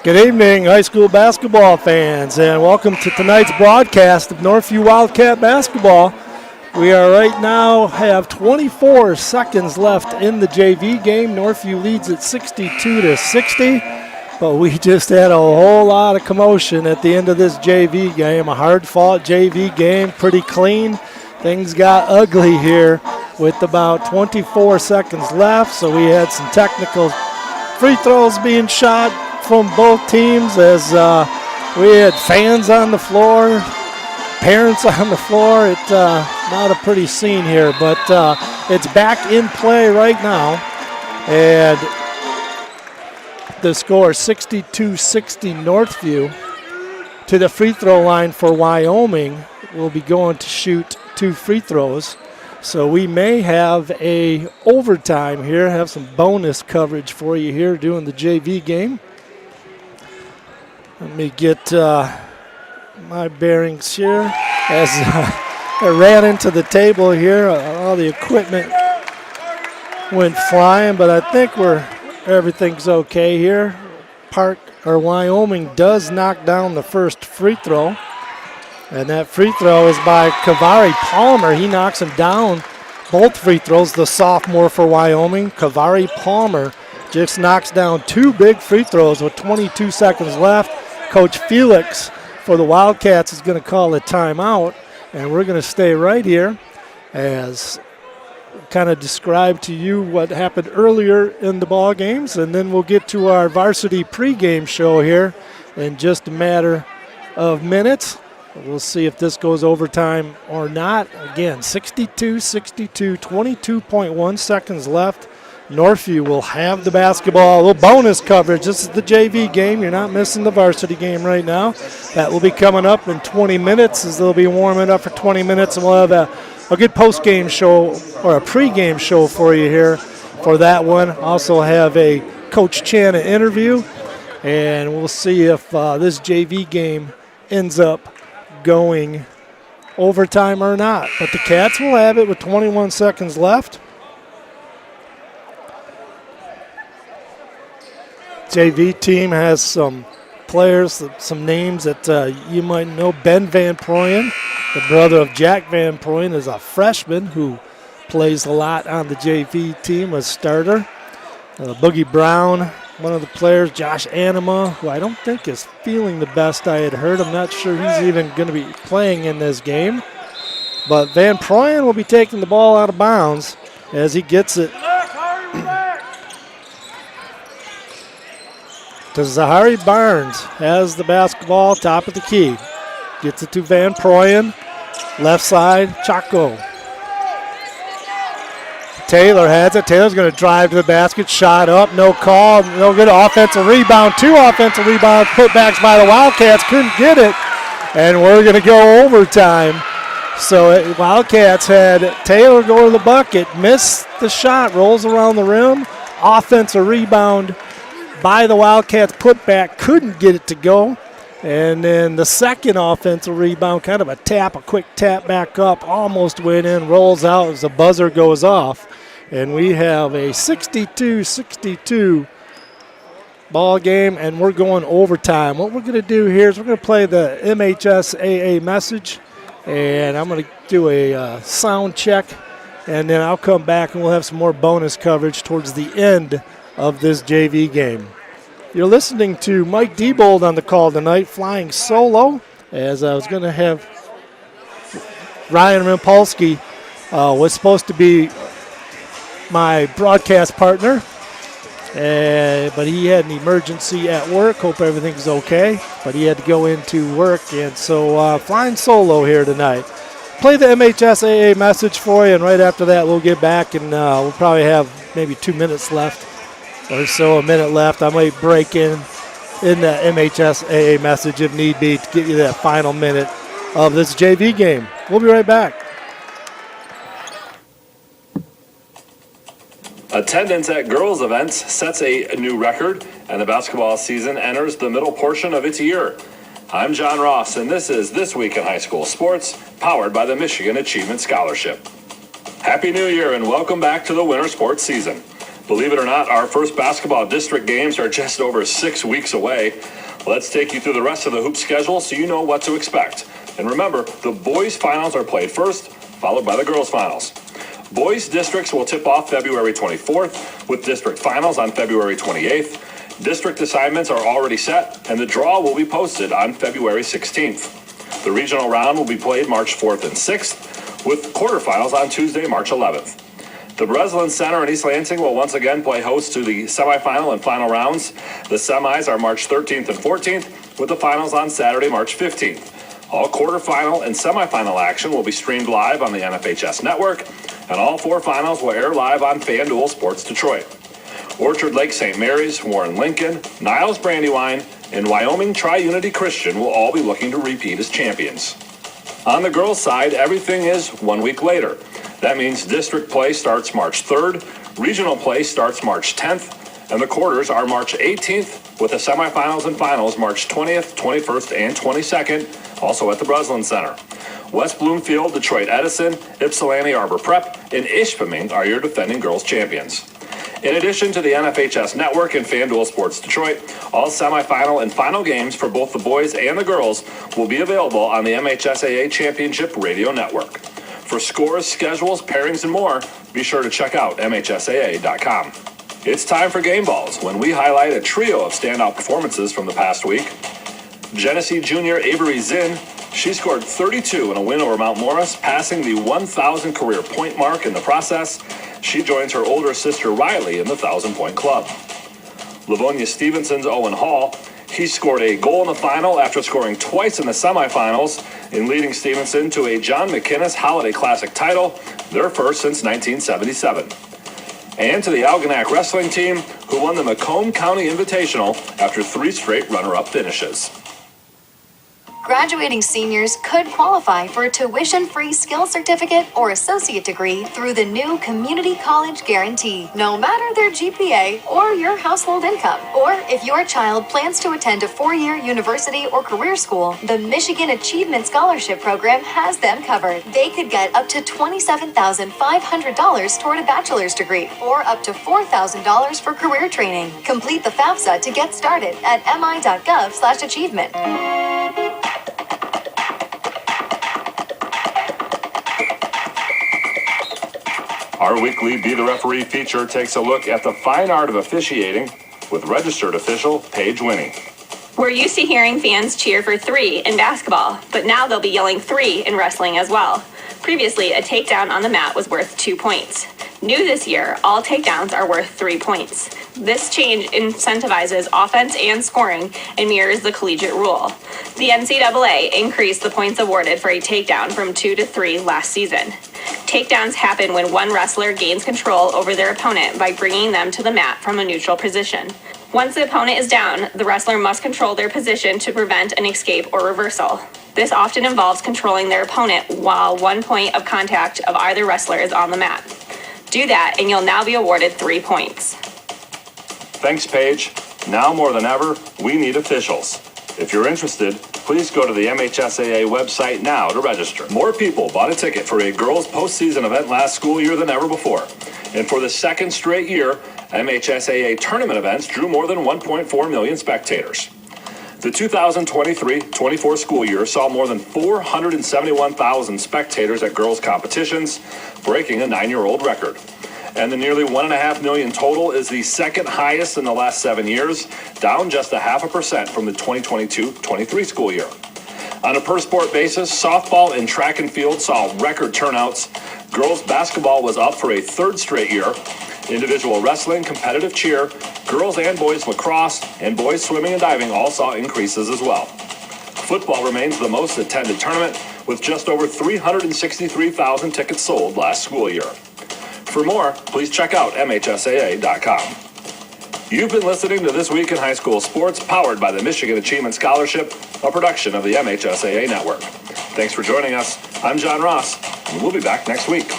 Good evening, high school basketball fans, and welcome to tonight's broadcast of Northview Wildcat Basketball. We are right now have 24 seconds left in the JV game. Northview leads at 62-60, but we just had a whole lot of commotion at the end of this JV game. A hard-fought JV game, pretty clean. Things got ugly here with about 24 seconds left, so we had some technical free throws being shot from both teams as we had fans on the floor, parents on the floor. It's not a pretty scene here, but it's back in play right now. And the score 62-60 Northview. To the free throw line for Wyoming. Will be going to shoot 2 free throws. So we may have a overtime here, have some bonus coverage for you here doing the JV game. Let me get my bearings here as I ran into the table here. All the equipment went flying, but I think everything's okay here. Wyoming does knock down the first free throw, and that free throw is by Kavari Palmer. He knocks him down both free throws, the sophomore for Wyoming. Kavari Palmer just knocks down 2 big free throws with 22 seconds left. Coach Felix for the Wildcats is going to call a timeout, and we're going to stay right here as kind of describe to you what happened earlier in the ball games, and then we'll get to our varsity pregame show here in just a matter of minutes. We'll see if this goes overtime or not. Again, 62-62, 22.1 seconds left. Northview will have the basketball. A little bonus coverage. This is the JV game. You're not missing the varsity game right now. That will be coming up in 20 minutes as they'll be warming up for 20 minutes. And we'll have a good postgame show or a pregame show for you here for that one. Also have a Coach Chana interview. And we'll see if this JV game ends up going overtime or not. But the Cats will have it with 21 seconds left. JV team has some players, some names that you might know. Ben Van Proyen, the brother of Jack Van Proyen, is a freshman who plays a lot on the JV team as starter. Boogie Brown, one of the players. Josh Anima, who I don't think is feeling the best I had heard. I'm not sure he's even going to be playing in this game. But Van Proyen will be taking the ball out of bounds as he gets it to Zahari Barnes. Has the basketball, top of the key. Gets it to Van Proyen. Left side, Chaco. Taylor has it. Taylor's going to drive to the basket. Shot up, no call, no good. Offensive rebound. 2 offensive rebounds. Putbacks by the Wildcats. Couldn't get it. And we're going to go overtime. So Wildcats had Taylor go to the bucket. Missed the shot. Rolls around the rim. Offensive rebound by the Wildcats. Putback. Couldn't get it to go. And then the second offensive rebound, kind of a quick tap back up, almost went in, rolls out as the buzzer goes off. And we have a 62-62 ball game, and we're going overtime. What we're going to do here is we're going to play the MHSAA message, and I'm going to do a sound check, and then I'll come back and we'll have some more bonus coverage towards the end of this JV game. You're listening to Mike Diebold on the call tonight, flying solo, as I was going to have Ryan Rimpolsky was supposed to be my broadcast partner, but he had an emergency at work. Hope everything's okay, but he had to go into work, and so flying solo here tonight. Play the MHSAA message for you, and right after that we'll get back, and we'll probably have maybe 2 minutes left. Or so, a minute left. I might break in the MHSAA message if need be to get you that final minute of this JV game. We'll be right back. Attendance at girls' events sets a new record, and the basketball season enters the middle portion of its year. I'm John Ross, and this is This Week in High School Sports, powered by the Michigan Achievement Scholarship. Happy New Year, and welcome back to the winter sports season. Believe it or not, our first basketball district games are just over 6 weeks away. Let's take you through the rest of the hoop schedule so you know what to expect. And remember, the boys' finals are played first, followed by the girls' finals. Boys districts will tip off February 24th, with district finals on February 28th. District assignments are already set, and the draw will be posted on February 16th. The regional round will be played March 4th and 6th, with quarterfinals on Tuesday, March 11th. The Breslin Center in East Lansing will once again play host to the semifinal and final rounds. The semis are March 13th and 14th, with the finals on Saturday, March 15th. All quarterfinal and semifinal action will be streamed live on the NFHS network, and all 4 finals will air live on FanDuel Sports Detroit. Orchard Lake St. Mary's, Warren Lincoln, Niles Brandywine, and Wyoming Tri-Unity Christian will all be looking to repeat as champions. On the girls' side, everything is 1 week later. That means district play starts March 3rd, regional play starts March 10th, and the quarters are March 18th, with the semifinals and finals March 20th, 21st, and 22nd, also at the Breslin Center. West Bloomfield, Detroit Edison, Ypsilanti Arbor Prep, and Ishpeming are your defending girls champions. In addition to the NFHS Network and FanDuel Sports Detroit, all semifinal and final games for both the boys and the girls will be available on the MHSAA Championship Radio Network. For scores, schedules, pairings, and more, be sure to check out MHSAA.com. It's time for Game Balls, when we highlight a trio of standout performances from the past week. Genesee junior Avery Zinn, she scored 32 in a win over Mount Morris, passing the 1,000 career point mark in the process. She joins her older sister Riley in the 1,000-point club. Livonia Stevenson's Owen Hall, he scored a goal in the final after scoring twice in the semifinals in leading Stevenson to a John McInnes Holiday Classic title, their first since 1977. And to the Algonac wrestling team, who won the Macomb County Invitational after 3 straight runner-up finishes. Graduating seniors could qualify for a tuition-free skills certificate or associate degree through the new Community College Guarantee, no matter their GPA or your household income. Or if your child plans to attend a 4-year university or career school, the Michigan Achievement Scholarship Program has them covered. They could get up to $27,500 toward a bachelor's degree or up to $4,000 for career training. Complete the FAFSA to get started at mi.gov/achievement. Our weekly Be the Referee feature takes a look at the fine art of officiating with registered official Paige Winnie. We're used to hearing fans cheer for 3 in basketball, but now they'll be yelling 3 in wrestling as well. Previously, a takedown on the mat was worth 2 points. New this year, all takedowns are worth 3 points. This change incentivizes offense and scoring and mirrors the collegiate rule. The NCAA increased the points awarded for a takedown from 2 to 3 last season. Takedowns happen when one wrestler gains control over their opponent by bringing them to the mat from a neutral position. Once the opponent is down, the wrestler must control their position to prevent an escape or reversal. This often involves controlling their opponent while 1 point of contact of either wrestler is on the mat. Do that and you'll now be awarded 3 points. Thanks, Paige. Now more than ever, we need officials. If you're interested, please go to the MHSAA website now to register. More people bought a ticket for a girls' postseason event last school year than ever before. And for the second straight year, MHSAA tournament events drew more than 1.4 million spectators. The 2023-24 school year saw more than 471,000 spectators at girls' competitions, breaking a 9-year-old record. And the nearly 1.5 million total is the second highest in the last 7 years, down just 0.5% from the 2022-23 school year. On a per-sport basis, softball and track and field saw record turnouts. Girls basketball was up for a 3rd straight year. Individual wrestling, competitive cheer, girls and boys lacrosse, and boys swimming and diving all saw increases as well. Football remains the most attended tournament, with just over 363,000 tickets sold last school year. For more, please check out MHSAA.com. You've been listening to This Week in High School Sports, powered by the Michigan Achievement Scholarship, a production of the MHSAA Network. Thanks for joining us. I'm John Ross, and we'll be back next week.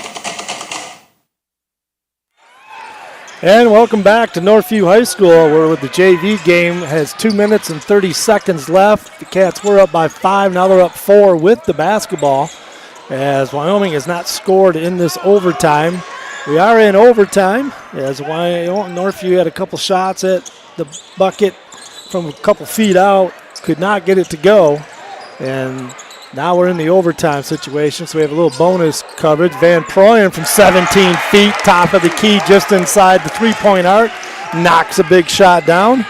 And welcome back to Northview High School, where the JV game has 2 minutes and 30 seconds left. The Cats were up by 5. Now they're up 4 with the basketball, as Wyoming has not scored in this overtime. We are in overtime, as Northview had a couple shots at the bucket from a couple feet out, could not get it to go. And now we're in the overtime situation, so we have a little bonus coverage. Van Proyen from 17 feet, top of the key, just inside the three-point arc, knocks a big shot down.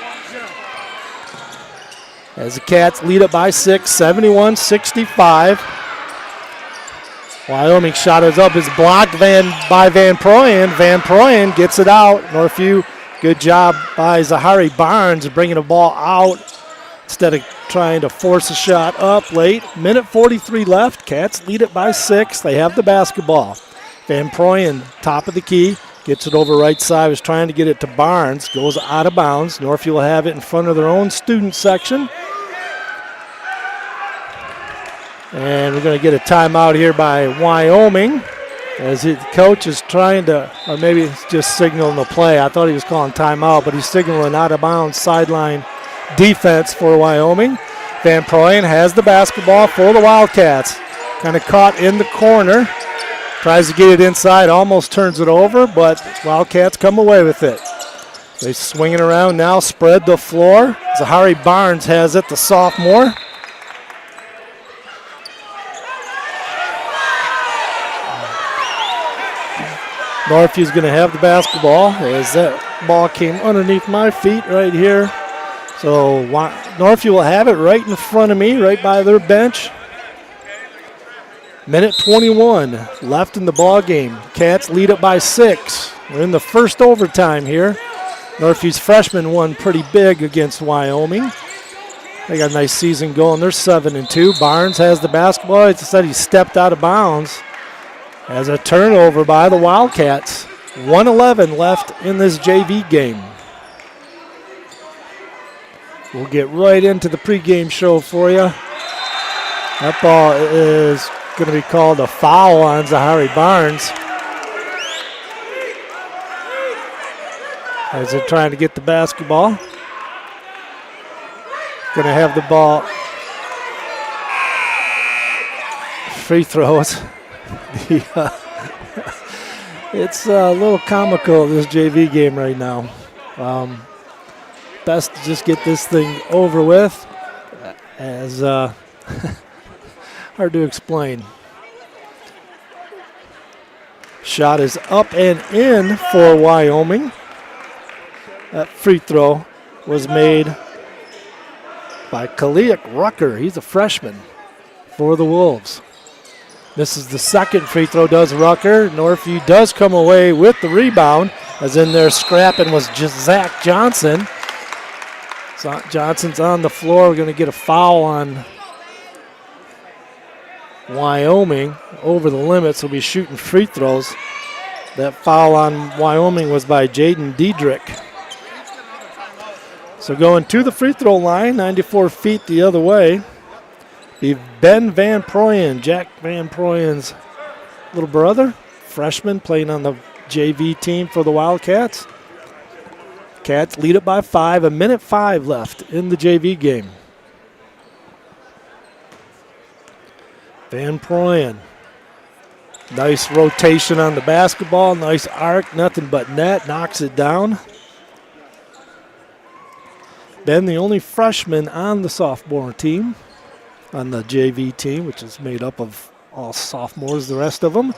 As the Cats lead it by 6, 71-65. Wyoming shot is up, is blocked by Van Proyen. Van Proyen gets it out. Northview, good job by Zahari Barnes bringing the ball out instead of trying to force a shot up late. Minute 43 left. Cats lead it by 6. They have the basketball. Van Proyen, top of the key, gets it over right side. Was trying to get it to Barnes. Goes out of bounds. Northview will have it in front of their own student section. And we're going to get a timeout here by Wyoming, as the coach is trying to, or maybe it's just signaling the play. I thought he was calling timeout, but he's signaling out of bounds sideline defense for Wyoming. Van Proyen has the basketball for the Wildcats. Kind of caught in the corner. Tries to get it inside, almost turns it over, but Wildcats come away with it. They swing it around now, spread the floor. Zahari Barnes has it, the sophomore. Northview's going to have the basketball, as that ball came underneath my feet right here. So Northview will have it right in front of me, right by their bench. Minute 21 left in the ball game. Cats lead it by 6. We're in the first overtime here. Northview's freshmen won pretty big against Wyoming. They got a nice season going. They're 7-2. Barnes has the basketball. It said he stepped out of bounds. As a turnover by the Wildcats. 1:11 left in this JV game. We'll get right into the pregame show for you. That ball is going to be called a foul on Zahari Barnes, as they're trying to get the basketball. Going to have the ball. Free throws. It's a little comical, this JV game right now. Best to just get this thing over with, as hard to explain. Shot is up and in for Wyoming. That free throw was made by Kaliak Rucker. He's a freshman for the Wolves. This is the second free throw, does Rucker. Northview does come away with the rebound, as in there scrapping was just Zach Johnson. So Johnson's on the floor. We're going to get a foul on Wyoming over the limit, so we'll be shooting free throws. That foul on Wyoming was by Jaden Diedrich. So going to the free throw line, 94 feet the other way, be Ben Van Proyen, Jack Van Proyen's little brother, freshman, playing on the JV team for the Wildcats. Cats lead it by 5, a minute 5 left in the JV game. Van Proyen, nice rotation on the basketball, nice arc, nothing but net, knocks it down. Ben, the only freshman on the sophomore team, on the JV team, which is made up of all sophomores, the rest of them.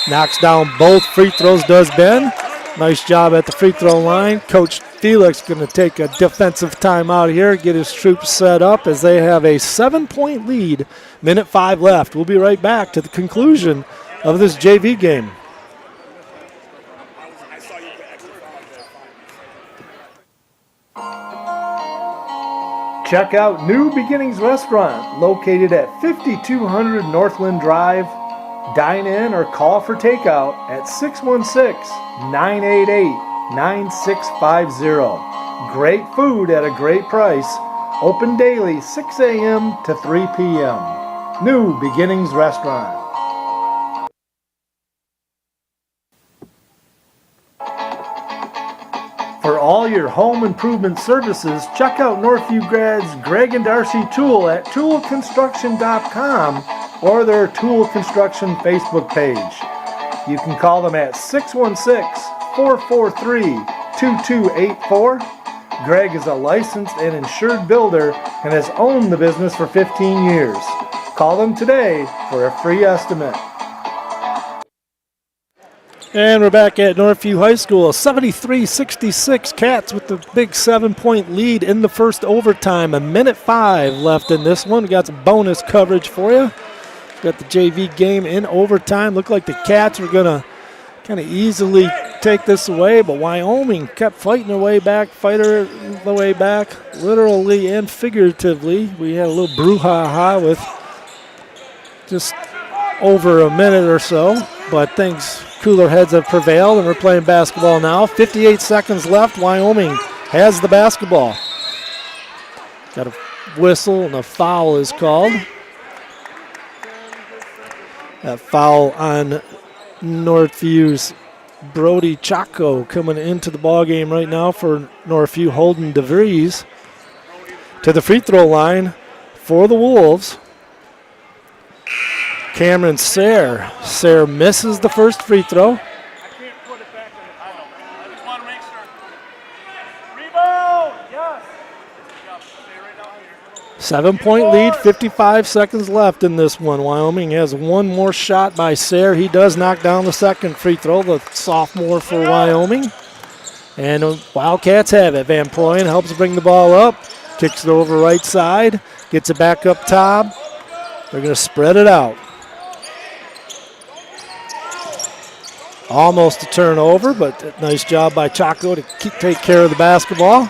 Knocks down both free throws, does Ben. Nice job at the free throw line. Coach Felix going to take a defensive timeout here, get his troops set up as they have a 7-point lead. Minute 5 left. We'll be right back to the conclusion of this JV game. Check out New Beginnings Restaurant, located at 5200 Northland Drive. Dine in or call for takeout at 616-988-9650. Great food at a great price. Open daily 6 a.m. to 3 p.m. New Beginnings Restaurant. your home improvement services, check out Northview grads Greg and Darcy Tool at toolconstruction.com or their Tool Construction Facebook page. You can call them at 616-443-2284. Greg is a licensed and insured builder and has owned the business for 15 years. Call them today for a free estimate. And we're back at Northview High School. 73-66 Cats with the big 7-point lead in the first overtime. 1:05 left in this one. We got some bonus coverage for you. Got the JV game in overtime. Looked like the Cats were going to kind of easily take this away, but Wyoming kept fighting their way back, literally and figuratively. We had a little brouhaha with just over a minute or so, but cooler heads have prevailed, and we're playing basketball now. 58 seconds left. Wyoming has the basketball. Got a whistle, and a foul is called. That foul on Northview's Brody Chaco coming into the ballgame right now for Northview. Holden DeVries to the free throw line for the Wolves. Cameron Sayre. Sayre misses the first free throw. 7-point lead, 55 seconds left in this one. Wyoming has one more shot by Sayre. He does knock down the second free throw, the sophomore for Wyoming. And the Wildcats have it. Van Proyen helps bring the ball up, kicks it over right side, gets it back up top. They're going to spread it out. Almost a turnover, but nice job by Chaco to take care of the basketball.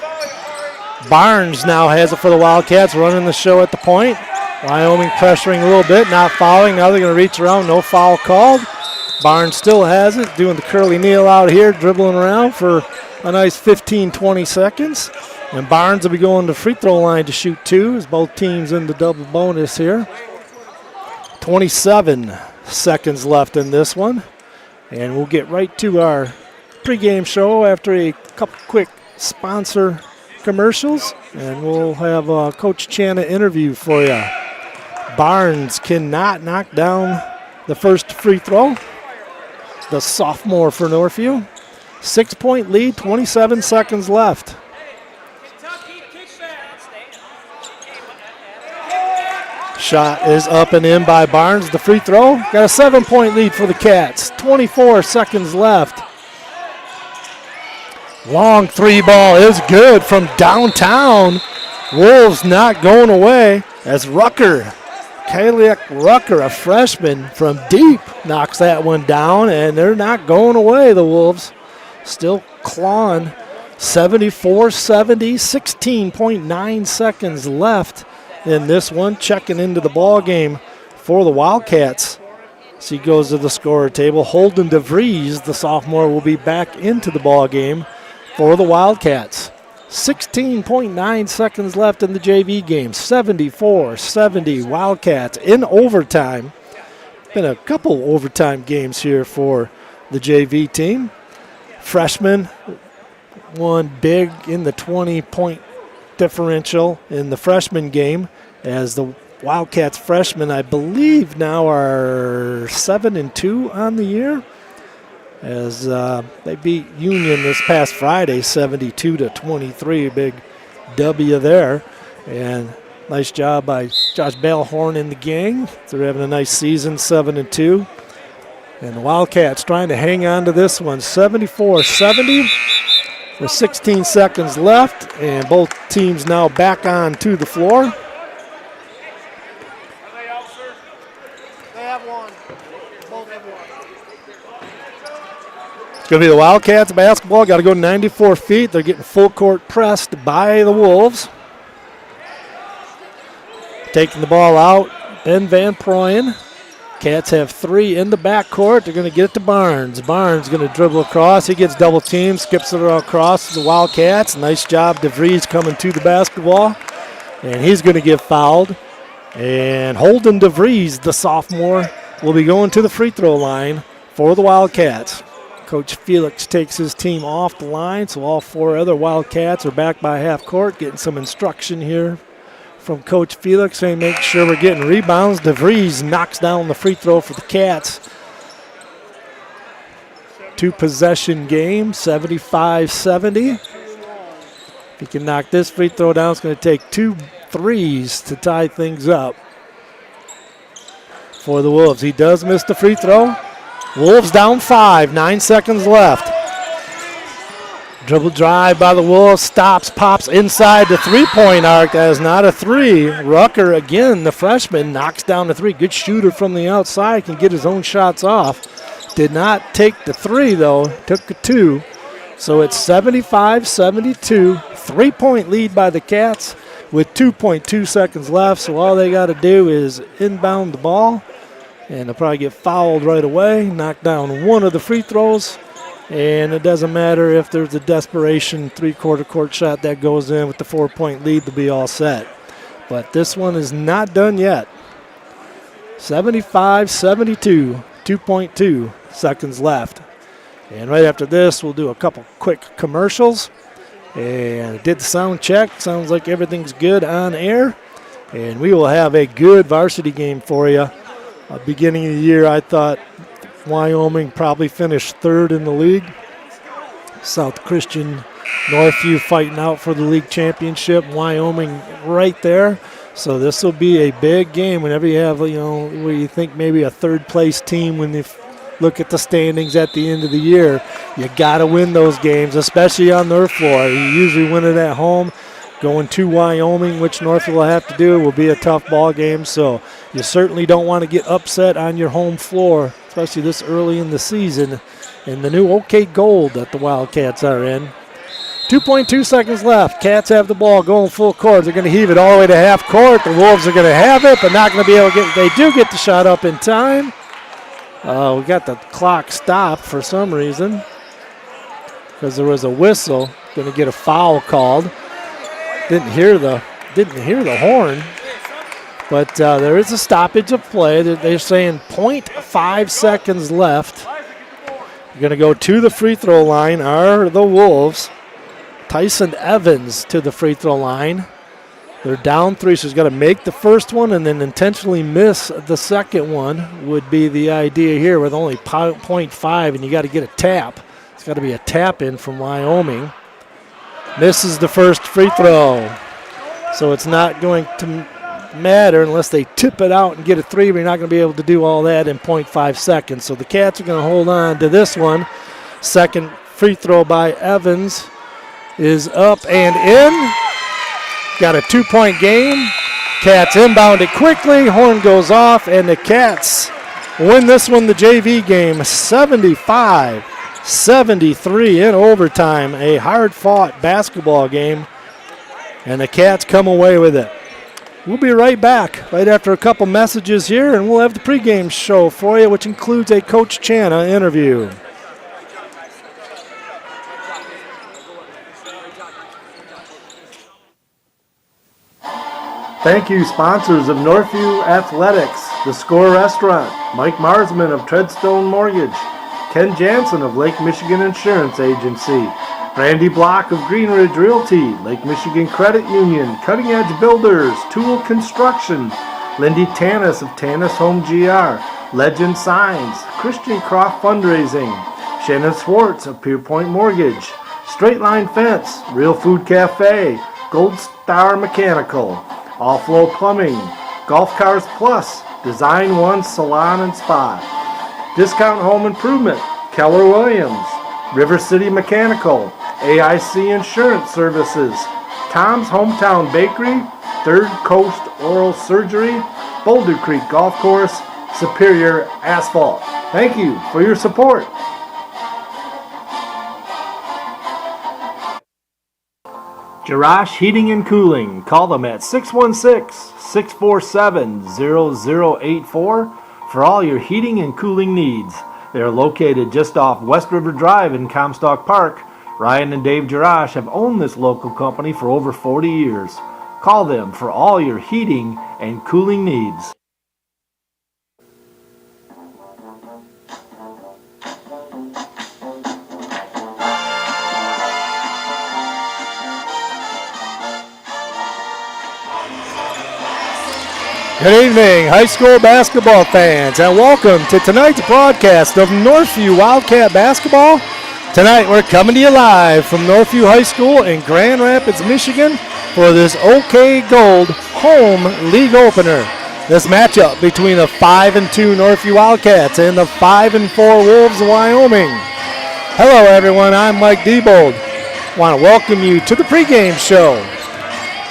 Barnes now has it for the Wildcats, running the show at the point. Wyoming pressuring a little bit, not fouling. Now they're going to reach around, no foul called. Barnes still has it, doing the curly kneel out here, dribbling around for a nice 15-20 seconds. And Barnes will be going to free throw line to shoot two, as both teams in the double bonus here. 27 seconds left in this one. And we'll get right to our pregame show after a couple quick sponsor commercials, and we'll have Coach Chana interview for you. Barnes cannot knock down the first free throw. The sophomore for Northview. 6-point lead, 27 seconds left. Shot is up and in by Barnes. The free throw. Got a 7-point lead for the Cats. 24 seconds left. Long three ball is good from downtown. Wolves not going away as Kaliak Rucker, a freshman from deep, knocks that one down, and they're not going away, the Wolves. Still clawing. 74-70, 16.9 seconds left in this one. Checking into the ball game for the Wildcats. As he goes to the scorer table, Holden DeVries, the sophomore, will be back into the ball game for the Wildcats. 16.9 seconds left in the JV game. 74-70 Wildcats in overtime. Been a couple overtime games here for the JV team. Freshman won big in the 20-point differential in the freshman game, as the Wildcats freshmen, I believe, now are 7-2 on the year, as they beat Union this past Friday 72-23. Big W there, and nice job by Josh Bellhorn and the gang. They're having a nice season, 7-2. And the Wildcats trying to hang on to this one, 74-70 with 16 seconds left, and both teams now back on to the floor. It's going to be the Wildcats basketball. Got to go 94 feet. They're getting full court pressed by the Wolves. Taking the ball out, Ben Van Proyen. Cats have three in the backcourt. They're going to get it to Barnes. Barnes going to dribble across. He gets double teamed, skips it across to the Wildcats. Nice job, DeVries coming to the basketball. And he's going to get fouled. And Holden DeVries, the sophomore, will be going to the free throw line for the Wildcats. Coach Felix takes his team off the line, so all 4 other Wildcats are back by half court, getting some instruction here from Coach Felix, saying make sure we're getting rebounds. DeVries knocks down the free throw for the Cats. 2-possession game, 75-70. If he can knock this free throw down, it's going to take 2 threes to tie things up for the Wolves. He does miss the free throw. Wolves down 5, 9 seconds left. Dribble drive by the Wolves, stops, pops inside the three-point arc. That is not a 3. Rucker, again, the freshman, knocks down the 3. Good shooter from the outside, can get his own shots off. Did not take the 3, though, took the 2. So it's 75-72, 3-point lead by the Cats with 2.2 seconds left. So all they got to do is inbound the ball, and they'll probably get fouled right away, knock down 1 of the free throws. And it doesn't matter if there's a desperation 3-quarter court shot that goes in with the 4-point lead to be all set. But this one is not done yet. 75-72, 2.2 seconds left. And right after this, we'll do a couple quick commercials. And did the sound check. Sounds like everything's good on air. And we will have a good varsity game for you. Beginning of the year, I thought Wyoming probably finished 3rd in the league. South Christian, Northview fighting out for the league championship. Wyoming right there. So this will be a big game whenever you have, where you think maybe a 3rd-place team when you look at the standings at the end of the year. You got to win those games, especially on their floor. You usually win it at home. Going to Wyoming, which Northview will have to do, will be a tough ball game. So you certainly don't want to get upset on your home floor, especially this early in the season, in the new OK Gold that the Wildcats are in. 2.2 seconds left. Cats have the ball going full court. They're going to heave it all the way to half court. The Wolves are going to have it, but not going to be able to get it. They do get the shot up in time. We got the clock stopped for some reason because there was a whistle. Going to get a foul called. Didn't hear the horn, but there is a stoppage of play. They're saying 0.5 seconds left. You're going to go to the free throw line are the Wolves. Tyson Evans to the free throw line. They're down 3, so he's got to make the first one and then intentionally miss the second one would be the idea here with only 0.5, and you got to get a tap. It's got to be a tap in from Wyoming. Misses the first free throw. So it's not going to matter unless they tip it out and get a 3, but you're not going to be able to do all that in 0.5 seconds. So the Cats are going to hold on to this one. Second free throw by Evans is up and in. Got a 2-point game. Cats inbound it quickly. Horn goes off, and the Cats win this one, the JV game, 75-73 in overtime. A hard-fought basketball game, and the Cats come away with it. We'll be right back right after a couple messages here, and we'll have the pregame show for you, which includes a Coach Chana interview. Thank you, sponsors of Northview Athletics, The Score Restaurant, Mike Marsman of Treadstone Mortgage, Ken Jansen of Lake Michigan Insurance Agency, Randy Block of Green Ridge Realty, Lake Michigan Credit Union, Cutting Edge Builders, Tool Construction, Lindy Tanis of Tanis Home GR, Legend Signs, Christian Croft Fundraising, Shannon Swartz of Pierpoint Mortgage, Straight Line Fence, Real Food Cafe, Gold Star Mechanical, All Flow Plumbing, Golf Cars Plus, Design One Salon and Spa, Discount Home Improvement, Keller Williams, River City Mechanical, AIC Insurance Services, Tom's Hometown Bakery, Third Coast Oral Surgery, Boulder Creek Golf Course, Superior Asphalt. Thank you for your support. Jarash Heating and Cooling. Call them at 616-647-0084 for all your heating and cooling needs. They are located just off West River Drive in Comstock Park. Ryan and Dave Jarash have owned this local company for over 40 years. Call them for all your heating and cooling needs. Good evening, high school basketball fans, and welcome to tonight's broadcast of Northview Wildcat Basketball. Tonight we're coming to you live from Northview High School in Grand Rapids, Michigan for this OK Gold home league opener. This matchup between the 5-2 Northview Wildcats and the 5-4 Wolves of Wyoming. Hello everyone, I'm Mike Diebold. Want to welcome you to the pregame show.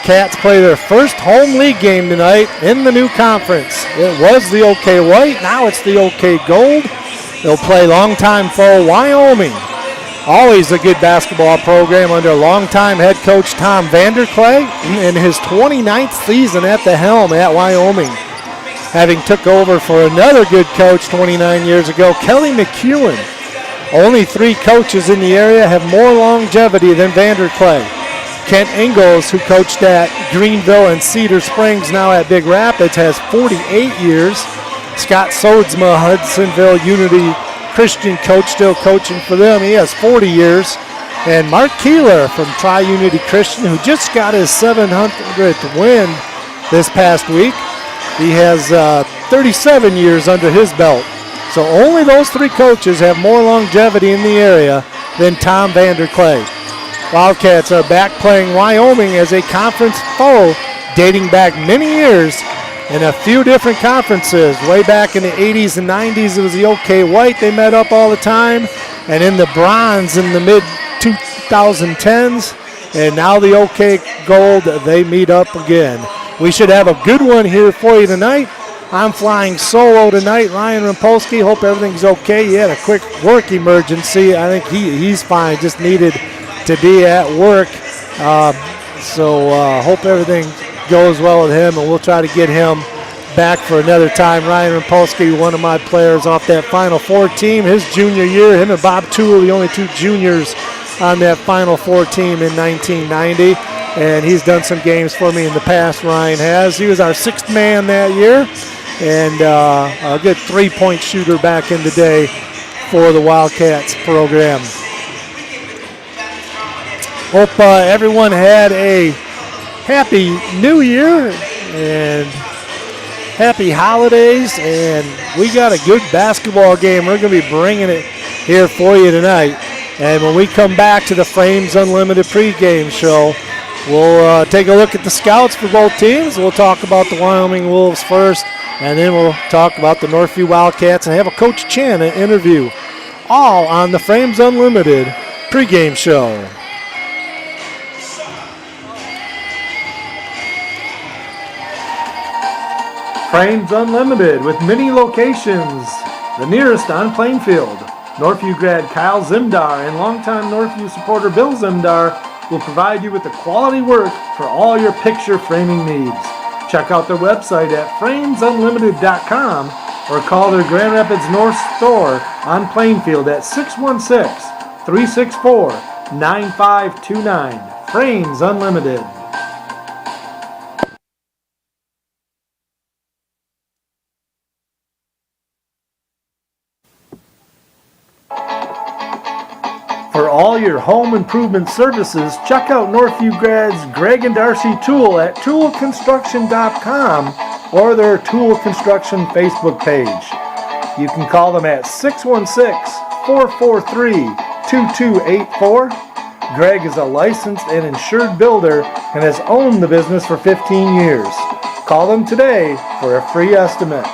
Cats play their first home league game tonight in the new conference. It was the OK White, now it's the OK Gold. They'll play longtime foe Wyoming. Always a good basketball program under longtime head coach Tom Vanderclay in his 29th season at the helm at Wyoming. Having took over for another good coach 29 years ago, Kelly McEwen. Only 3 coaches in the area have more longevity than Vanderclay. Kent Ingalls, who coached at Greenville and Cedar Springs, now at Big Rapids, has 48 years. Scott Sodsma, Hudsonville Unity Christian coach, still coaching for them. He has 40 years. And Mark Keeler from Tri-Unity Christian, who just got his 700th win this past week. He has 37 years under his belt. So only those 3 coaches have more longevity in the area than Tom Vanderclay. Wildcats are back playing Wyoming as a conference foe dating back many years in a few different conferences. Way back in the 80s and 90s, it was the OK White. They met up all the time. And in the Bronze in the mid-2010s. And now the OK Gold, they meet up again. We should have a good one here for you tonight. I'm flying solo tonight. Ryan Rampolsky, hope everything's okay. He had a quick work emergency. I think he's fine, just needed to be at work. So hope everything goes well with him, and we'll try to get him back for another time. Ryan Rampolsky, one of my players off that Final Four team, his junior year. Him and Bob Toole, the only 2 juniors on that Final Four team in 1990. And he's done some games for me in the past, Ryan has. He was our 6th man that year, and a good 3-point shooter back in the day for the Wildcats program. Hope everyone had a happy New Year and happy holidays, and we got a good basketball game. We're going to be bringing it here for you tonight. And when we come back to the Frames Unlimited pregame show, we'll take a look at the scouts for both teams. We'll talk about the Wyoming Wolves first, and then we'll talk about the Northview Wildcats and have a Coach Chan interview, all on the Frames Unlimited pregame show. Frames Unlimited with many locations. The nearest on Plainfield. Northview grad Kyle Zimdar and longtime Northview supporter Bill Zimdar will provide you with the quality work for all your picture framing needs. Check out their website at framesunlimited.com or call their Grand Rapids North store on Plainfield at 616-364-9529. Frames Unlimited. For all your home improvement services, check out Northview grads Greg and Darcy Tool at toolconstruction.com or their Tool Construction Facebook page. You can call them at 616-443-2284. Greg is a licensed and insured builder and has owned the business for 15 years. Call them today for a free estimate.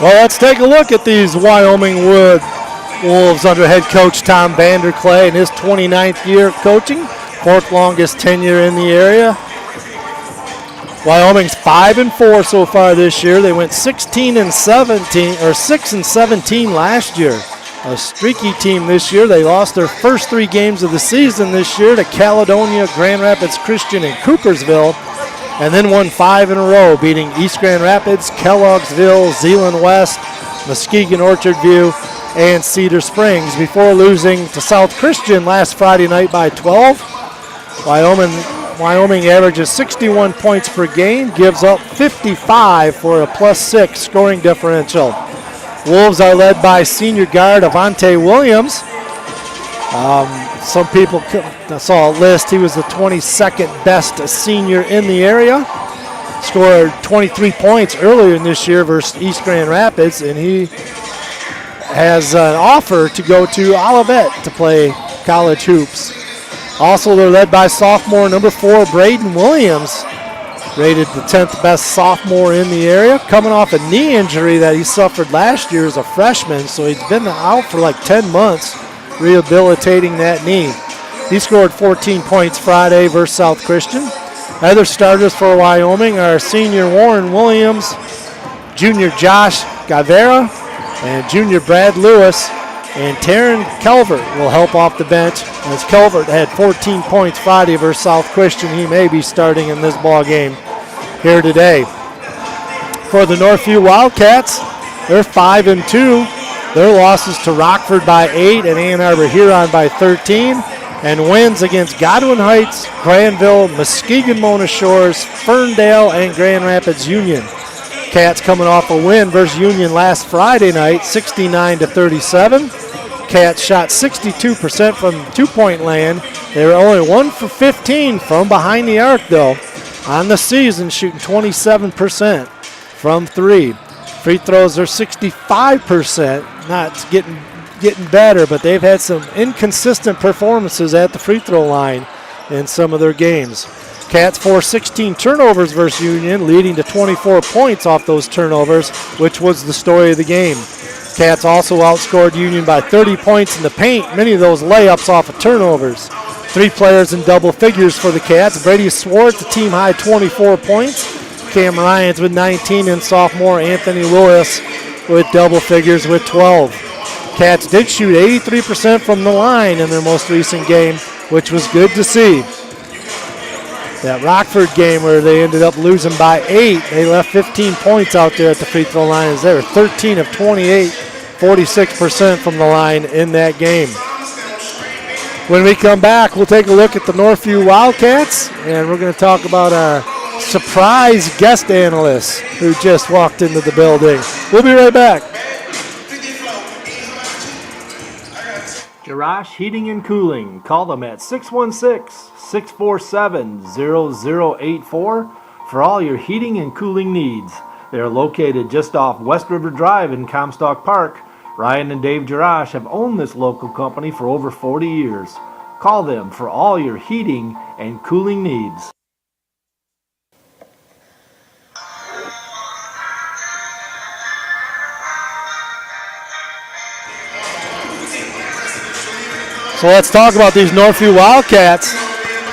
Well, let's take a look at these Wyoming Wolves under head coach Tom Vanderclay in his 29th year of coaching, 4th longest tenure in the area. Wyoming's 5-4 so far this year. They went 6-17 last year. A streaky team this year. They lost their first 3 games of the season this year to Caledonia, Grand Rapids Christian, and Coopersville, and then won 5 in a row, beating East Grand Rapids, Kellogg'sville, Zeeland West, Muskegon Orchard View, and Cedar Springs before losing to South Christian last Friday night by 12. Wyoming Wyoming averages 61 points per game, gives up 55 for a +6 scoring differential. Wolves are led by senior guard Avante Williams. Some people saw a list. He was the 22nd best senior in the area. Scored 23 points earlier in this year versus East Grand Rapids, and he has an offer to go to Olivet to play college hoops. Also, they're led by sophomore number 4, Braden Williams, rated the 10th best sophomore in the area, coming off a knee injury that he suffered last year as a freshman, so he's been out for like 10 months rehabilitating that knee. He scored 14 points Friday versus South Christian. Other starters for Wyoming are senior Warren Williams, junior Josh Gavera, and junior Brad Lewis, and Taryn Calvert will help off the bench, as Calvert had 14 points Friday versus South Christian. He may be starting in this ball game here today. For the Northview Wildcats, they're 5-2. Their losses to Rockford by 8 and Ann Arbor Huron by 13, and wins against Godwin Heights, Granville, Muskegon Mona Shores, Ferndale, and Grand Rapids Union. Cats coming off a win versus Union last Friday night, 69-37. Cats shot 62% from two-point land. They were only 1 for 15 from behind the arc, though. On the season, shooting 27% from 3. Free throws are 65%, not getting better, but they've had some inconsistent performances at the free throw line in some of their games. Cats forced 16 turnovers versus Union, leading to 24 points off those turnovers, which was the story of the game. Cats also outscored Union by 30 points in the paint, many of those layups off of turnovers. 3 players in double figures for the Cats. Brady Swartz, a team-high 24 points. Cam Ryans with 19, and sophomore Anthony Lewis with double figures with 12. Cats did shoot 83% from the line in their most recent game, which was good to see. That Rockford game where they ended up losing by 8, they left 15 points out there at the free throw line. They were 13 of 28, 46% from the line in that game. When we come back, we'll take a look at the Northview Wildcats, and we're going to talk about our surprise guest analyst who just walked into the building. We'll be right back. Jarash Heating and Cooling. Call them at 616-647-0084 for all your heating and cooling needs. They are located just off West River Drive in Comstock Park. Ryan and Dave Jarash have owned this local company for over 40 years. Call them for all your heating and cooling needs. So let's talk about these Northview Wildcats.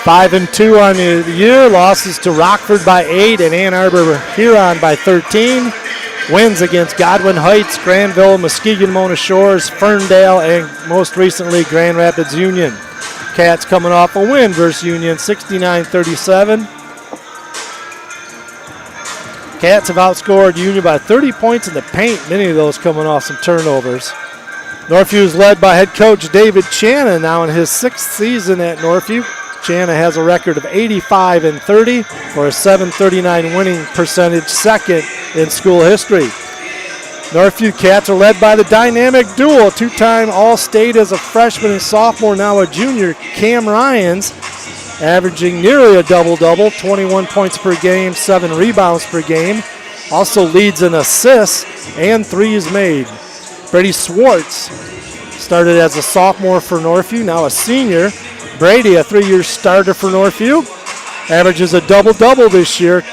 5-2 on the year. Losses to Rockford by 8 and Ann Arbor Huron by 13. Wins against Godwin Heights, Granville, Muskegon Mona Shores, Ferndale, and most recently Grand Rapids Union. Cats coming off a win versus Union, 69-37. Cats have outscored Union by 30 points in the paint, many of those coming off some turnovers. Northview is led by head coach David Channa, now in his 6th season at Northview. Channa has a record of 85-30 for a .739 winning percentage, second in school history. Northview Cats are led by the dynamic duo, 2-time All-State as a freshman and sophomore, now a junior, Cam Ryans, averaging nearly a double-double, 21 points per game, 7 rebounds per game. Also leads in assists and threes made. Brady Swartz started as a sophomore for Northview, now a senior. Brady, a 3-year starter for Northview, averages a double-double this year,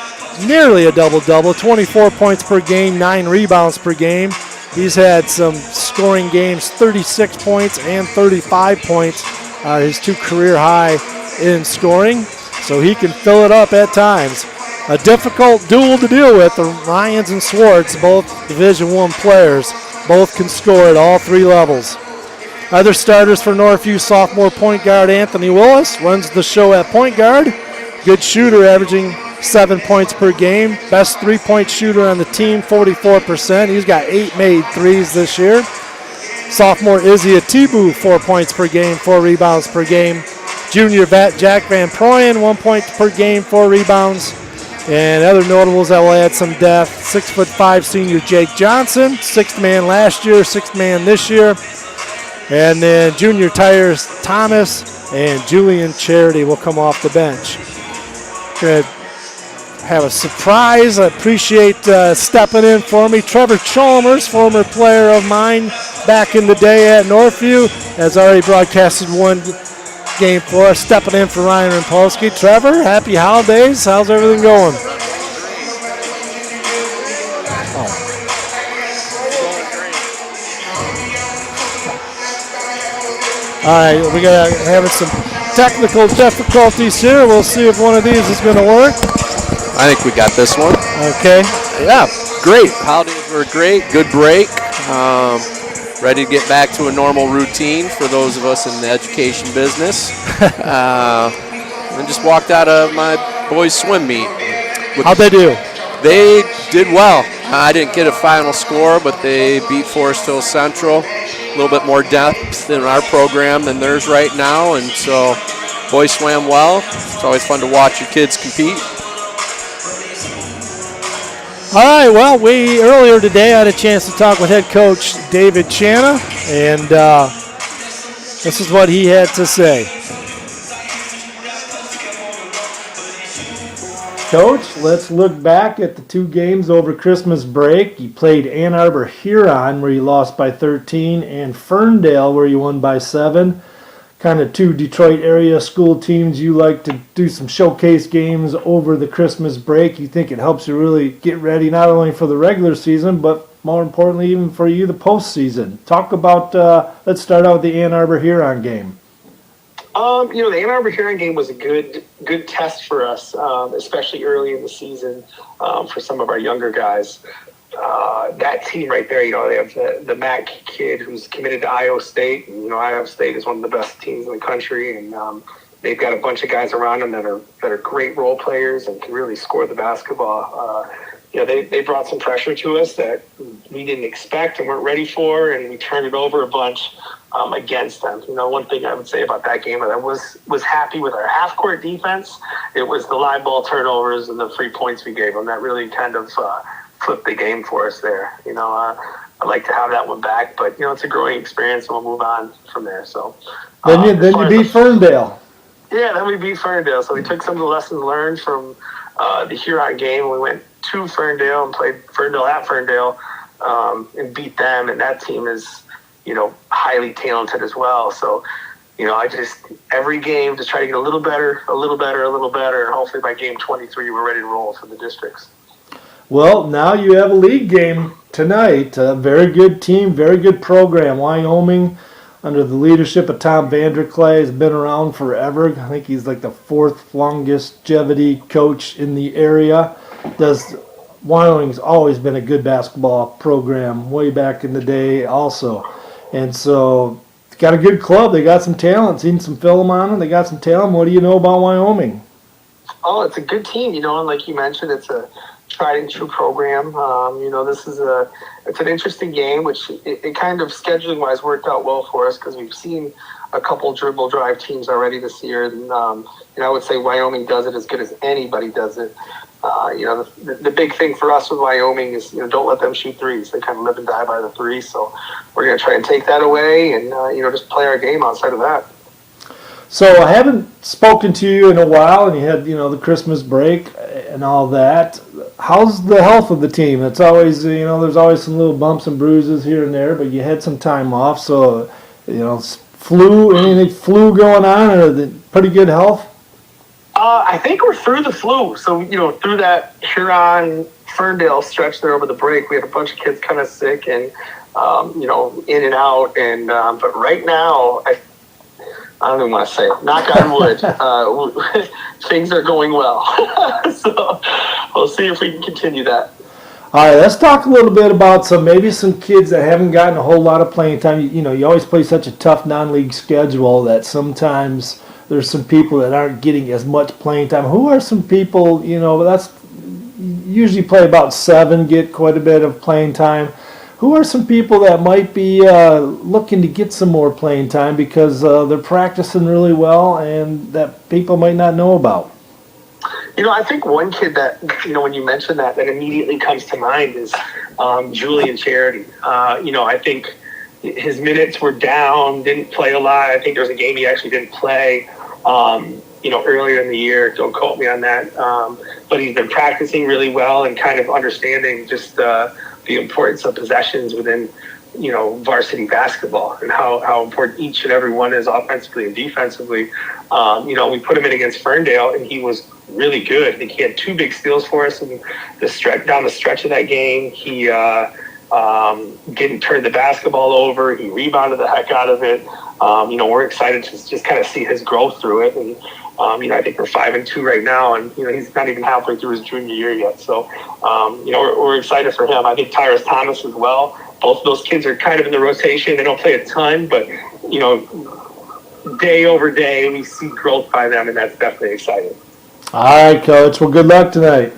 nearly a double-double, 24 points per game, 9 rebounds per game. He's had some scoring games, 36 points and 35 points, his 2 career high in scoring, so he can fill it up at times. A difficult duel to deal with, the Ryans and Swartz, both Division I players. Both can score at all 3 levels. Other starters for Northview, sophomore point guard Anthony Willis runs the show at point guard. Good shooter, averaging 7 points per game. Best 3-point shooter on the team, 44%. He's got 8 made threes this year. Sophomore Izzy Atibu, 4 points per game, 4 rebounds per game. junior Jack Van Proyen, 1 point per game, 4 rebounds. And other notables that will add some depth, 6'5" senior Jake Johnson, 6th man last year, 6th man this year. And then junior Tyrus Thomas and Julian Charity will come off the bench. Going to have a surprise. I appreciate stepping in for me. Trevor Chalmers, former player of mine back in the day at Northview, has already broadcasted one game for us, stepping in for Ryan Rampolsky. Trevor, happy holidays. How's everything going? All right, we got having some technical difficulties here. We'll see if one of these is going to work. I think we got this one. Okay. Yeah, great. Holidays were great. Good break. Ready to get back to a normal routine for those of us in the education business. And just walked out of my boys' swim meet. How'd they do? They did well. I didn't get a final score, but they beat Forest Hill Central. A little bit more depth in our program than theirs right now, and so boys swam well. It's always fun to watch your kids compete. All right, well, we earlier today had a chance to talk with head coach David Channa, and this is what he had to say. Coach, let's look back at the 2 games over Christmas break. You played Ann Arbor Huron, where you lost by 13, and Ferndale, where you won by 7. Kind of 2 Detroit area school teams. You like to do some showcase games over the Christmas break. You think it helps you really get ready not only for the regular season, but more importantly, even for you, the postseason. Talk about, let's start out with the Ann Arbor Huron game. The Ann Arbor Huron game was a good test for us, especially early in the season for some of our younger guys. That team right there, they have the Mac kid who's committed to Iowa State. And, Iowa State is one of the best teams in the country, and they've got a bunch of guys around them that are great role players and can really score the basketball. They brought some pressure to us that we didn't expect and weren't ready for, and we turned it over a bunch against them. One thing I would say about that game, I was happy with our half-court defense. It was the live ball turnovers and the 3 points we gave them that really kind of flipped the game for us there. I'd like to have that one back, but it's a growing experience, and we'll move on from there. So then you beat Ferndale. Yeah, then we beat Ferndale. So we took some of the lessons learned from the Huron game. We went to Ferndale and played Ferndale at Ferndale and beat them, and that team is highly talented as well. So I just every game just try to get a little better, and hopefully by game 23 we're ready to roll for the districts. Well, now you have a league game tonight. A very good team, very good program. Wyoming, under the leadership of Tom Vanderclay, has been around forever. I think he's like the 4th longevity coach in the area. Wyoming's always been a good basketball program way back in the day also. And so, got a good club. They got some talent. Seen some film on them. They got some talent. What do you know about Wyoming? Oh, it's a good team, and like you mentioned, it's a tried and true program. It's an interesting game, which it kind of scheduling wise worked out well for us because we've seen a couple dribble drive teams already this year. And I would say Wyoming does it as good as anybody does it. The big thing for us with Wyoming is don't let them shoot threes. They kind of live and die by the three. So we're going to try and take that away and just play our game outside of that. So I haven't spoken to you in a while, and you had the Christmas break and all that. How's the health of the team? It's always there's always some little bumps and bruises here and there, but you had some time off, so anything flu going on, or pretty good health? I think we're through the flu. So through that Huron Ferndale stretch there over the break, we had a bunch of kids kind of sick and in and out, and but right now I don't even want to say it. Knock on wood. Things are going well. So we'll see if we can continue that. All right, let's talk a little bit about maybe some kids that haven't gotten a whole lot of playing time. You always play such a tough non-league schedule that sometimes there's some people that aren't getting as much playing time. Who are some people, that's usually play about 7, get quite a bit of playing time. Who are some people that might be looking to get some more playing time because they're practicing really well and that people might not know about? I think one kid that, when you mention that immediately comes to mind is Julian Charity. I think his minutes were down, didn't play a lot. I think there was a game he actually didn't play, earlier in the year. Don't quote me on that. But he's been practicing really well and kind of understanding just the importance of possessions within, varsity basketball and how important each and every one is offensively and defensively. We put him in against Ferndale and he was really good. I think he had 2 big steals for us in down the stretch of that game. He didn't turn the basketball over. He rebounded the heck out of it. We're excited to just kind of see his growth through it. And, I think we're 5-2 right now, and, he's not even halfway through his junior year yet. So, we're excited for him. I think Tyrus Thomas as well. Both of those kids are kind of in the rotation. They don't play a ton, but, day over day, we see growth by them, and that's definitely exciting. All right, Coach. Well, good luck tonight.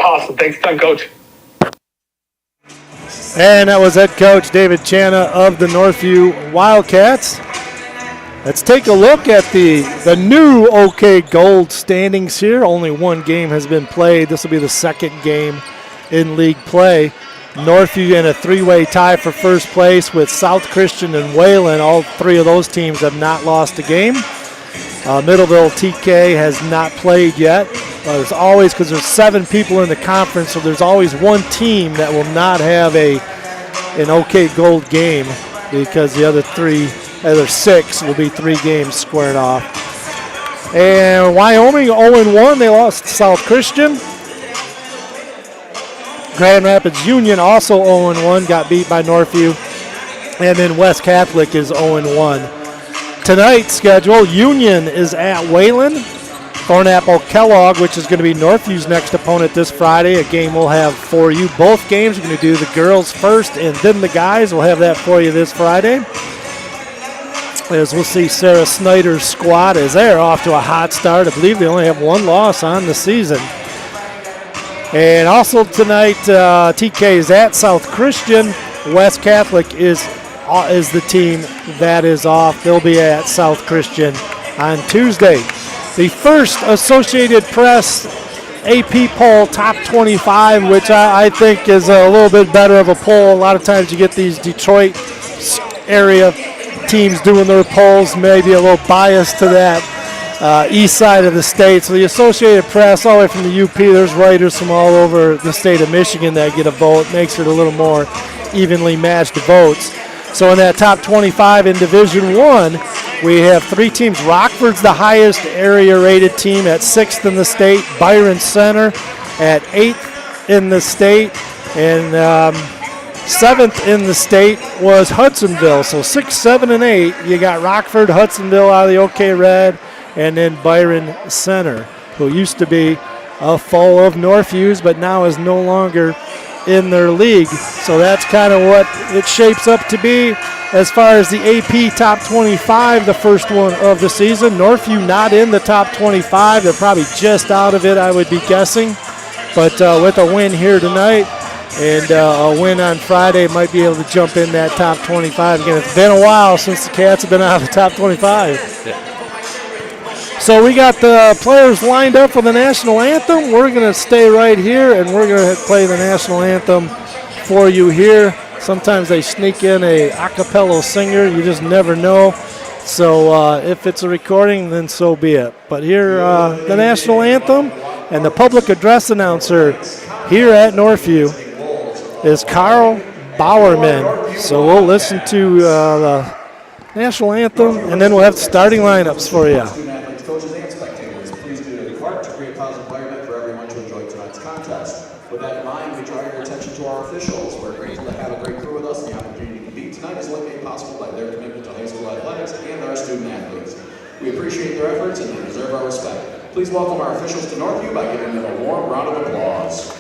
Awesome. Thanks a ton, Coach. And that was head coach David Channa of the Northview Wildcats. Let's take a look at the new OK Gold standings here. Only one game has been played. This will be the second game in league play. Northview in a 3-way tie for first place with South Christian and Wayland. All 3 of those teams have not lost a game. Middleville TK has not played yet. There's always, because there's 7 people in the conference, so there's always one team that will not have an OK Gold game because the other 6 will be 3 games squared off. And Wyoming 0-1, they lost to South Christian. Grand Rapids Union also 0-1, got beat by Northview. And then West Catholic is 0-1. Tonight's schedule, Union is at Wayland. Thornapple Kellogg, which is going to be Northview's next opponent this Friday, a game we'll have for you. Both games, we're going to do the girls first and then the guys. We'll have that for you this Friday. As we'll see Sarah Snyder's squad as they're off to a hot start. I believe they only have 1 loss on the season. And also tonight, TK is at South Christian. West Catholic is the team that is off. They'll be at South Christian on Tuesday. The first Associated Press AP poll, top 25, which I think is a little bit better of a poll. A lot of times you get these Detroit area teams doing their polls, maybe a little biased to that east side of the state. So the Associated Press, all the way from the UP, there's writers from all over the state of Michigan that get a vote. Makes it a little more evenly matched votes. So in that top 25 in Division I, we have 3 teams. Rockford's the highest area-rated team at 6th in the state. Byron Center at 8th in the state. And 7th in the state was Hudsonville. So 6, 7, and 8. You got Rockford, Hudsonville out of the OK Red, and then Byron Center, who used to be a foe of Northview's, but now is no longer in their league. So that's kind of what it shapes up to be as far as the AP top 25, the first one of the season. Northview not in the top 25. They're probably just out of it, I would be guessing. But with a win here tonight and a win on Friday, might be able to jump in that top 25. Again, it's been a while since the Cats have been out of the top 25. Yeah. So we got the players lined up for the national anthem. We're going to stay right here, and we're going to play the national anthem for you here. Sometimes they sneak in a cappella singer. You just never know. So if it's a recording, then so be it. But here, the national anthem and the public address announcer here at Northview is Carl Bowerman. So we'll listen to the national anthem, and then we'll have the starting lineups for you. Coaches and spectators, please do your part to create a positive environment for everyone to enjoy tonight's contest. With that in mind, we draw your attention to our officials. We're grateful to have a great crew with us. The opportunity to compete tonight is only made possible by their commitment to high school athletics and our student athletes. We appreciate their efforts and they deserve our respect. Please welcome our officials to Northview by giving them a warm round of applause.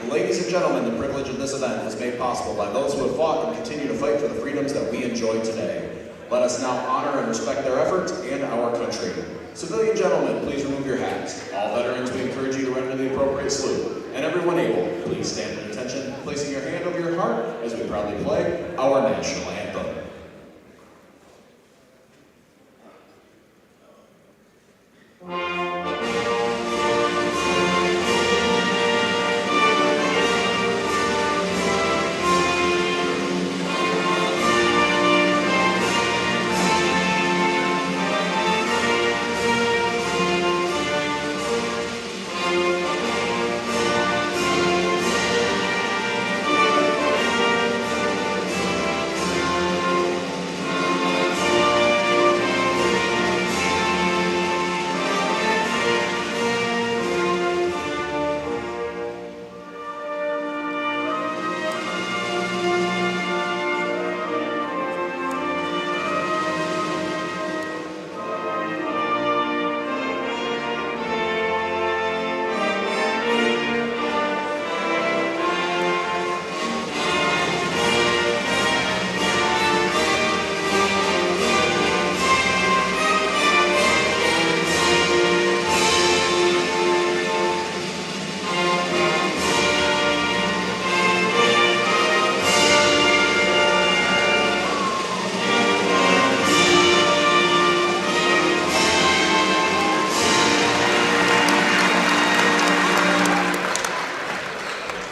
Ladies and gentlemen, the privilege of this event was made possible by those who have fought and continue to fight for the freedoms that we enjoy today. Let us now honor and respect their efforts and our country. Civilian gentlemen, please remove your hats. All veterans, we encourage you to enter the appropriate quick salute. And everyone able, please stand at attention, placing your hand over your heart as we proudly play our national anthem.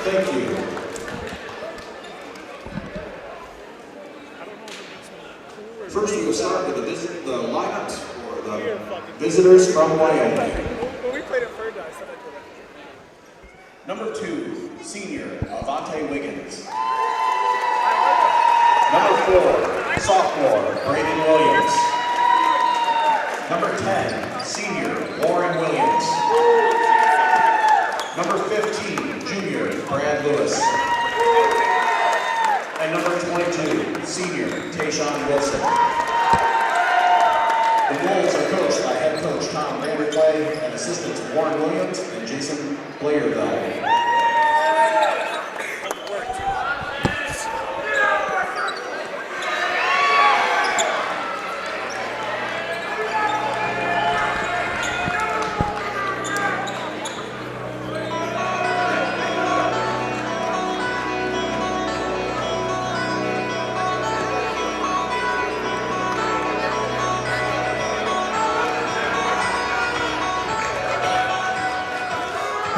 Thank you. First, we will start with the lineups for the visitors from Wyoming. When we played at Ferndale, I said I did it. Number 2, senior Avante Wiggins. Number 4, sophomore Brayden Williams. Number 10, senior Warren Williams. Number 15, junior Brad Lewis. And number 22, senior Tayshawn Wilson. The Wolves are coached by head coach Tom Vanderplay and assistants Warren Williams and Jason Blairville.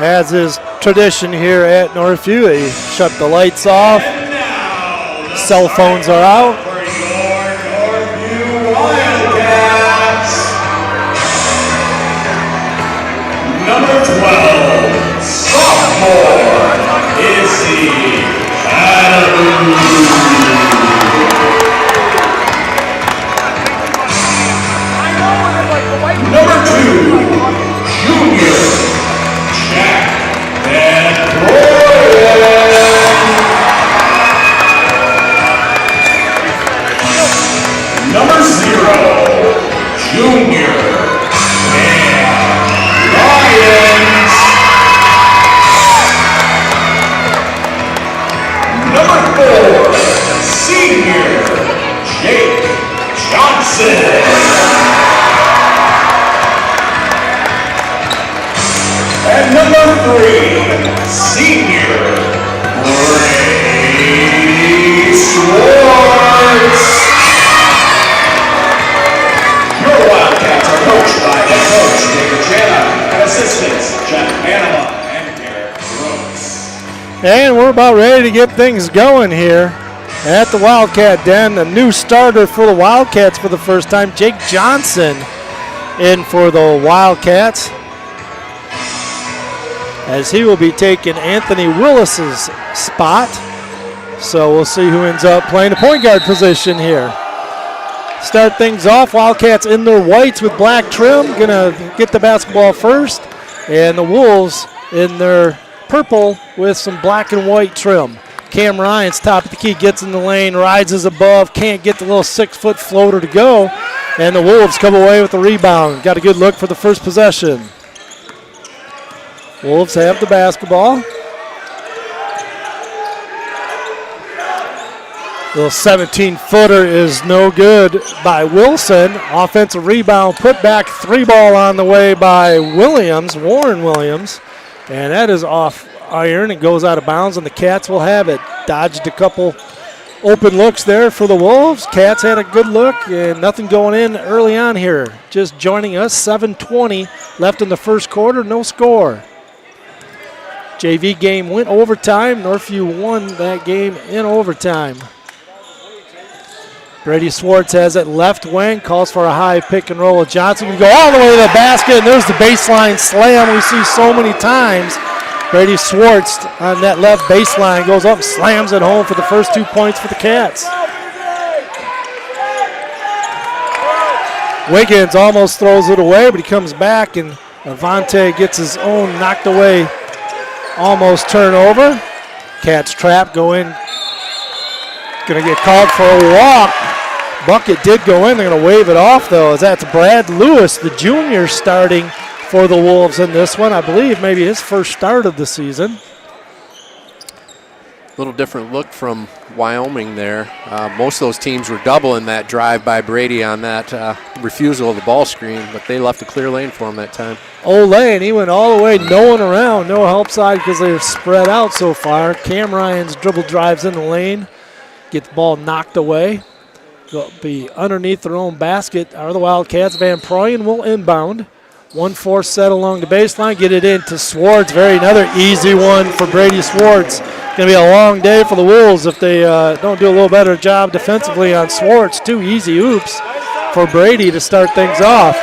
As is tradition here at Northview, they shut the lights off. Cell phones are out. For your Northview Wildcats, number 12, sophomore Izzy Adams. Number 2, junior Number 0, junior Dan Lyons. Number 4, senior Jake Johnson. And number 3, senior Brady Swartz. Your Wildcats are coached by head coach David Chana and assistants Jeff Anima and Derek Brooks. And we're about ready to get things going here at the Wildcat Den. The new starter for the Wildcats for the first time, Jake Johnson, in for the Wildcats, as he will be taking Anthony Willis's spot. So we'll see who ends up playing the point guard position here. Start things off, Wildcats in their whites with black trim, gonna get the basketball first, and the Wolves in their purple with some black and white trim. Cam Ryan's top of the key, gets in the lane, rises above, can't get the little 6-foot floater to go, and the Wolves come away with the rebound. Got a good look for the first possession. Wolves have the basketball. Little 17-footer is no good by Wilson. Offensive rebound, put back 3 ball on the way by Williams, Warren Williams. And that is off iron. It goes out of bounds, and the Cats will have it. Dodged a couple open looks there for the Wolves. Cats had a good look, and nothing going in early on here. Just joining us, 7:20 left in the first quarter, no score. JV game went overtime. Northview won that game in overtime. Brady Swartz has it left wing, calls for a high pick and roll with Johnson. Can go all the way to the basket, and there's the baseline slam we see so many times. Brady Swartz on that left baseline goes up and slams it home for the first 2 points for the Cats. Wiggins almost throws it away, but he comes back, and Avante gets his own knocked away, almost turnover. Cats trap, go in. Going to get called for a walk. Bucket did go in. They're going to wave it off, though, as that's Brad Lewis, the junior, starting for the Wolves in this one. I believe maybe his first start of the season. A little different look from Wyoming there. Most of those teams were doubling that drive by Brady on that refusal of the ball screen, but they left a clear lane for him that time. Lane, he went all the way, no one around, no help side because they were spread out so far. Cam Ryan's dribble drives in the lane, gets the ball knocked away. Go be underneath their own basket. Are the Wildcats. Van Proyen will inbound. 1-4 set along the baseline. Get it into Swartz. Another easy one for Brady Swartz. Going to be a long day for the Wolves if they don't do a little better job defensively on Swartz. 2 easy oops for Brady to start things off.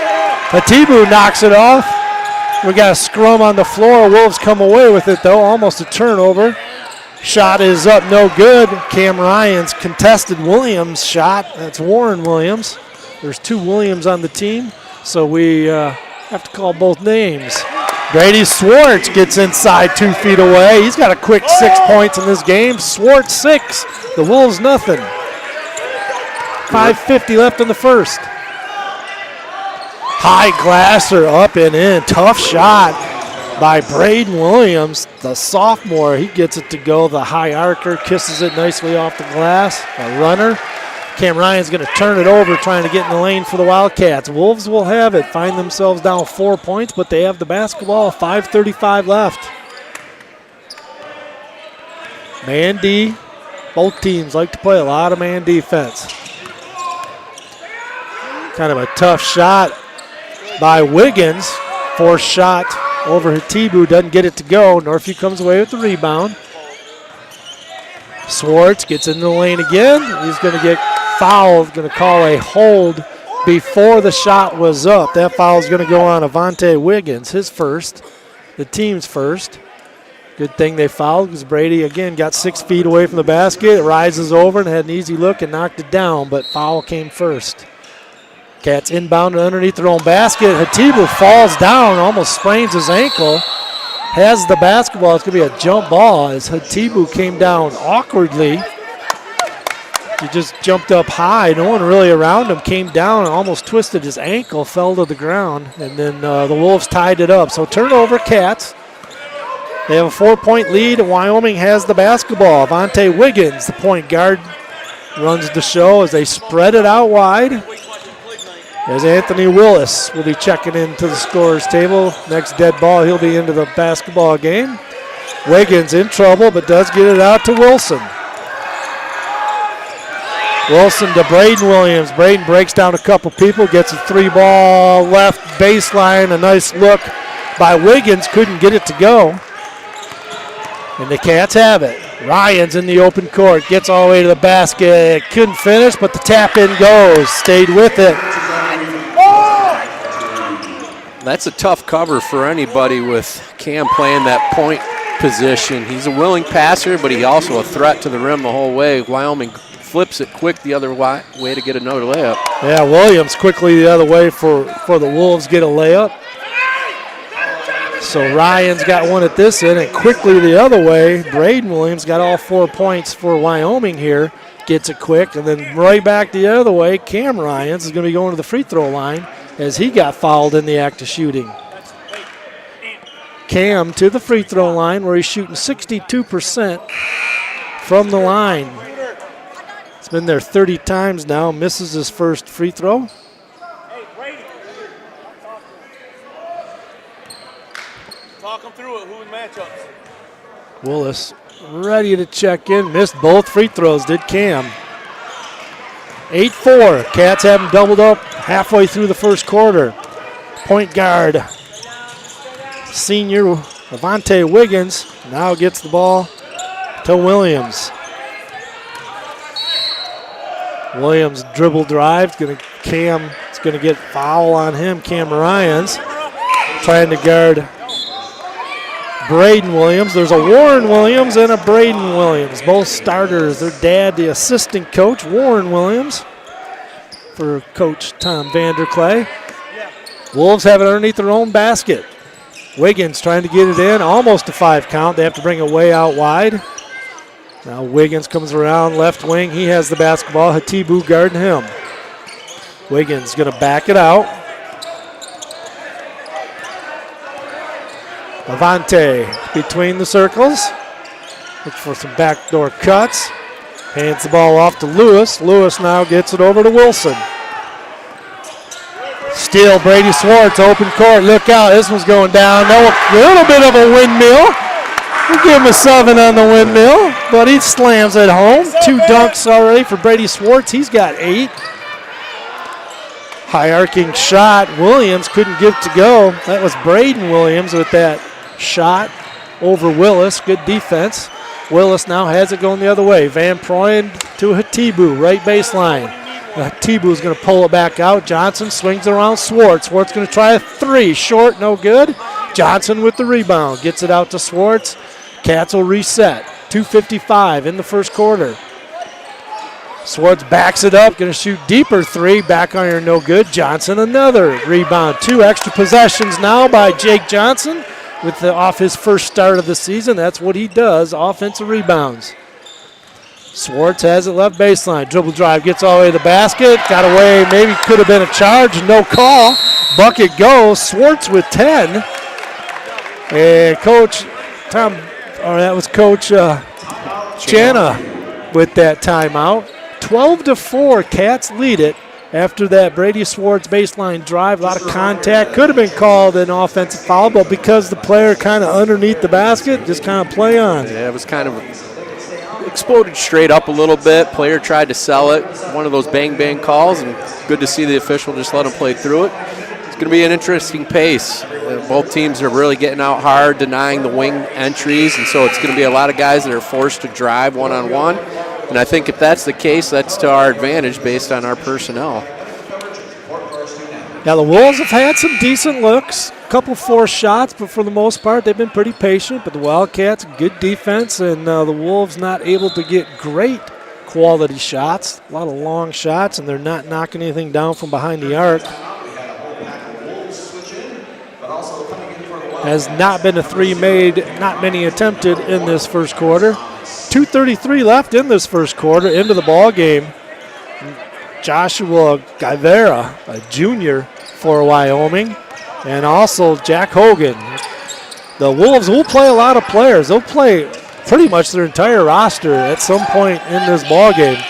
Hatibu knocks it off. We got a scrum on the floor. Wolves come away with it, though. Almost a turnover. Shot is up, no good. Cam Ryan's contested Williams shot. That's Warren Williams. There's 2 Williams on the team, so we have to call both names. Brady Swartz gets inside 2 feet away. He's got a quick 6 points in this game. Swartz 6, the Wolves nothing. 5:50 left in the first. High Glasser up and in. Tough shot by Braden Williams, the sophomore. He gets it to go. The high archer kisses it nicely off the glass. A runner. Cam Ryan's going to turn it over, trying to get in the lane for the Wildcats. Wolves will have it, find themselves down 4 points, but they have the basketball. 5:35 left. Man D. Both teams like to play a lot of man defense. Kind of a tough shot by Wiggins. Forced shot over Hatibu, doesn't get it to go. Northview comes away with the rebound. Swartz gets in the lane again. He's going to get fouled, going to call a hold before the shot was up. That foul is going to go on Avante Wiggins, his first, the team's first. Good thing they fouled because Brady, again, got 6 feet away from the basket. It rises over and had an easy look and knocked it down, but foul came first. Cats inbound underneath their own basket. Hatibu falls down, almost sprains his ankle. Has the basketball. It's going to be a jump ball as Hatibu came down awkwardly. He just jumped up high. No one really around him. Came down and almost twisted his ankle, fell to the ground, and then the Wolves tied it up. So turnover, Cats. They have a 4-point lead, and Wyoming has the basketball. Avante Wiggins, the point guard, runs the show as they spread it out wide. As Anthony Willis will be checking into the scorer's table. Next dead ball, he'll be into the basketball game. Wiggins in trouble, but does get it out to Wilson. Wilson to Braden Williams. Braden breaks down a couple people, gets a 3-ball left baseline. A nice look by Wiggins, couldn't get it to go. And the Cats have it. Ryan's in the open court, gets all the way to the basket. Couldn't finish, but the tap in goes. Stayed with it. That's a tough cover for anybody with Cam playing that point position. He's a willing passer, but he's also a threat to the rim the whole way. Wyoming flips it quick the other way to get another layup. Yeah, Williams quickly the other way for the Wolves get a layup. So Ryan's got one at this end, and quickly the other way, Braden Williams got all 4 points for Wyoming here. Gets it quick, and then right back the other way, Cam Ryans is going to be going to the free throw line as he got fouled in the act of shooting. Cam to the free throw line where he's shooting 62% from the line. He's been there 30 times now, misses his first free throw. Talk them through it. Who in matchups? Willis ready to check in. Missed both free throws, did Cam. 8-4. Cats have them doubled up halfway through the first quarter. Point guard, senior Avante Wiggins, now gets the ball to Williams. Williams dribble drive. Cam is going to get foul on him. Cam Ryans trying to guard Braden Williams. There's a Warren Williams and a Braden Williams. Both starters. Their dad, the assistant coach, Warren Williams, for Coach Tom Vanderclay. Wolves have it underneath their own basket. Wiggins trying to get it in. Almost a 5 count. They have to bring it way out wide. Now Wiggins comes around left wing. He has the basketball. Hatibu guarding him. Wiggins going to back it out. Avante between the circles. Look for some backdoor cuts. Hands the ball off to Lewis. Lewis now gets it over to Wilson. Steal, Brady Swartz, open court. Look out, this one's going down. No, a little bit of a windmill. We'll give him a 7 on the windmill, but he slams it home. 2 dunks already for Brady Swartz. He's got 8. High arcing shot. Williams couldn't get to go. That was Braden Williams with that shot over Willis. Good defense. Willis now has it going the other way. Van Proyen to Hatibu, right baseline. Hatibu's going to pull it back out. Johnson swings around Swartz. Swartz going to try a 3. Short, no good. Johnson with the rebound. Gets it out to Swartz. Cats will reset. 2:55 in the first quarter. Swartz backs it up. Going to shoot deeper 3. Back iron, no good. Johnson another rebound. 2 extra possessions now by Jake Johnson off his first start of the season. That's what he does, offensive rebounds. Swartz has it left baseline. Dribble drive, gets all the way to the basket. Got away, maybe could have been a charge. No call. Bucket goes. Swartz with 10. And Coach Tom, that was Coach Jana with that timeout. 12-4, Cats lead it after that Brady Swartz baseline drive. A lot of contact. Could have been called an offensive foul, but because the player kind of underneath the basket, just kind of play on. Yeah, it was kind of exploded straight up a little bit. Player tried to sell it. One of those bang-bang calls, and good to see the official just let him play through it. It's going to be an interesting pace. Both teams are really getting out hard, denying the wing entries, and so it's going to be a lot of guys that are forced to drive one-on-one. And I think if that's the case, that's to our advantage based on our personnel. Now the Wolves have had some decent looks, a couple forced shots, but for the most part they've been pretty patient. But the Wildcats, good defense, and the Wolves not able to get great quality shots. A lot of long shots, and they're not knocking anything down from behind the arc. Has not been a 3 made, not many attempted in this first quarter. 2:33 left in this first quarter, into the ball game. Joshua Guevara, a junior for Wyoming, and also Jack Hogan. The Wolves will play a lot of players. They'll play pretty much their entire roster at some point in this ball game.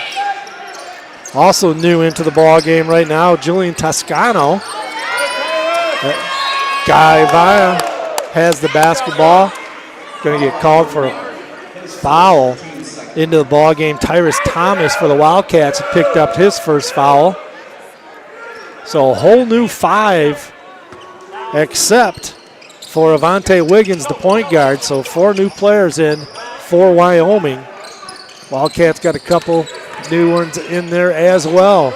Also new into the ball game right now, Julian Toscano. Guevara has the basketball. Going to get called for a foul into the ball game. Tyrus Thomas for the Wildcats picked up his first foul. So a whole new 5, except for Avante Wiggins, the point guard. So 4 new players in for Wyoming. Wildcats got a couple new ones in there as well.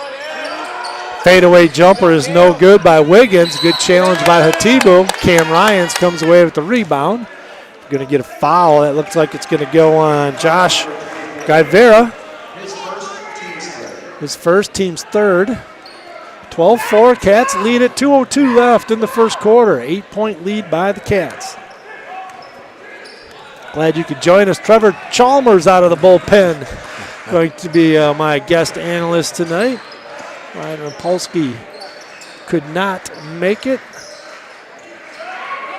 Fadeaway jumper is no good by Wiggins. Good challenge by Hatibu. Cam Ryans comes away with the rebound. Going to get a foul. It looks like it's going to go on Josh Guevara. His first, team's third. 12-4, Cats lead it. 2:02 left in the first quarter. 8-point lead by the Cats. Glad you could join us. Trevor Chalmers out of the bullpen. Going to be my guest analyst tonight. Ryan Rapolsky could not make it.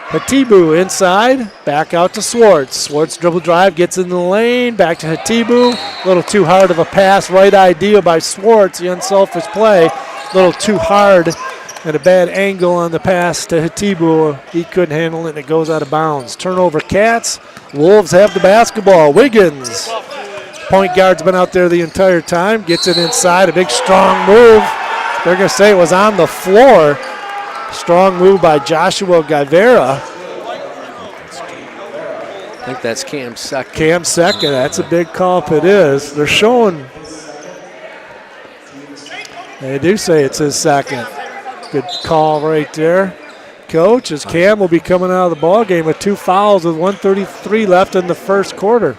Hatibu inside, back out to Swartz. Swartz dribble drive, gets in the lane, back to Hatibu. A little too hard of a pass, right idea by Swartz, the unselfish play. A little too hard And a bad angle on the pass to Hatibu. He couldn't handle it, and it goes out of bounds. Turnover, Cats. Wolves have the basketball. Wiggins, point guard's been out there the entire time. Gets it inside. A big, strong move. They're going to say it was on the floor. Strong move by Joshua Guevara. I think that's Cam second. Cam second. That's a big call if it is. They're showing. They do say it's his second. Good call right there, Coach, as Cam will be coming out of the ball game with 2 fouls with 1:33 left in the first quarter.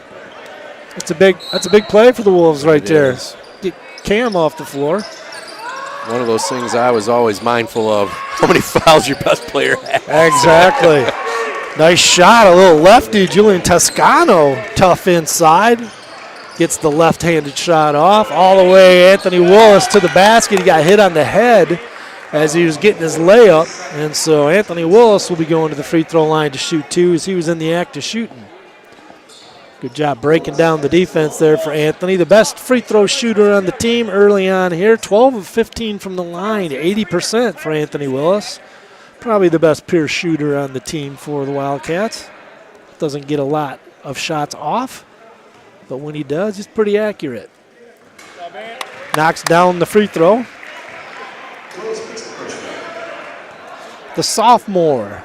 That's a big play for the Wolves right there. Get Cam off the floor. One of those things I was always mindful of. How many fouls your best player has. Exactly. Nice shot, a little lefty. Julian Toscano, tough inside. Gets the left-handed shot off. All the way, Anthony Willis to the basket. He got hit on the head as he was getting his layup. And so Anthony Willis will be going to the free throw line to shoot 2 as he was in the act of shooting. Good job breaking down the defense there for Anthony. The best free throw shooter on the team early on here. 12 of 15 from the line, 80% for Anthony Willis. Probably the best pure shooter on the team for the Wildcats. Doesn't get a lot of shots off, but when he does, he's pretty accurate. Knocks down the free throw. The sophomore.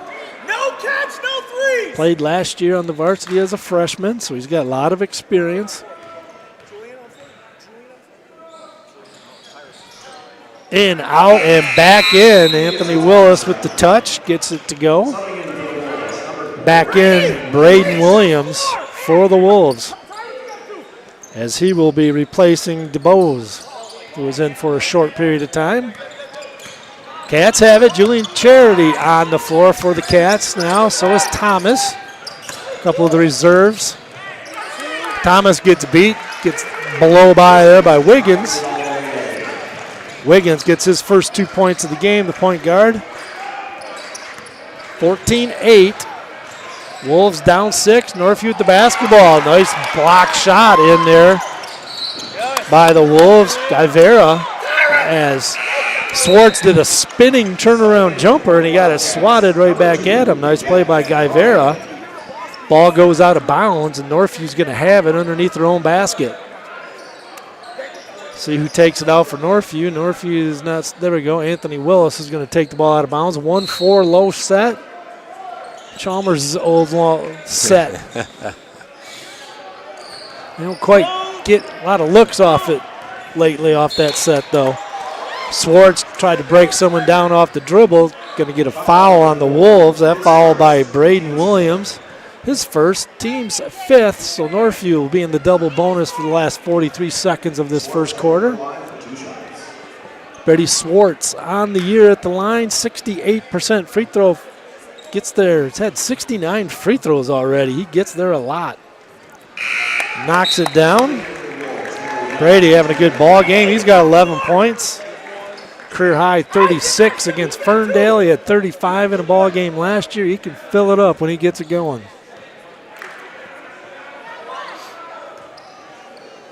No catch, no threes. Played last year on the varsity as a freshman, so he's got a lot of experience. In, out, and back in. Anthony Willis with the touch, gets it to go. Back in, Braden Williams for the Wolves, as he will be replacing DeBose, who was in for a short period of time. Cats have it. Julian Charity on the floor for the Cats now. So is Thomas. A couple of the reserves. Thomas gets beat, gets blown by there by Wiggins. Wiggins gets his first 2 points of the game, the point guard. 14-8. Wolves down 6. Northview with the basketball. Nice block shot in there by the Wolves. Guevara, as Swartz did a spinning turnaround jumper, and he got it swatted right back at him. Nice play by Guevara. Ball goes out of bounds, and Northview's going to have it underneath their own basket. See who takes it out for Northview. Northview is not, there we go. Anthony Willis is going to take the ball out of bounds. 1-4 low set. Chalmers' old set. They don't quite get a lot of looks off it lately off that set, though. Swartz tried to break someone down off the dribble. Going to get a foul on the Wolves. That foul by Braden Williams. His first, team's 5th, so Northview will be in the double bonus for the last 43 seconds of this first quarter. Brady Swartz on the year at the line, 68% free throw. Gets there, he's had 69 free throws already. He gets there a lot. Knocks it down. Brady having a good ball game. He's got 11 points. Career high 36 against Ferndale. He had 35 in a ball game last year. He can fill it up when he gets it going.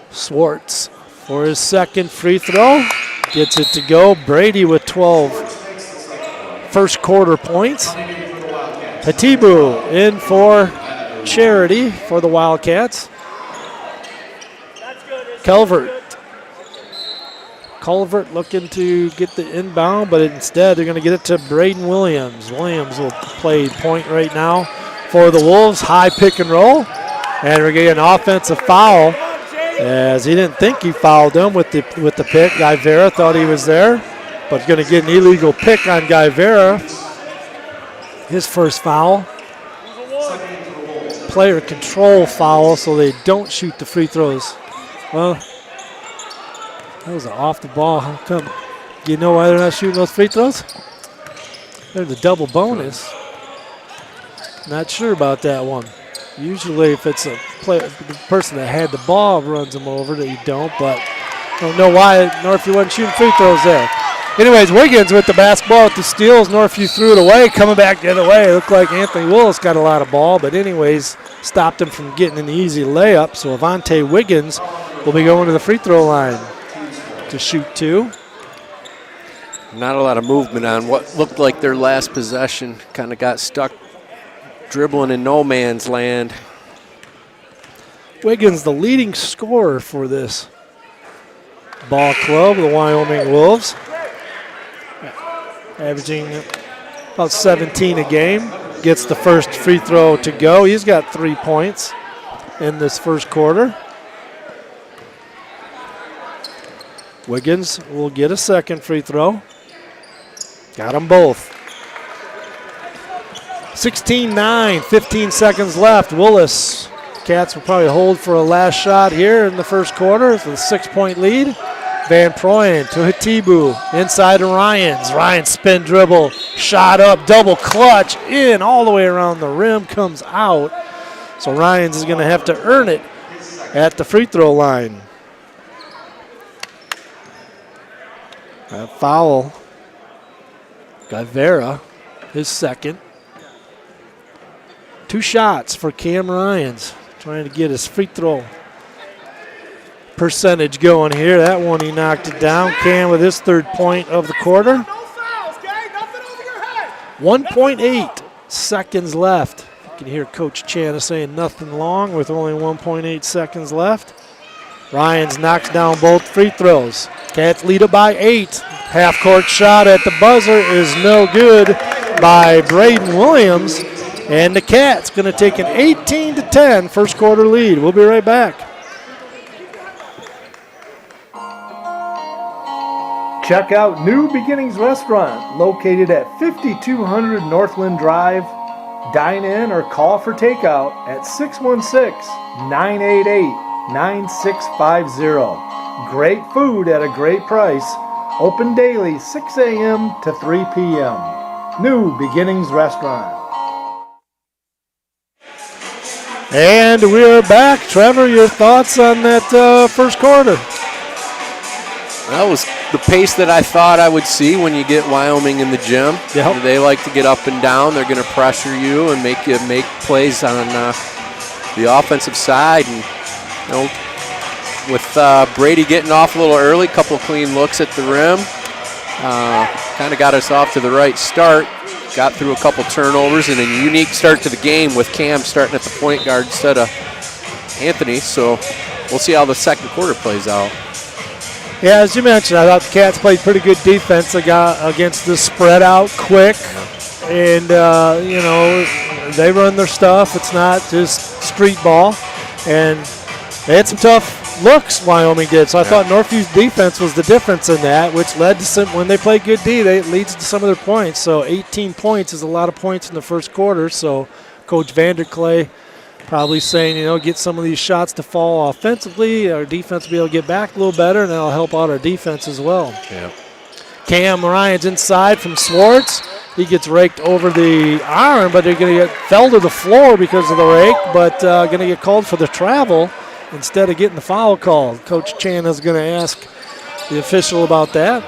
Swartz for his second free throw. Gets it to go. Brady with 12 first quarter points. Hatibu in for Charity for the Wildcats. Culvert looking to get the inbound, but instead they're going to get it to Braden Williams. Williams will play point right now for the Wolves. High pick and roll. And we're getting an offensive foul, as he didn't think he fouled him with the pick. Guevara thought he was there, but going to get an illegal pick on Guevara. His first foul. Player control foul, so they don't shoot the free throws. Well, that was an off the ball. How come? Do you know why they're not shooting those free throws? They're the double bonus. Not sure about that one. Usually if it's the person that had the ball runs them over, that you don't, but I don't know why Northview wasn't shooting free throws there. Anyways, Wiggins with the basketball at the steals. Northview threw it away, coming back the other way. It looked like Anthony Willis got a lot of ball, but anyways, stopped him from getting an easy layup. So Avante Wiggins will be going to the free throw line to shoot 2. Not a lot of movement on what looked like their last possession. Kind of got stuck dribbling in no man's land. Wiggins, the leading scorer for this ball club, the Wyoming Wolves, averaging about 17 a game. Gets the first free throw to go. He's got 3 points in this first quarter. Wiggins will get a second free throw. Got them both. 16-9, 15 seconds left. Willis, Cats will probably hold for a last shot here in the first quarter with a 6-point lead. Van Proyen to Hatibu, inside to Ryans. Ryan spin dribble, shot up, double clutch, in all the way around the rim, comes out. So Ryans is going to have to earn it at the free throw line. A foul. Guevara, his second. 2 shots for Cam Ryans, trying to get his free throw percentage going here. That one he knocked it down. Cam with his 3rd point of the quarter. 1.8 seconds left. You can hear Coach Chana saying nothing long with only 1.8 seconds left. Ryans knocks down both free throws. Cats lead it by 8. Half-court shot at the buzzer is no good by Braden Williams. And the Cats going to take an 18-10 first quarter lead. We'll be right back. Check out New Beginnings Restaurant, located at 5200 Northland Drive. Dine in or call for takeout at 616-988-9650. Great food at a great price. Open daily 6 a.m. to 3 p.m. New Beginnings Restaurant. And we're back. Trevor, your thoughts on that first quarter? That was the pace that I thought I would see when you get Wyoming in the gym. Yep. They like to get up and down. They're going to pressure you and make you make plays on the offensive side. And with Brady getting off a little early, couple clean looks at the rim, kind of got us off to the right start. Got through a couple turnovers and a unique start to the game with Cam starting at the point guard instead of Anthony. So we'll see how the second quarter plays out. Yeah, as you mentioned, I thought the Cats played pretty good defense against the spread out quick. And, they run their stuff. It's not just street ball. And they had some tough looks, Wyoming did. So I thought Northview's defense was the difference in that, which led to when they play good D, it leads to some of their points. So 18 points is a lot of points in the first quarter. So Coach Vanderklay probably saying, get some of these shots to fall offensively. Our defense will be able to get back a little better, and that'll help out our defense as well. Yeah. Cam Ryan's inside from Swartz. He gets raked over the arm, but they're going to fell to the floor because of the rake, but going to get called for the travel instead of getting the foul called. Coach Chana's going to ask the official about that.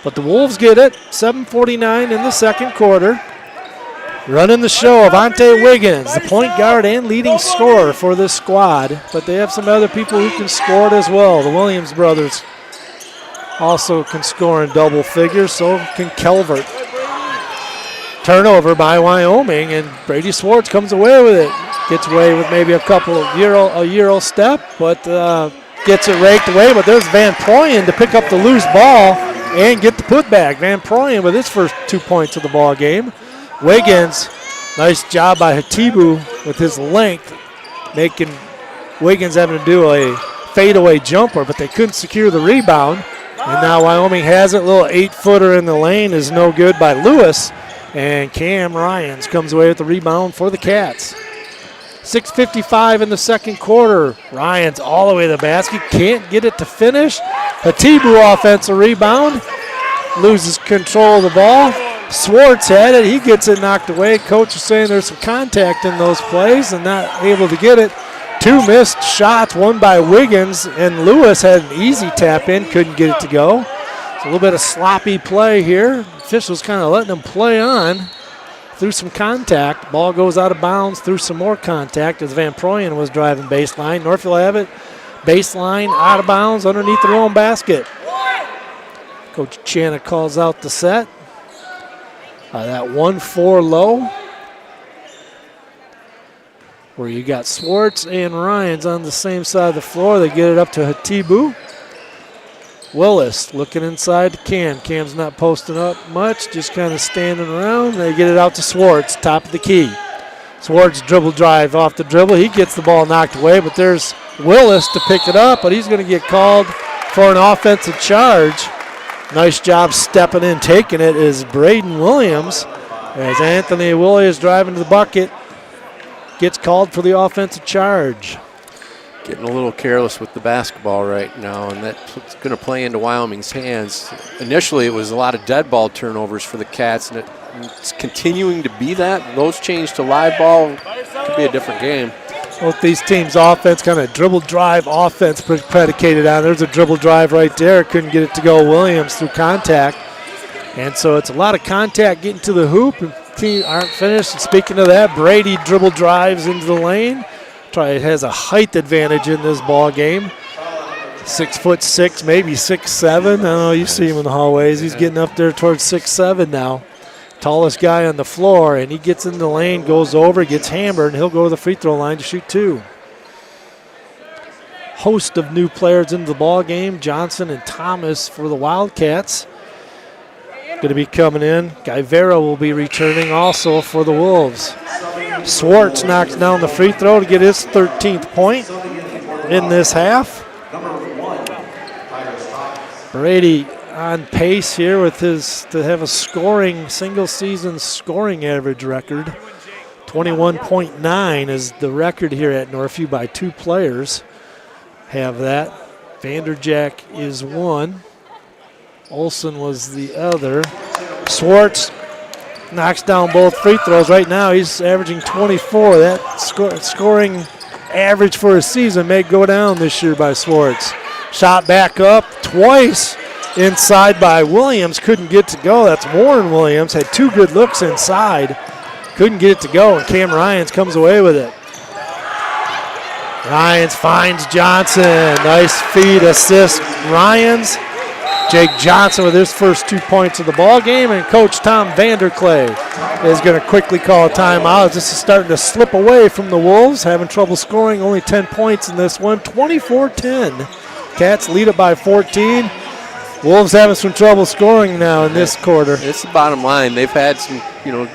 But the Wolves get it. 7:49 in the second quarter. Running the show, Avante Wiggins, the point guard and leading scorer for this squad. But they have some other people who can score it as well. The Williams brothers also can score in double figures, so can Kelvert. Turnover by Wyoming, and Brady Swartz comes away with it. Gets away with maybe a Euro step, but gets it raked away. But there's Van Proyen to pick up the loose ball and get the putback. Van Proyen with his first 2 points of the ball game. Wiggins, nice job by Hatibu with his length, making Wiggins having to do a fadeaway jumper, but they couldn't secure the rebound. And now Wyoming has it. Little 8-footer in the lane is no good by Lewis. And Cam Ryans comes away with the rebound for the Cats. 6:55 in the second quarter. Ryans all the way to the basket. Can't get it to finish. Hatibu offensive rebound. Loses control of the ball. Swartz had it. He gets it knocked away. Coach is saying there's some contact in those plays and not able to get it. 2 missed shots, one by Wiggins, and Lewis had an easy tap in, couldn't get it to go. It's a little bit of sloppy play here. Officials kind of letting them play on through some contact. Ball goes out of bounds through some more contact as Van Proyen was driving baseline. Northview have it. Baseline, out of bounds, underneath their own basket. Coach Chana calls out the set. That 1-4 low, where you got Swartz and Ryans on the same side of the floor. They get it up to Hatibu. Willis looking inside to Cam. Cam's not posting up much, just kind of standing around. They get it out to Swartz, top of the key. Swartz dribble drive off the dribble. He gets the ball knocked away, but there's Willis to pick it up, but he's going to get called for an offensive charge. Nice job stepping in, taking it is Braden Williams, as Anthony Williams driving to the bucket gets called for the offensive charge. Getting a little careless with the basketball right now, and that's going to play into Wyoming's hands. Initially, it was a lot of dead ball turnovers for the Cats, and it's continuing to be that. Those change to live ball, could be a different game. Both these teams' offense, kind of dribble drive offense predicated on. There's a dribble drive right there. Couldn't get it to go. Williams through contact. And so it's a lot of contact getting to the hoop, and teams aren't finished. And speaking of that, Brady dribble drives into the lane. Has a height advantage in this ball game. 6'6", maybe 6'7". I don't know. You see him in the hallways. He's getting up there towards 6'7" now. Tallest guy on the floor, and he gets in the lane, goes over, gets hammered, and he'll go to the free throw line to shoot 2. Host of new players into the ball game. Johnson and Thomas for the Wildcats. Going to be coming in. Guy Vera will be returning also for the Wolves. Swartz knocks down the free throw to get his 13th point in this half. Brady on pace here with to have a single season scoring average record. 21.9 is the record here at Northview by 2 players. Have that. Vanderjack is 1. Olson was the other. Swartz knocks down both free throws. Right now he's averaging 24. That scoring average for a season may go down this year by Swartz. Shot back up twice inside by Williams. Couldn't get to go. That's Warren Williams. Had 2 good looks inside. Couldn't get it to go, and Cam Ryans comes away with it. Ryans finds Johnson. Nice feed assist. Ryans. Jake Johnson with his first 2 points of the ball game, and Coach Tom Vanderclay is going to quickly call a timeout. This is starting to slip away from the Wolves, having trouble scoring. Only 10 points in this one. 24-10. Cats lead it by 14. Wolves having some trouble scoring now in this quarter. It's the bottom line. They've had some,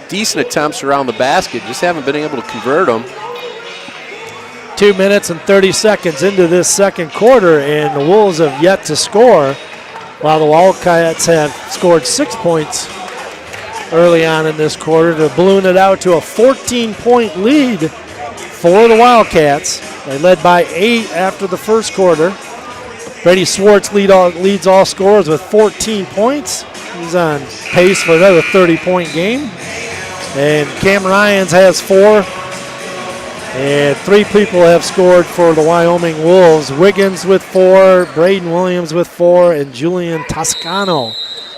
decent attempts around the basket, just haven't been able to convert them. 2 minutes and 30 seconds into this second quarter, and the Wolves have yet to score, while the Wildcats have scored 6 points early on in this quarter to balloon it out to a 14-point lead for the Wildcats. They led by 8 after the first quarter. Brady Swartz leads all scorers with 14 points. He's on pace for another 30-point game. And Cam Ryans has 4. And 3 people have scored for the Wyoming Wolves. Wiggins with 4, Braden Williams with 4, and Julian Toscano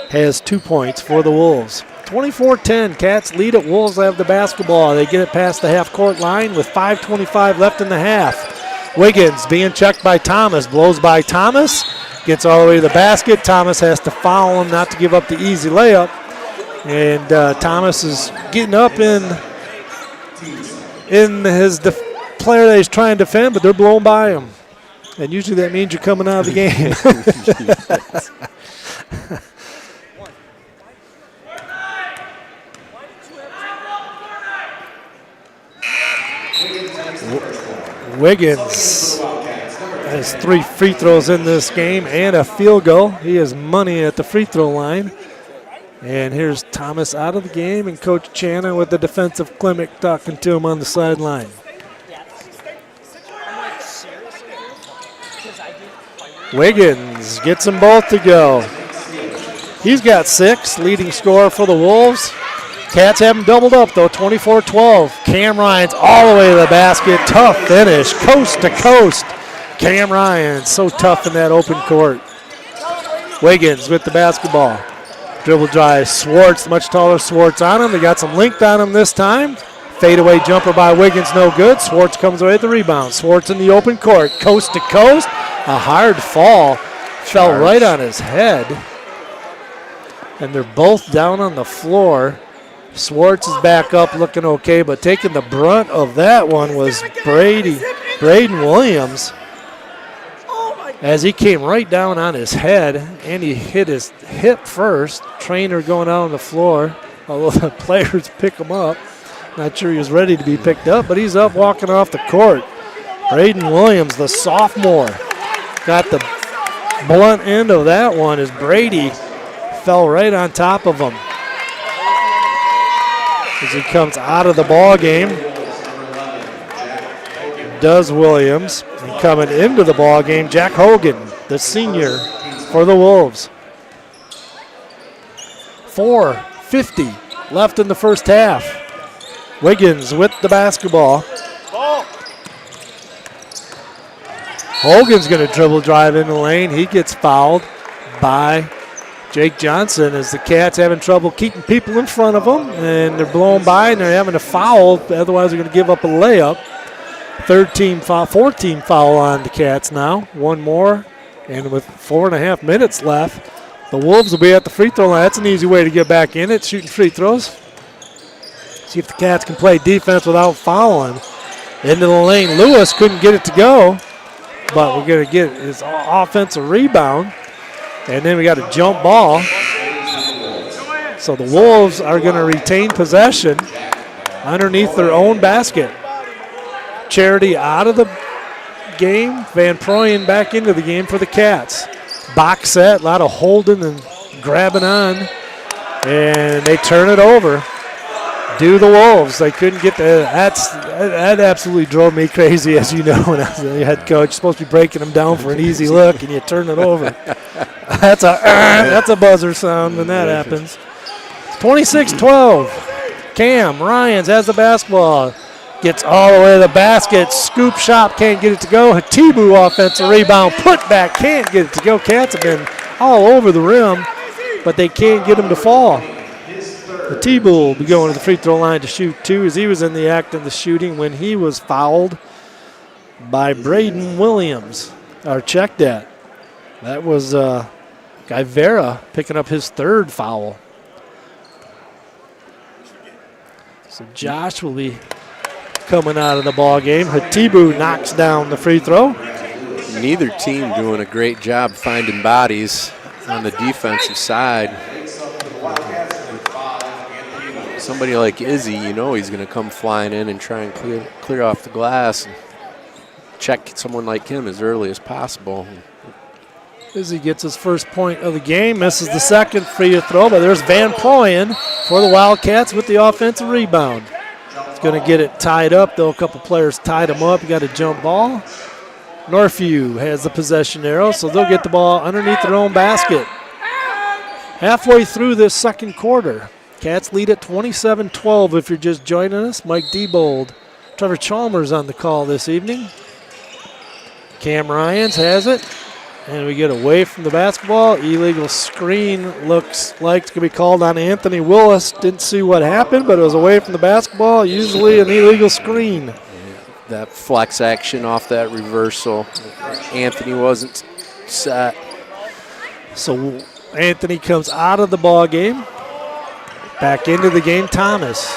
has 2 points for the Wolves. 24-10, Cats lead it. Wolves have the basketball. They get it past the half-court line with 5:25 left in the half. Wiggins being checked by Thomas, blows by Thomas, gets all the way to the basket. Thomas has to foul him not to give up the easy layup. And Thomas is getting up in his player that he's trying to defend, but they're blowing by him. And usually that means you're coming out of the game. Wiggins has 3 free throws in this game and a field goal. He has money at the free throw line. And here's Thomas out of the game, and Coach Chana with the defensive clinic talking to him on the sideline. Wiggins gets them both to go. He's got 6, leading scorer for the Wolves. Cats have him doubled up, though, 24-12. Cam Ryans all the way to the basket. Tough finish, coast to coast. Cam Ryans so tough in that open court. Wiggins with the basketball. Dribble drive, Swartz, much taller Swartz on him. They got some length on him this time. Fadeaway jumper by Wiggins, no good. Swartz comes away with the rebound. Swartz in the open court, coast to coast. A hard fall, fell right on his head. and they're both down on the floor. Swartz is back up looking okay, but taking the brunt of that one was Braden Williams, as he came right down on his head, and he hit his hip first. Trainer going out on the floor, although the players pick him up. Not sure he was ready to be picked up, but he's up walking off the court. Braden Williams, the sophomore, got the blunt end of that one as Brady fell right on top of him. As he comes out of the ball game, does Williams. And coming into the ball game, Jack Hogan, the senior for the Wolves. 4:50 left in the first half. Wiggins with the basketball. Hogan's going to dribble drive in the lane. He gets fouled by Jake Johnson as the Cats having trouble keeping people in front of them, and they're blown by and they're having a foul. Otherwise, they're going to give up a layup. 14 foul on the Cats now. One more, and with 4.5 minutes left, the Wolves will be at the free throw line. That's an easy way to get back in it, shooting free throws. See if the Cats can play defense without fouling. Into the lane, Lewis couldn't get it to go, but we're going to get his offensive rebound. And then we got a jump ball. So the Wolves are going to retain possession underneath their own basket. Charity out of the game. Van Proyen back into the game for the Cats. Box set, a lot of holding and grabbing on. And they turn it over. Do the Wolves. They couldn't get that absolutely drove me crazy, as you know, when I was the head coach. You're supposed to be breaking them down for an easy look, and you turn it over. That's a buzzer sound when that happens. 26-12. Cam Ryans has the basketball. Gets all the way to the basket. Scoop shot, can't get it to go. Hatibu offensive rebound. Put back, can't get it to go. Cats have been all over the rim, but they can't get him to fall. Hatibu will be going to the free throw line to shoot two, as he was in the act of the shooting when he was fouled by Braden Williams, or checked at. That was Guy Vera picking up his third foul. So Josh will be coming out of the ball game. Hatibu knocks down the free throw. Neither team doing a great job finding bodies on the defensive side. Somebody like Izzy, you know he's going to come flying in and try and clear off the glass and check someone like him as early as possible. Izzy gets his first point of the game, misses the second free throw, but there's Van Proyen for the Wildcats with the offensive rebound. He's going to get it tied up, though. A couple players tied him up. You got a jump ball. Northview has the possession arrow, so they'll get the ball underneath their own basket. Halfway through this second quarter, Cats lead at 27-12 if you're just joining us. Mike Diebold, Trevor Chalmers on the call this evening. Cam Ryans has it, and we get away from the basketball. Illegal screen looks like it's going to be called on Anthony Willis. Didn't see what happened, but it was away from the basketball. Usually an illegal screen. That flex action off that reversal. Anthony wasn't set. So Anthony comes out of the ball game. Back into the game, Thomas.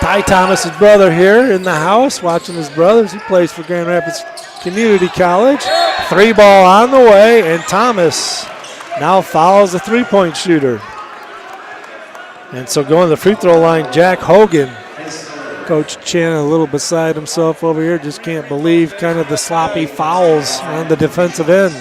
Ty Thomas' brother here in the house, watching his brothers. He plays for Grand Rapids Community College. Three ball on the way, and Thomas now fouls the three-point shooter. And so going to the free throw line, Jack Hogan. Coach Chan a little beside himself over here. Just can't believe kind of the sloppy fouls on the defensive end.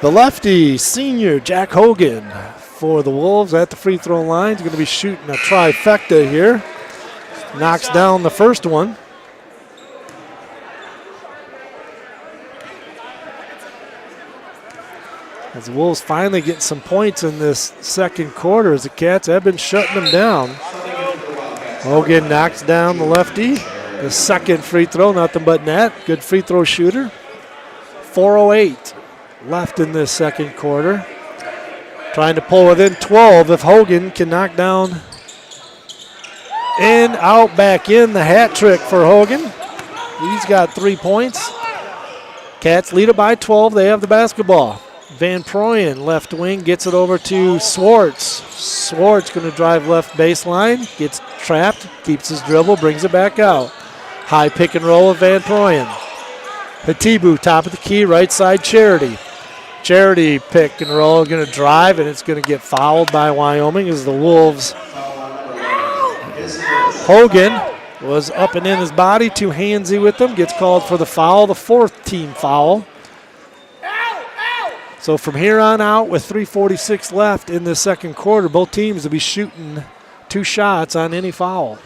The lefty, senior Jack Hogan for the Wolves at the free throw line. He's going to be shooting a trifecta here. Knocks down the first one. As the Wolves finally get some points in this second quarter, as the Cats have been shutting them down. Hogan knocks down the lefty. The second free throw, nothing but net. Good free throw shooter. 4:08 left in this second quarter. Trying to pull within 12 if Hogan can knock down in, out, back in. The hat trick for Hogan. He's got 3 points. Cats lead it by 12. They have the basketball. Van Proyen, left wing, gets it over to Swartz. Swartz going to drive left baseline, gets trapped, keeps his dribble, brings it back out. High pick and roll of Van Proyen. Hatibu, top of the key, right side, Charity. Charity pick and roll, going to drive, and it's going to get fouled by Wyoming as the Wolves. Hogan was up and in his body, too handsy with them, gets called for the foul, the 4th team foul. So from here on out, with 3:46 left in the second quarter, both teams will be shooting 2 shots on any foul.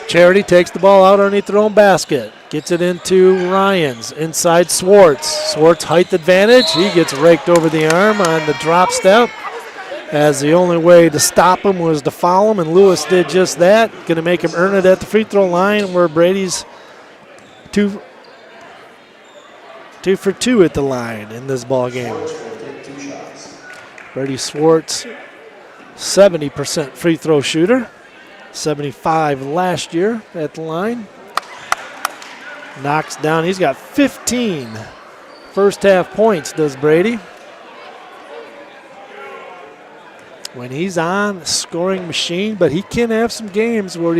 Charity takes the ball out underneath their own basket. Gets it into Ryans. Inside Swartz. Swartz height advantage. He gets raked over the arm on the drop step, as the only way to stop him was to foul him, and Lewis did just that. Going to make him earn it at the free throw line, where Brady's 2 for 2 at the line in this ball game. Brady Swartz, 70% free throw shooter, 75 last year at the line. Knocks down, he's got 15 first half points, does Brady. When he's on, scoring machine, but he can have some games where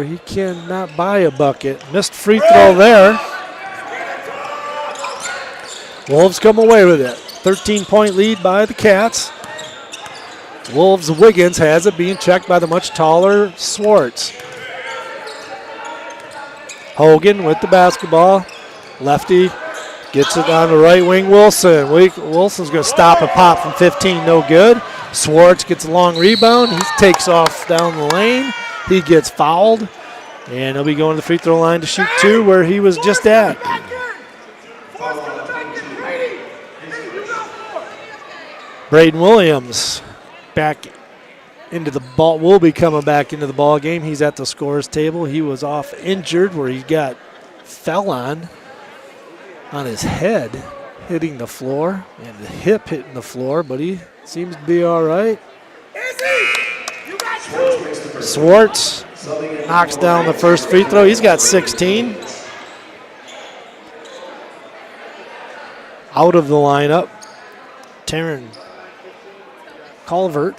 he cannot buy a bucket. Missed free throw there. Wolves come away with it. 13-point lead by the Cats. Wolves' Wiggins has it, being checked by the much taller Swartz. Hogan with the basketball. Lefty gets it on the right wing, Wilson. Wilson's going to stop a pop from 15, no good. Swartz gets a long rebound. He takes off down the lane. He gets fouled, and he'll be going to the free throw line to shoot 2 where he was just at. Braden Williams back into the ball, will be coming back into the ball game. He's at the scorer's table. He was off injured where he fell on his head, hitting the floor, and the hip hitting the floor, but he seems to be all right. Swartz knocks down the first free throw. He's got 16. Out of the lineup, Taryn Culvert.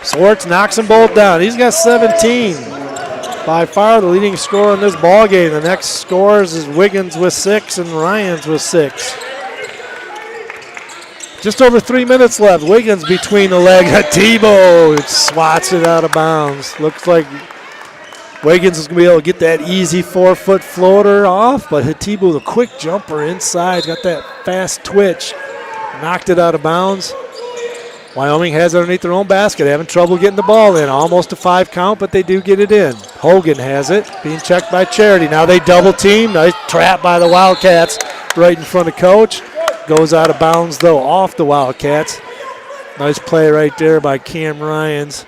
Swartz knocks them both down. He's got 17. By far the leading scorer in this ball game. The next scorers is Wiggins with 6 and Ryans with 6. Just over 3 minutes left. Wiggins between the legs. Hatibu swats it out of bounds. Looks like Wiggins is going to be able to get that easy 4-foot floater off, but Hatibu, the quick jumper inside, got that fast twitch, knocked it out of bounds. Wyoming has it underneath their own basket, having trouble getting the ball in. Almost a 5 count, but they do get it in. Hogan has it, being checked by Charity. Now they double team. Nice trap by the Wildcats right in front of Coach. Goes out of bounds, though, off the Wildcats. Nice play right there by Cam Ryans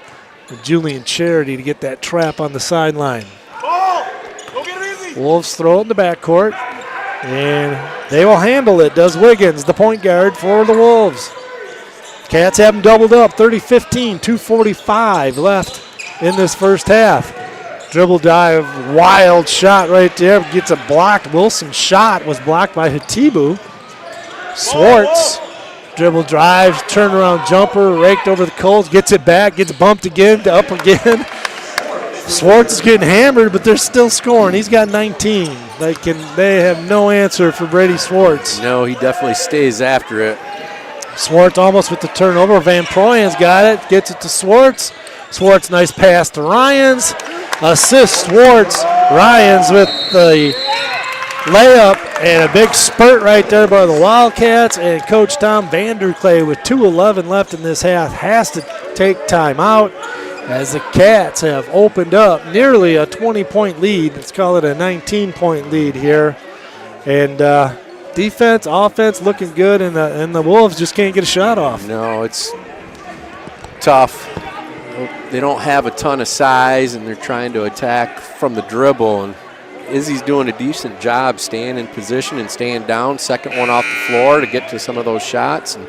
and Julian Charity to get that trap on the sideline. Wolves throw it in the backcourt, and they will handle it, does Wiggins, the point guard for the Wolves. Cats have them doubled up, 30-15, 2:45 left in this first half. Dribble dive, wild shot right there, gets a blocked. Wilson's shot was blocked by Hatibu. Swartz, dribble drives, turnaround jumper, raked over the coals, gets it back, gets bumped again, up again. Swartz is getting hammered, but they're still scoring. He's got 19. They have no answer for Brady Swartz. No, he definitely stays after it. Swartz almost with the turnover. Van Proyen's got it, gets it to Swartz. Swartz, nice pass to Ryans. Assist Swartz. Ryans with the layup and a big spurt right there by the Wildcats. And Coach Tom Vanderklay with 2:11 left in this half has to take time out as the Cats have opened up nearly a 20-point lead. Let's call it a 19-point lead here. And defense, offense looking good, and the Wolves just can't get a shot off. No, it's tough. They don't have a ton of size, and they're trying to attack from the dribble. And Izzy's doing a decent job staying in position and staying down. Second one off the floor to get to some of those shots, and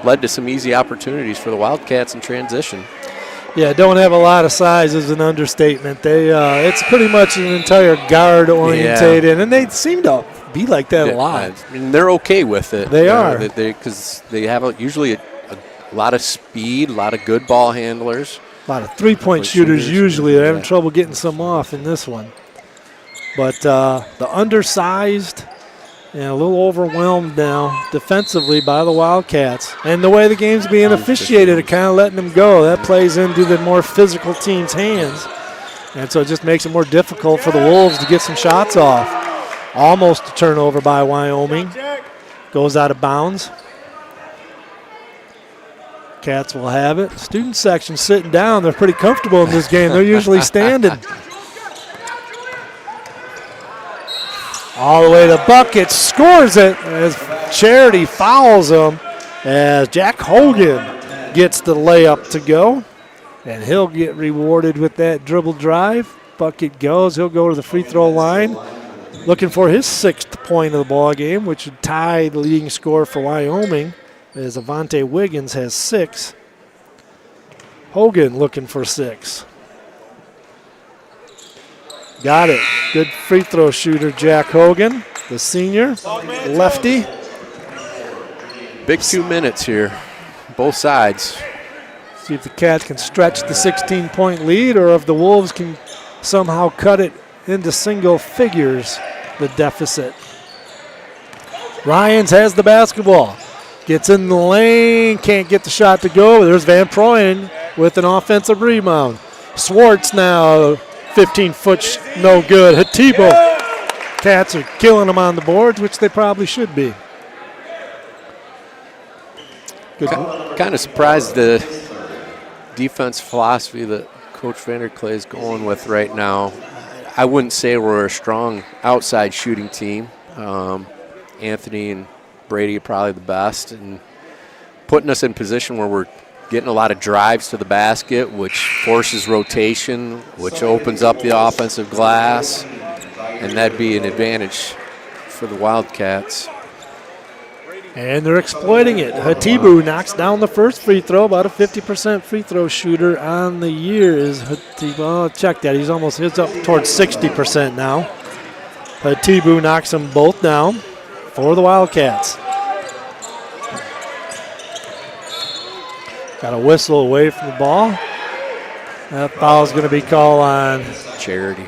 led to some easy opportunities for the Wildcats in transition. Yeah, don't have a lot of size is an understatement. They it's pretty much an entire guard orientated, and they seem to be like that a lot. I mean, they're okay with it. They are. Because they have usually a lot of speed, a lot of good ball handlers. A lot of three-point shooters usually. They're having trouble getting some off in this one. But the undersized and a little overwhelmed now defensively by the Wildcats. And the way the game's being officiated, it kind of letting them go. That plays into the more physical team's hands. And so it just makes it more difficult for the Wolves to get some shots off. Almost a turnover by Wyoming. Goes out of bounds. Cats will have it. Student section sitting down. They're pretty comfortable in this game. They're usually standing. All the way to Bucket, scores it as Charity fouls him as Jack Hogan gets the layup to go. And he'll get rewarded with that dribble drive. Bucket goes. He'll go to the free throw line, looking for his 6th point of the ball game, which would tie the leading scorer for Wyoming, as Avante Wiggins has 6. Hogan looking for 6. Got it. Good free throw shooter, Jack Hogan, the senior, lefty. Big 2 minutes here, both sides. See if the Cats can stretch the 16-point lead or if the Wolves can somehow cut it into single figures, the deficit. Ryans has the basketball. Gets in the lane, can't get the shot to go. There's Van Proyen with an offensive rebound. Swartz now, 15-foot, no good. Hatibo. Cats are killing them on the boards, which they probably should be. Good. Kind of surprised the defense philosophy that Coach Vanderklee is going with right now. I wouldn't say we're a strong outside shooting team. Anthony and Brady are probably the best, and putting us in position where we're getting a lot of drives to the basket, which forces rotation, which opens up the offensive glass, and that'd be an advantage for the Wildcats. And they're exploiting it. Hatibu knocks down the first free throw. About a 50% free throw shooter on the year is Hatibu. Oh, check that. He's up towards 60% now. Hatibu knocks them both down for the Wildcats. Got a whistle away from the ball. That foul's going to be called on Charity.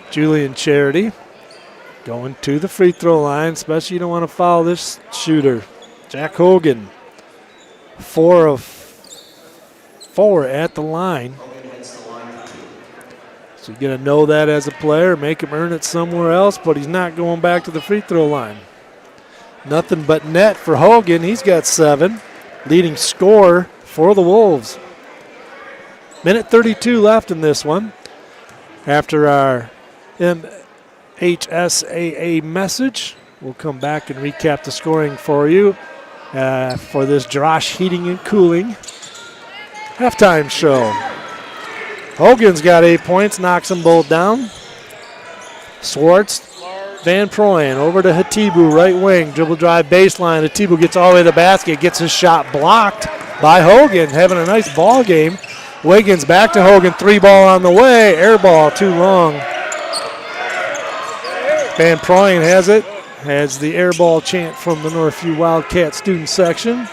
Julian Charity. Going to the free throw line, especially you don't want to foul this shooter. Jack Hogan, 4 of 4 at the line. So you're going to know that as a player, make him earn it somewhere else, but he's not going back to the free throw line. Nothing but net for Hogan. He's got 7. Leading scorer for the Wolves. Minute 32 left in this one. After our MHSAA message, we'll come back and recap the scoring for you for this Drosh Heating and Cooling halftime show. Hogan's got 8 points, knocks them both down. Swartz, Van Proyen over to Hatibu, right wing, dribble drive baseline. Hatibu gets all the way to the basket, gets his shot blocked by Hogan, having a nice ball game. Wiggins back to Hogan, 3 ball on the way, air ball too long. Van Proyen has it, has the air ball chant from the Northview Wildcat student section.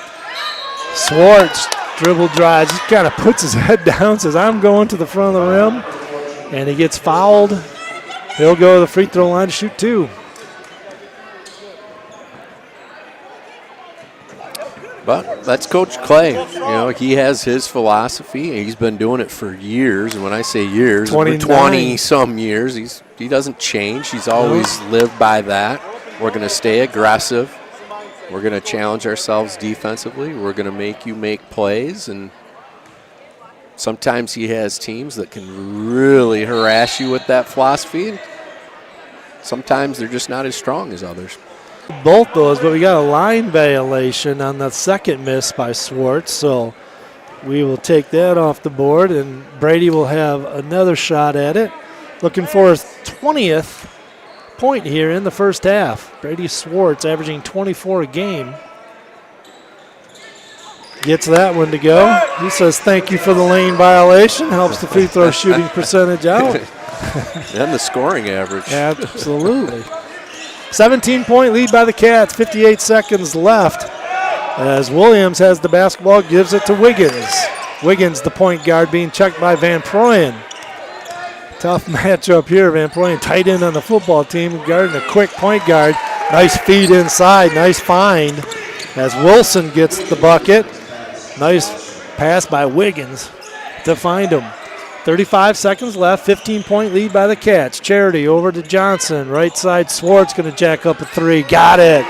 Swartz dribble drives, he kind of puts his head down, says I'm going to the front of the rim, and he gets fouled. He'll go to the free throw line to shoot 2. But that's Coach Clay. You know, he has his philosophy. He's been doing it for years. And when I say years, 20-some years, he doesn't change. He's always lived by that. We're going to stay aggressive. We're going to challenge ourselves defensively. We're going to make you make plays. And sometimes he has teams that can really harass you with that philosophy. Sometimes they're just not as strong as others. Both those, but we got a line violation on the second miss by Swartz, so we will take that off the board, and Brady will have another shot at it. Looking for his 20th point here in the first half. Brady Swartz averaging 24 a game. Gets that one to go. He says thank you for the lane violation. Helps the free throw shooting percentage out. And the scoring average. Absolutely. 17-point lead by the Cats. 58 seconds left. As Williams has the basketball, gives it to Wiggins. Wiggins, the point guard, being checked by Van Proyen. Tough matchup here. Van Proyen tight end on the football team, guarding a quick point guard. Nice feed inside, nice find as Wilson gets the bucket. Nice pass by Wiggins to find him. 35 seconds left, 15-point lead by the Cats. Charity over to Johnson. Right side, Swartz going to jack up a three. Got it.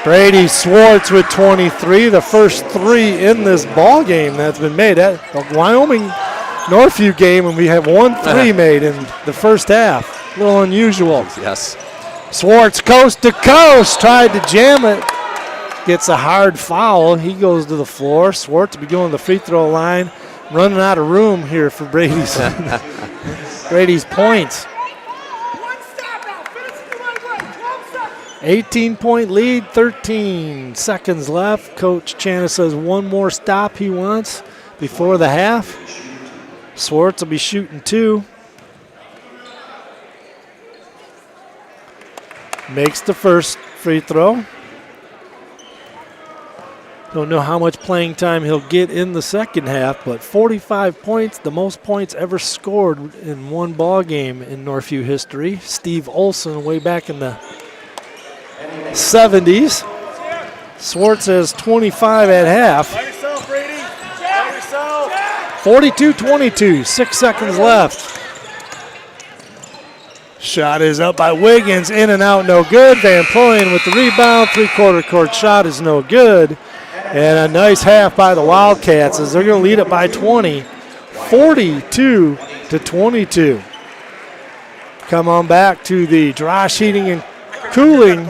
Brady Swartz with 23, the first three in this ball game that's been made. At the Wyoming Northview game, and we have 1 3 made in the first half. A little unusual. Yes. Swartz coast to coast, tried to jam it. Gets a hard foul. He goes to the floor. Swartz will be going to the free throw line. Running out of room here for Brady's points. 18-point lead, 13 seconds left. Coach Channa says one more stop he wants before the half. Swartz will be shooting 2. Makes the first free throw. Don't know how much playing time he'll get in the second half, but 45 points, the most points ever scored in one ball game in Northview history. Steve Olson way back in the 70s. Swartz has 25 at half. 42-22, 6 seconds left. Shot is up by Wiggins, in and out, no good. Van Proyen with the rebound, three-quarter court shot is no good. And a nice half by the Wildcats as they're going to lead it by 20, 42-22. Come on back to the Drosh Heating and Cooling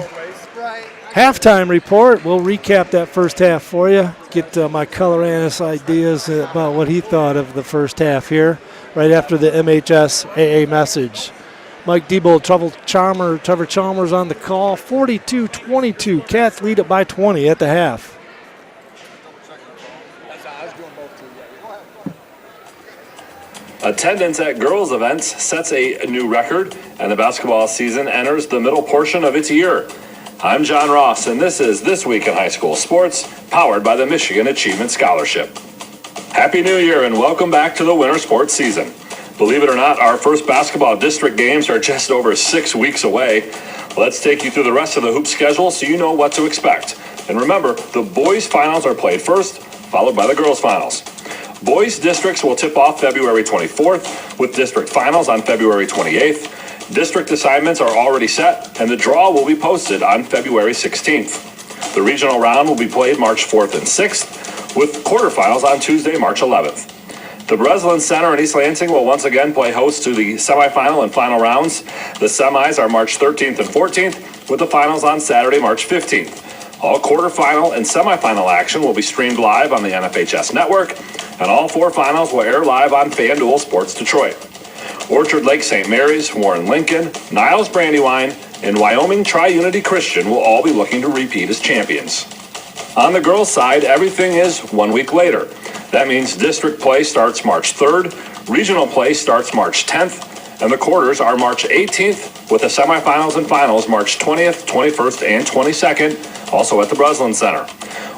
halftime report. We'll recap that first half for you. Get my color analyst ideas about what he thought of the first half here right after the MHSAA message. Mike Diebold, Trevor Chalmers on the call. 42-22. Cats lead it by 20 at the half. Attendance at girls' events sets a new record, and the basketball season enters the middle portion of its year. I'm John Ross, and this is This Week in High School Sports, powered by the Michigan Achievement Scholarship. Happy New Year, and welcome back to the winter sports season. Believe it or not, our first basketball district games are just over 6 weeks away. Let's take you through the rest of the hoop schedule so you know what to expect. And remember, the boys' finals are played first, followed by the girls' finals. Boys districts will tip off February 24th, with district finals on February 28th. District assignments are already set, and the draw will be posted on February 16th. The regional round will be played March 4th and 6th, with quarterfinals on Tuesday, March 11th. The Breslin Center in East Lansing will once again play host to the semifinal and final rounds. The semis are March 13th and 14th, with the finals on Saturday, March 15th. All quarterfinal and semifinal action will be streamed live on the NFHS network, and all 4 finals will air live on FanDuel Sports Detroit. Orchard Lake St. Mary's, Warren Lincoln, Niles Brandywine, and Wyoming Tri-Unity Christian will all be looking to repeat as champions. On the girls' side, everything is 1 week later. That means district play starts March 3rd, regional play starts March 10th, and the quarters are March 18th, with the semifinals and finals March 20th, 21st, and 22nd, also at the Breslin Center.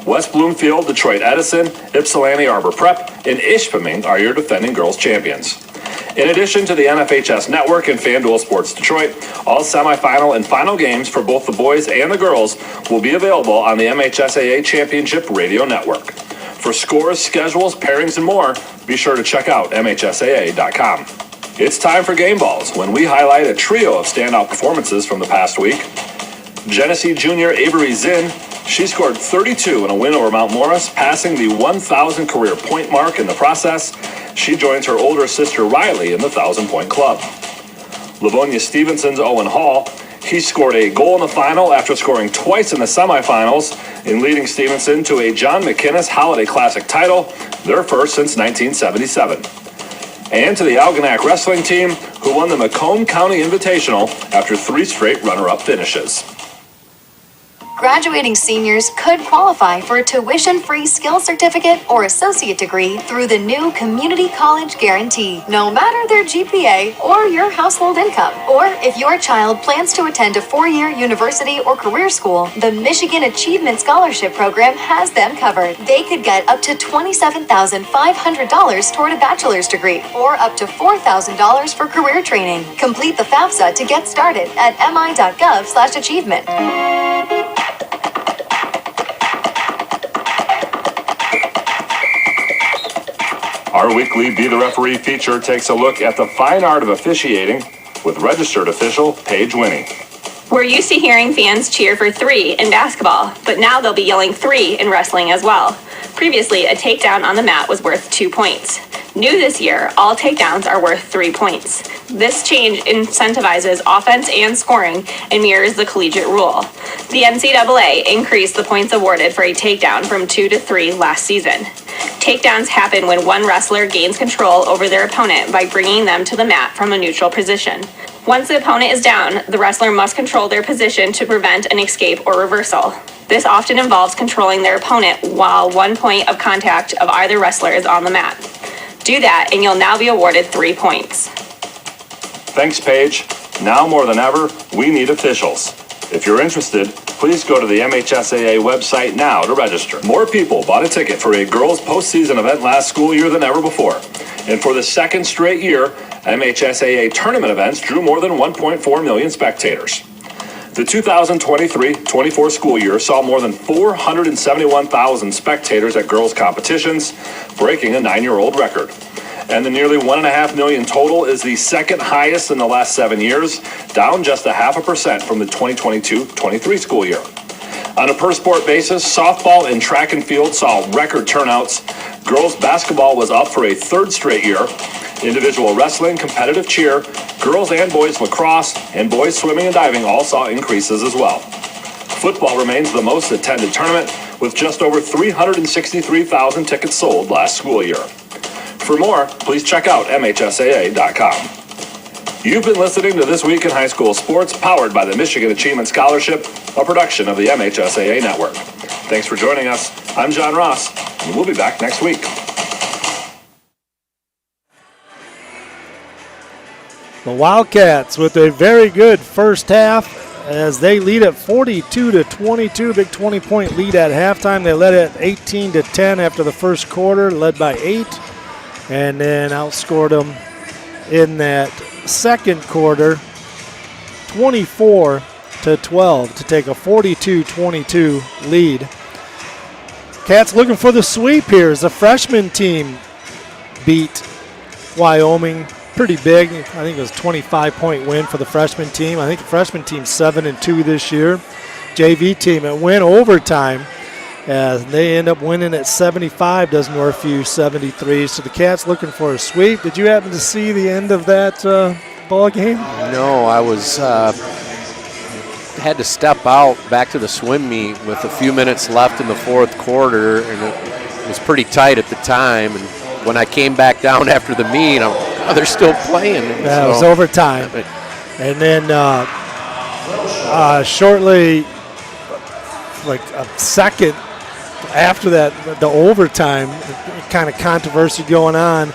West Bloomfield, Detroit Edison, Ypsilanti Arbor Prep, and Ishpeming are your defending girls champions. In addition to the NFHS Network and FanDuel Sports Detroit, all semifinal and final games for both the boys and the girls will be available on the MHSAA Championship Radio Network. For scores, schedules, pairings, and more, be sure to check out MHSAA.com. It's time for Game Balls, when we highlight a trio of standout performances from the past week. Genesee junior Avery Zinn, she scored 32 in a win over Mount Morris, passing the 1,000 career point mark in the process. She joins her older sister Riley in the 1,000-point club. Livonia Stevenson's Owen Hall, he scored a goal in the final after scoring twice in the semifinals in leading Stevenson to a John McInnes Holiday Classic title, their first since 1977. And to the Algonac wrestling team, who won the Macomb County Invitational after 3 straight runner-up finishes. Graduating seniors could qualify for a tuition-free skills certificate or associate degree through the new Community College Guarantee, no matter their GPA or your household income. Or if your child plans to attend a 4-year university or career school, the Michigan Achievement Scholarship Program has them covered. They could get up to $27,500 toward a bachelor's degree or up to $4,000 for career training. Complete the FAFSA to get started at mi.gov/achievement. Our weekly Be the Referee feature takes a look at the fine art of officiating with registered official Paige Winnie. We're used to hearing fans cheer for 3 in basketball, but now they'll be yelling 3 in wrestling as well. Previously, a takedown on the mat was worth 2 points. New this year, all takedowns are worth 3 points. This change incentivizes offense and scoring and mirrors the collegiate rule. The NCAA increased the points awarded for a takedown from 2 to 3 last season. Takedowns happen when one wrestler gains control over their opponent by bringing them to the mat from a neutral position. Once the opponent is down, the wrestler must control their position to prevent an escape or reversal. This often involves controlling their opponent while 1 point of contact of either wrestler is on the mat. Do that and you'll now be awarded 3 points. Thanks, Paige. Now more than ever, we need officials. If you're interested, please go to the MHSAA website now to register. More people bought a ticket for a girls' postseason event last school year than ever before. And for the second straight year, MHSAA tournament events drew more than 1.4 million spectators. The 2023-24 school year saw more than 471,000 spectators at girls' competitions, breaking a 9-year-old record. And the nearly 1.5 million total is the second highest in the last 7 years, down just 0.5% from the 2022-23 school year. On a per-sport basis, softball and track and field saw record turnouts. Girls basketball was up for a 3rd straight year. Individual wrestling, competitive cheer, girls and boys lacrosse, and boys swimming and diving all saw increases as well. Football remains the most attended tournament, with just over 363,000 tickets sold last school year. For more, please check out MHSAA.com. You've been listening to This Week in High School Sports, powered by the Michigan Achievement Scholarship, a production of the MHSAA Network. Thanks for joining us. I'm John Ross, and we'll be back next week. The Wildcats with a very good first half as they lead at 42-22, big 20-point lead at halftime. They led at 18-10 after the first quarter, led by 8, and then outscored them in that second quarter 24-12 to take a 42-22 lead. Cats looking for the sweep here as the freshman team beat Wyoming pretty big. I think it was a 25-point win for the freshman team. I think the freshman team's 7-2 this year. JV team, it went overtime as they end up winning at 75, does Northview 73. So the Cats looking for a sweep. Did you happen to see the end of that ball game? No, I was had to step out back to the swim meet with a few minutes left in the fourth quarter, and it was pretty tight at the time. And when I came back down after the meet, they're still playing. Yeah, so, it was overtime. And then shortly, like a second after that, the overtime, kind of controversy going on.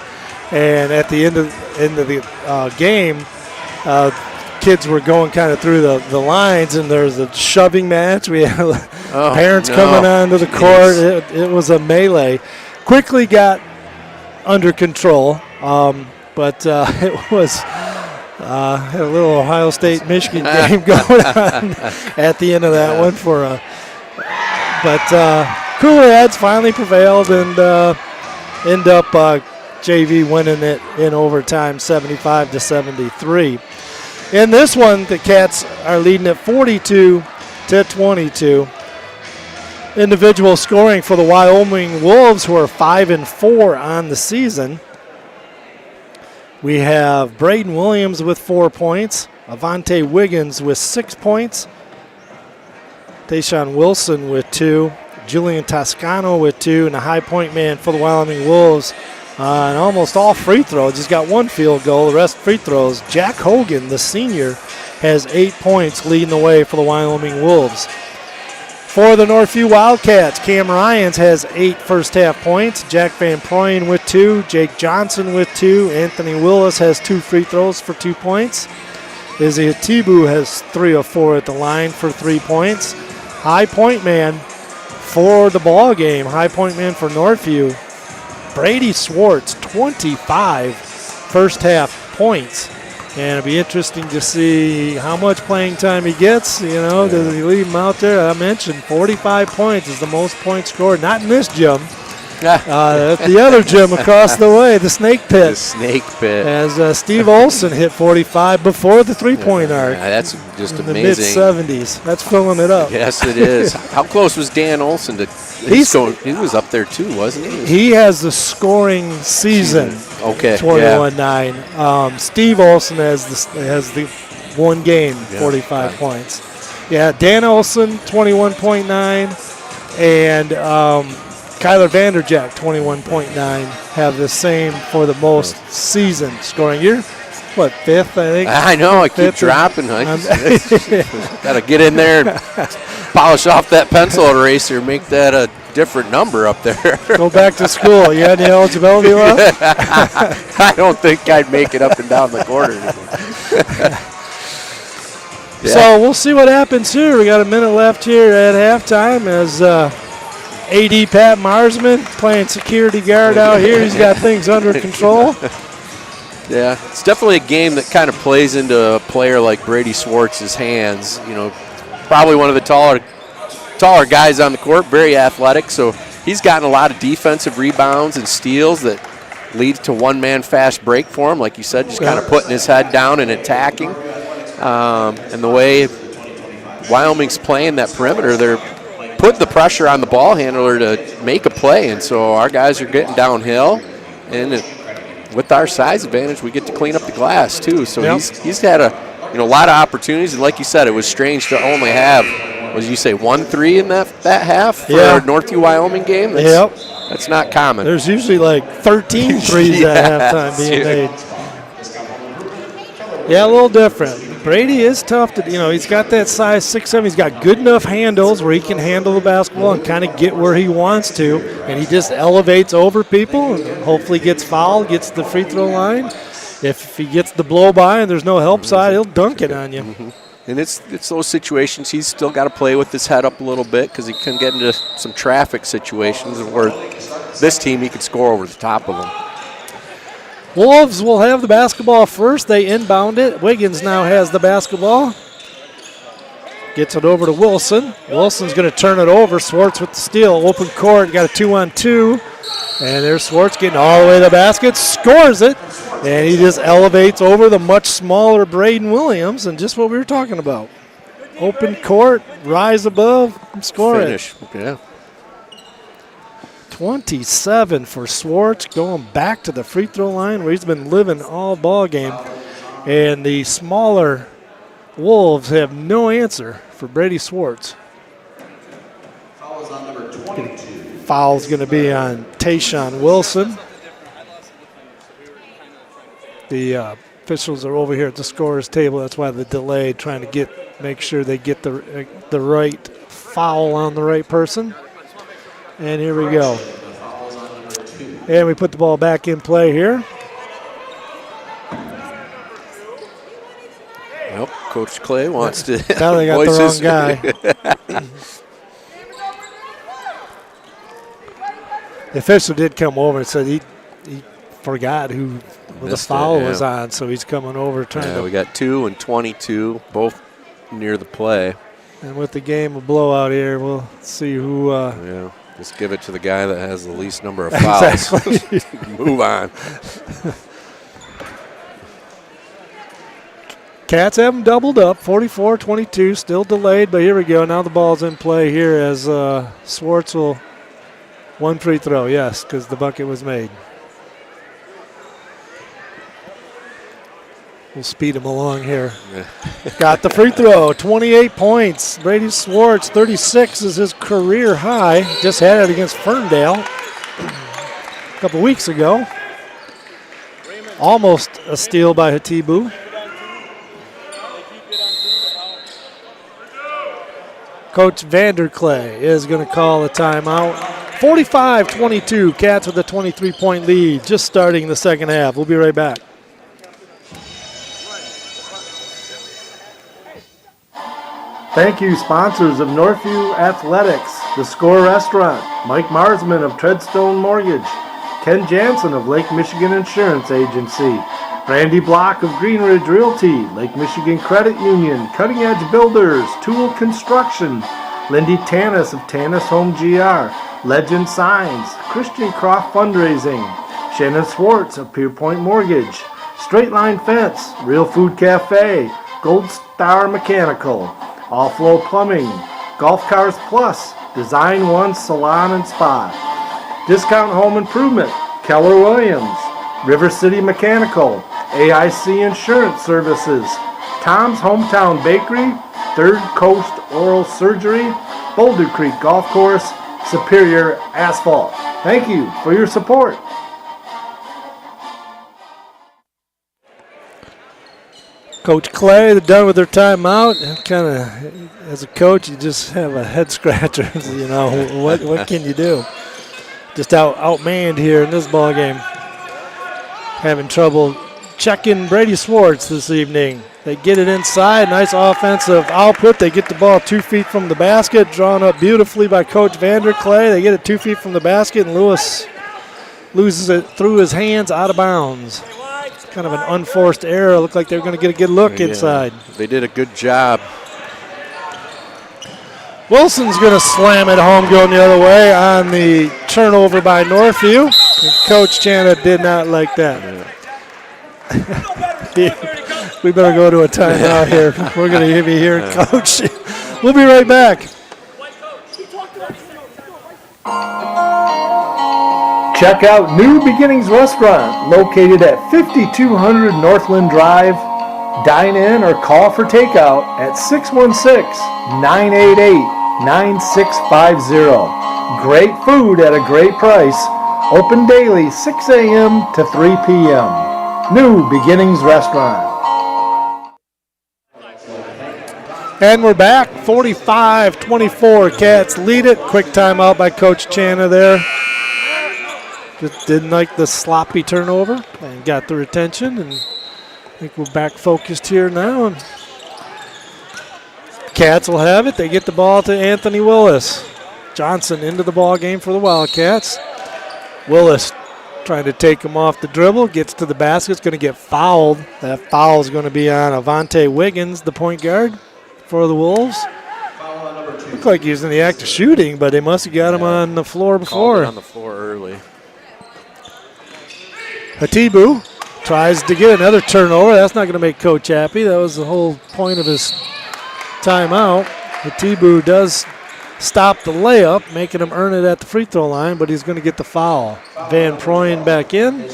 And at the end of the game, kids were going kind of through the lines, and there's a shoving match. We had parents coming onto the court. Yes. It was a melee. Quickly got under control, but it was had a little Ohio State-Michigan game going on at the end of that one. But cooler heads finally prevailed and end up JV winning it in overtime, 75-73. In this one, the Cats are leading at 42-22. Individual scoring for the Wyoming Wolves, who are 5-4 on the season. We have Braden Williams with 4 points, Avante Wiggins with 6 points, Tayshawn Wilson with 2, Julian Toscano with 2, and the high point man for the Wyoming Wolves on almost all free throws. He's got 1 field goal, the rest free throws. Jack Hogan, the senior, has 8 points leading the way for the Wyoming Wolves. For the Northview Wildcats, Cam Ryans has 8 first-half points. Jack Van Proyen with 2. Jake Johnson with 2. Anthony Willis has 2 free throws for 2 points. Izzy Atibu has 3 of 4 at the line for 3 points. High point man for the ball game, high point man for Northview, Brady Swartz, 25 first-half points. And it'll be interesting to see how much playing time he gets. You know, does he leave him out there? I mentioned 45 points is the most points scored. Not in this gym. At the other gym across the way, the Snake Pit. The Snake Pit. As Steve Olson hit 45 before the three-point arc. That's just in amazing. The mid-70s. That's filling it up. Yes, it is. How close was Dan Olson to? He was up there too, wasn't he? He has the scoring season. Okay. 21-9. Steve Olson has the one game, 45 points. Yeah, Dan Olson, 21.9, and Kyler Vanderjack, 21.9, have the same for the most season scoring. You're, what, 5th, I think? I know, I keep dropping. Got to get in there and polish off that pencil eraser, make that a different number up there. Go back to school. You had any eligibility left? I don't think I'd make it up and down the court. So we'll see what happens here. We got a minute left here at halftime as AD Pat Marsman playing security guard out here. He's got things under control. Yeah, it's definitely a game that kind of plays into a player like Brady Swartz's hands. You know, probably one of the taller guys on the court, very athletic. So he's gotten a lot of defensive rebounds and steals that lead to one-man fast break for him. Like you said, just kind of putting his head down and attacking. And the way Wyoming's playing that perimeter, they're putting the pressure on the ball handler to make a play. And so our guys are getting downhill. And with our size advantage, we get to clean up the glass too. So he's had a lot of opportunities. And like you said, it was strange to only have, what did you say, 1-3 in that half for our Northview Wyoming game? That's not common. There's usually like 13 threes at halftime being made. Yeah, a little different. Brady is tough to, he's got that size 6'7". He's got good enough handles where he can handle the basketball and kind of get where he wants to. And he just elevates over people and hopefully gets fouled, gets to the free throw line. If he gets the blow by and there's no help side, he'll dunk it on you. And it's those situations he's still got to play with his head up a little bit because he can get into some traffic situations where this team he could score over the top of them. Wolves will have the basketball first. They inbound it. Wiggins now has the basketball. Gets it over to Wilson. Wilson's going to turn it over. Swartz with the steal. Open court. Got a 2-on-2. And there's Swartz getting all the way to the basket. Scores it. And he just elevates over the much smaller Braden Williams. And just what we were talking about. Open court. Rise above. Score Finish. it. 27 for Swartz, going back to the free throw line where he's been living all ball game. And the smaller Wolves have no answer for Brady Swartz. Foul's going to be on Tayshawn Wilson. The officials are over here at the scorer's table. That's why the delay, trying to make sure they get the right foul on the right person. And here we go. And we put the ball back in play here. Well, Coach Clay wants to. Now they got the wrong guy. The official did come over and said he forgot who the foul was on, so he's coming over trying to. We got 2 and 22, both near the play. And with the game a blowout here, we'll see who. Just give it to the guy that has the least number of fouls. Exactly. Move on. Cats have them doubled up, 44-22, still delayed, but here we go. Now the ball's in play here as Swartz will one free throw, yes, because the bucket was made. We'll speed him along here. Got the free throw, 28 points. Brady Swartz, 36 is his career high. Just had it against Ferndale a couple weeks ago. Almost a steal by Hatibu. Coach Vanderclay is going to call a timeout. 45-22, Cats with a 23-point lead, just starting the second half. We'll be right back. Thank you, sponsors of Northview Athletics, The Score Restaurant, Mike Marsman of Treadstone Mortgage, Ken Jansen of Lake Michigan Insurance Agency, Randy Block of Green Ridge Realty, Lake Michigan Credit Union, Cutting Edge Builders, Tool Construction, Lindy Tanis of Tanis Home GR, Legend Signs, Christian Croft Fundraising, Shannon Swartz of Pierpoint Mortgage, Straight Line Fence, Real Food Cafe, Gold Star Mechanical, All Flow Plumbing, Golf Cars Plus, Design One Salon and Spa, Discount Home Improvement, Keller Williams, River City Mechanical, AIC Insurance Services, Tom's Hometown Bakery, Third Coast Oral Surgery, Boulder Creek Golf Course, Superior Asphalt. Thank you for your support. Coach Clay, they're done with their timeout. Kind of, as a coach, you just have a head scratcher. You know, what can you do? Just outmanned here in this ball game. Having trouble checking Brady Swartz this evening. They get it inside. Nice offensive output. They get the ball 2 feet from the basket. Drawn up beautifully by Coach Vanderclay. They get it 2 feet from the basket, and Lewis loses it through his hands out of bounds. Kind of an unforced error. Looked like they were going to get a good look inside. They did a good job. Wilson's going to slam it home going the other way on the turnover by Northview. And Coach Chana did not like that. We better go to a timeout here. We're going to be here, Coach. We'll be right back. Check out New Beginnings Restaurant, located at 5200 Northland Drive. Dine in or call for takeout at 616-988-9650. Great food at a great price. Open daily 6 a.m. to 3 p.m. New Beginnings Restaurant. And we're back, 45-24. Cats lead it. Quick timeout by Coach Chana there. Just didn't like the sloppy turnover and got the retention. And I think we're back focused here now. And Cats will have it. They get the ball to Anthony Willis. Johnson into the ball game for the Wildcats. Willis trying to take him off the dribble. Gets to the basket. It's going to get fouled. That foul is going to be on Avante Wiggins, the point guard for the Wolves. Looked like he was in the act of shooting, but they must have got him on the floor before. Called it on the floor early. Hatibu tries to get another turnover. That's not going to make Coach happy. That was the whole point of his timeout. Hatibu does stop the layup, making him earn it at the free throw line, but he's going to get the foul. Van Proyen back in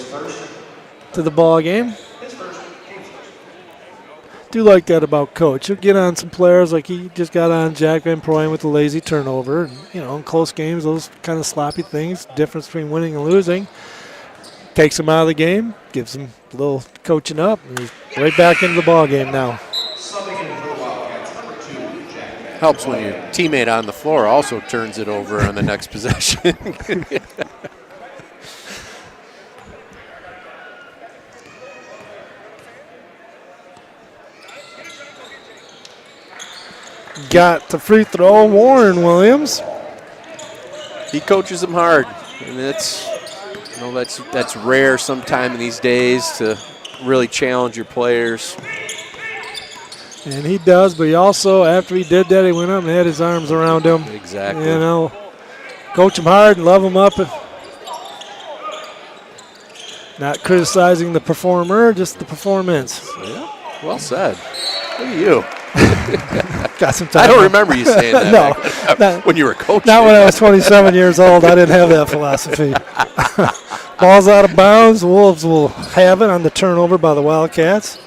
to the ball game. Do like that about Coach. He'll get on some players like he just got on Jack Van Proyen with the lazy turnover. You know, in close games, those kind of sloppy things, difference between winning and losing. Takes him out of the game, gives him a little coaching up, and he's right back into the ball game now. Helps when your teammate on the floor also turns it over on the next possession. Got the free throw, Warren Williams. He coaches them hard, and it's, you know, that's rare sometime in these days to really challenge your players. And he does, but he also, after he did that, he went up and had his arms around him. Exactly. You know, coach him hard and love him up. Not criticizing the performer, just the performance. Yeah, well said. Look at you. Got some time. I don't remember you saying that No, when you were coaching. Not when I was 27 years old. I didn't have that philosophy. Ball's out of bounds. The Wolves will have it on the turnover by the Wildcats.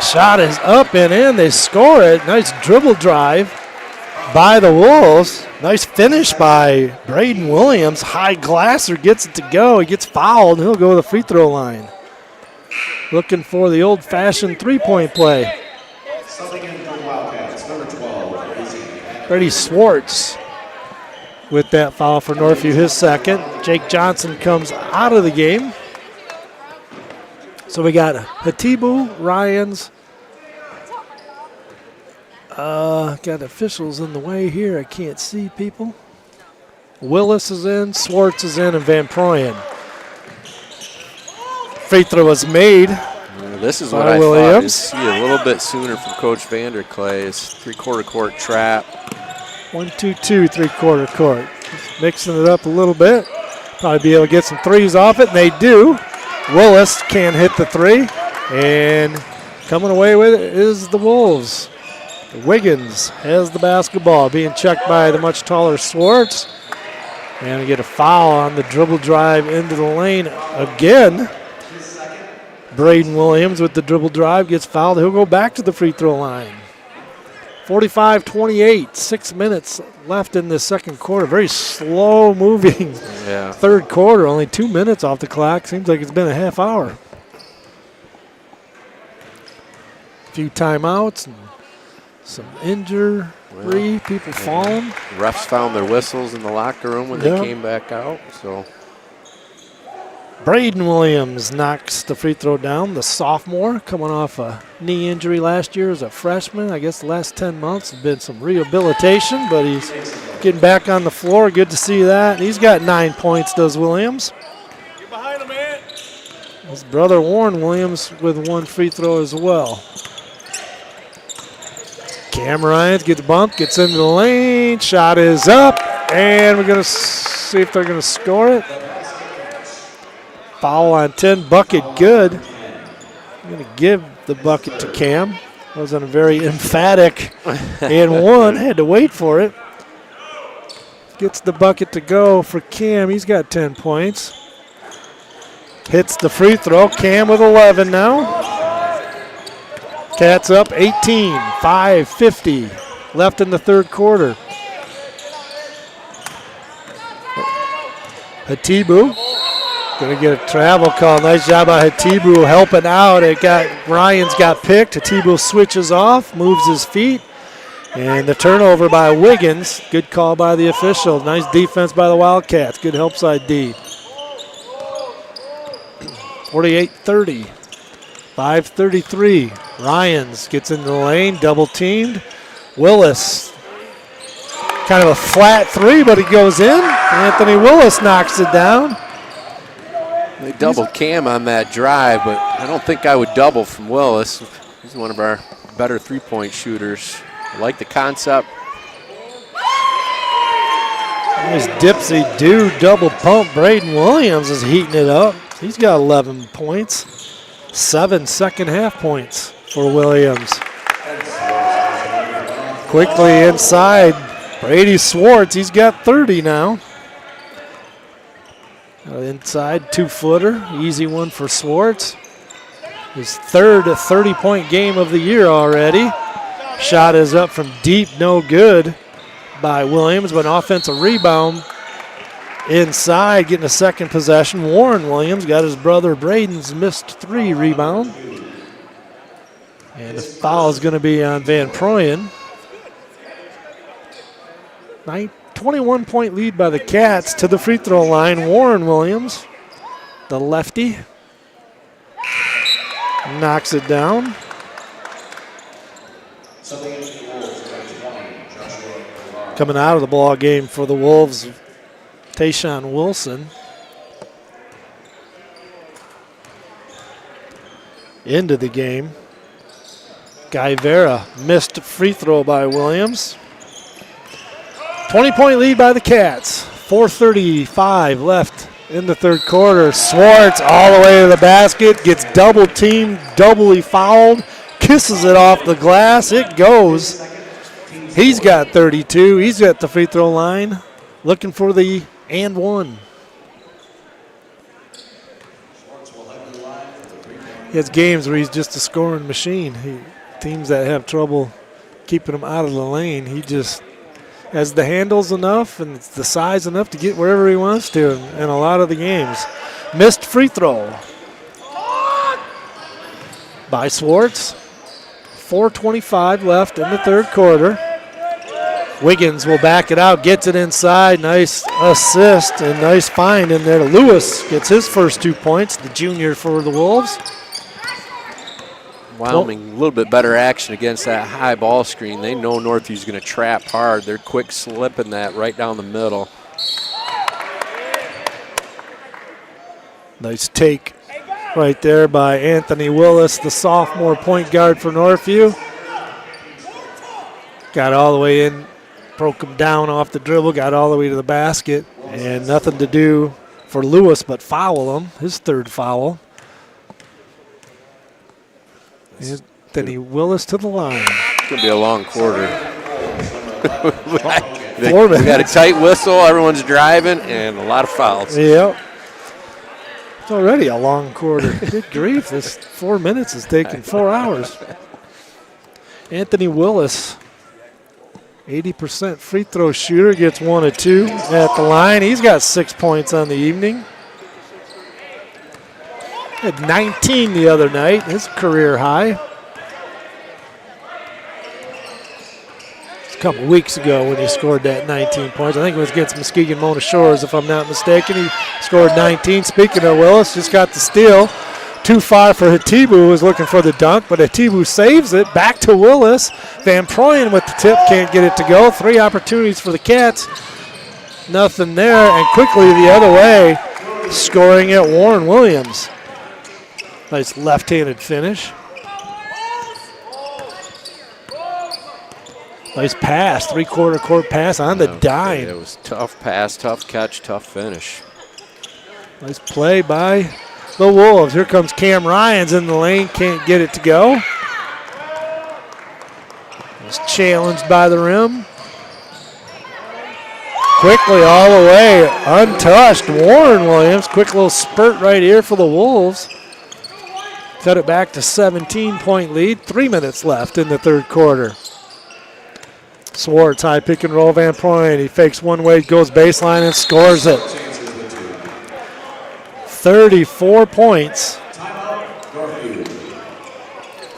Shot is up and in. They score it. Nice dribble drive by the Wolves. Nice finish by Braden Williams. High Glasser gets it to go. He gets fouled. He'll go to the free throw line. looking for the old-fashioned three-point play. Subbing in for the Wildcats, number 12, Izzy. Brady Swartz with that foul for Northview, his second. Jake Johnson comes out of the game. So we got Hatibu, Ryans. Got officials in the way here. I can't see people. Willis is in, Swartz is in, and Van Proyen. Free throw is made. This is what by I Williams. thought. Is see a little bit sooner from Coach Vanderklay. It's three-quarter court trap. 1-2-2, three-quarter court. Just mixing it up a little bit. Probably be able to get some threes off it, and they do. Willis can hit the three, and coming away with it is the Wolves. Wiggins has the basketball, being checked by the much taller Swartz. And we get a foul on the dribble drive into the lane again. Braden Williams with the dribble drive gets fouled. He'll go back to the free throw line. 45-28, 6 minutes left in the second quarter. Very slow moving third quarter. Only 2 minutes off the clock. Seems like it's been a half hour. A few timeouts and some injury, people falling. Refs found their whistles in the locker room when they came back out. So Braden Williams knocks the free throw down, the sophomore, coming off a knee injury last year as a freshman. I guess the last 10 months has been some rehabilitation, but he's getting back on the floor. Good to see that. He's got 9 points, does Williams. Get behind him, man. His brother Warren Williams with 1 free throw as well. Cam Ryans gets bumped, gets into the lane. Shot is up, and we're going to see if they're going to score it. Foul on 10, bucket good. I'm going to give the bucket to Cam. Wasn't a very emphatic and one. Had to wait for it. Gets the bucket to go for Cam. He's got 10 points. Hits the free throw. Cam with 11 now. Cats up 18, 5:50 left in the third quarter. Hatibu gonna get a travel call. Nice job by Hatibu helping out. Ryan's got picked. Hatibu switches off, moves his feet, and the turnover by Wiggins. Good call by the official. Nice defense by the Wildcats. Good help side D. 48-30. 5:33. Ryans gets into the lane, double teamed. Willis, kind of a flat three, but he goes in. Anthony Willis knocks it down. They doubled Cam on that drive, but I don't think I would double from Willis. He's one of our better three-point shooters. I like the concept. Nice dipsy-do double pump. Braden Williams is heating it up. He's got 11 points. 7 second half points for Williams. Quickly inside, Brady Swartz. He's got 30 now. Inside, 2-footer. Easy one for Swartz. His third 30-point game of the year already. Shot is up from deep, no good by Williams, but an offensive rebound inside, getting a second possession. Warren Williams got his brother Braden's missed 3 rebound. And the foul is going to be on Van Proyen. 21-point lead by the Cats to the free throw line. Warren Williams, the lefty, knocks it down. Coming out of the ball game for the Wolves, Tayshawn Wilson. Into the game. Guy Vera missed free throw by Williams. 20-point lead by the Cats. 4:35 left in the third quarter. Swartz all the way to the basket, gets double teamed, doubly fouled, kisses it off the glass. It goes. He's got 32. He's at the free throw line, looking for the and one. He has games where he's just a scoring machine. Teams that have trouble keeping him out of the lane, he just has the handles enough and the size enough to get wherever he wants to in a lot of the games. Missed free throw. by Swartz. 4:25 left in the third quarter. Wiggins will back it out, gets it inside. Nice assist and nice find in there. Lewis gets his first 2 points, the junior for the Wolves. Wyoming, a little bit better action against that high ball screen. They know Northview's going to trap hard. They're quick slipping that right down the middle. Nice take right there by Anthony Willis, the sophomore point guard for Northview. Got all the way in, broke him down off the dribble, got all the way to the basket, and nothing to do for Lewis but foul him, his third foul. Anthony Willis to the line. It's going to be a long quarter. 4 minutes. We got a tight whistle, everyone's driving, and a lot of fouls. Yep. It's already a long quarter. Good grief, this 4 minutes is taking 4 hours. Anthony Willis, 80% free throw shooter, gets 1 of 2 at the line. He's got 6 points on the evening. Had 19 the other night, his career high. A couple weeks ago when he scored that 19 points. I think it was against Muskegon Mona Shores, if I'm not mistaken. He scored 19. Speaking of Willis, just got the steal. Too far for Hatibu, who was looking for the dunk, but Hatibu saves it. Back to Willis. Van Proyen with the tip, can't get it to go. 3 opportunities for the Cats. Nothing there, and quickly the other way, scoring at Warren Williams. Nice left-handed finish. Nice pass, three-quarter court pass on the dime. It was tough pass, tough catch, tough finish. Nice play by the Wolves. Here comes Cam Ryans in the lane, can't get it to go. Was challenged by the rim. Quickly all the way, untouched. Warren Williams, quick little spurt right here for the Wolves. Cut it back to 17-point lead. 3 minutes left in the third quarter. Swartz, high pick and roll, Van Proyen. He fakes one way, goes baseline and scores it. 34 points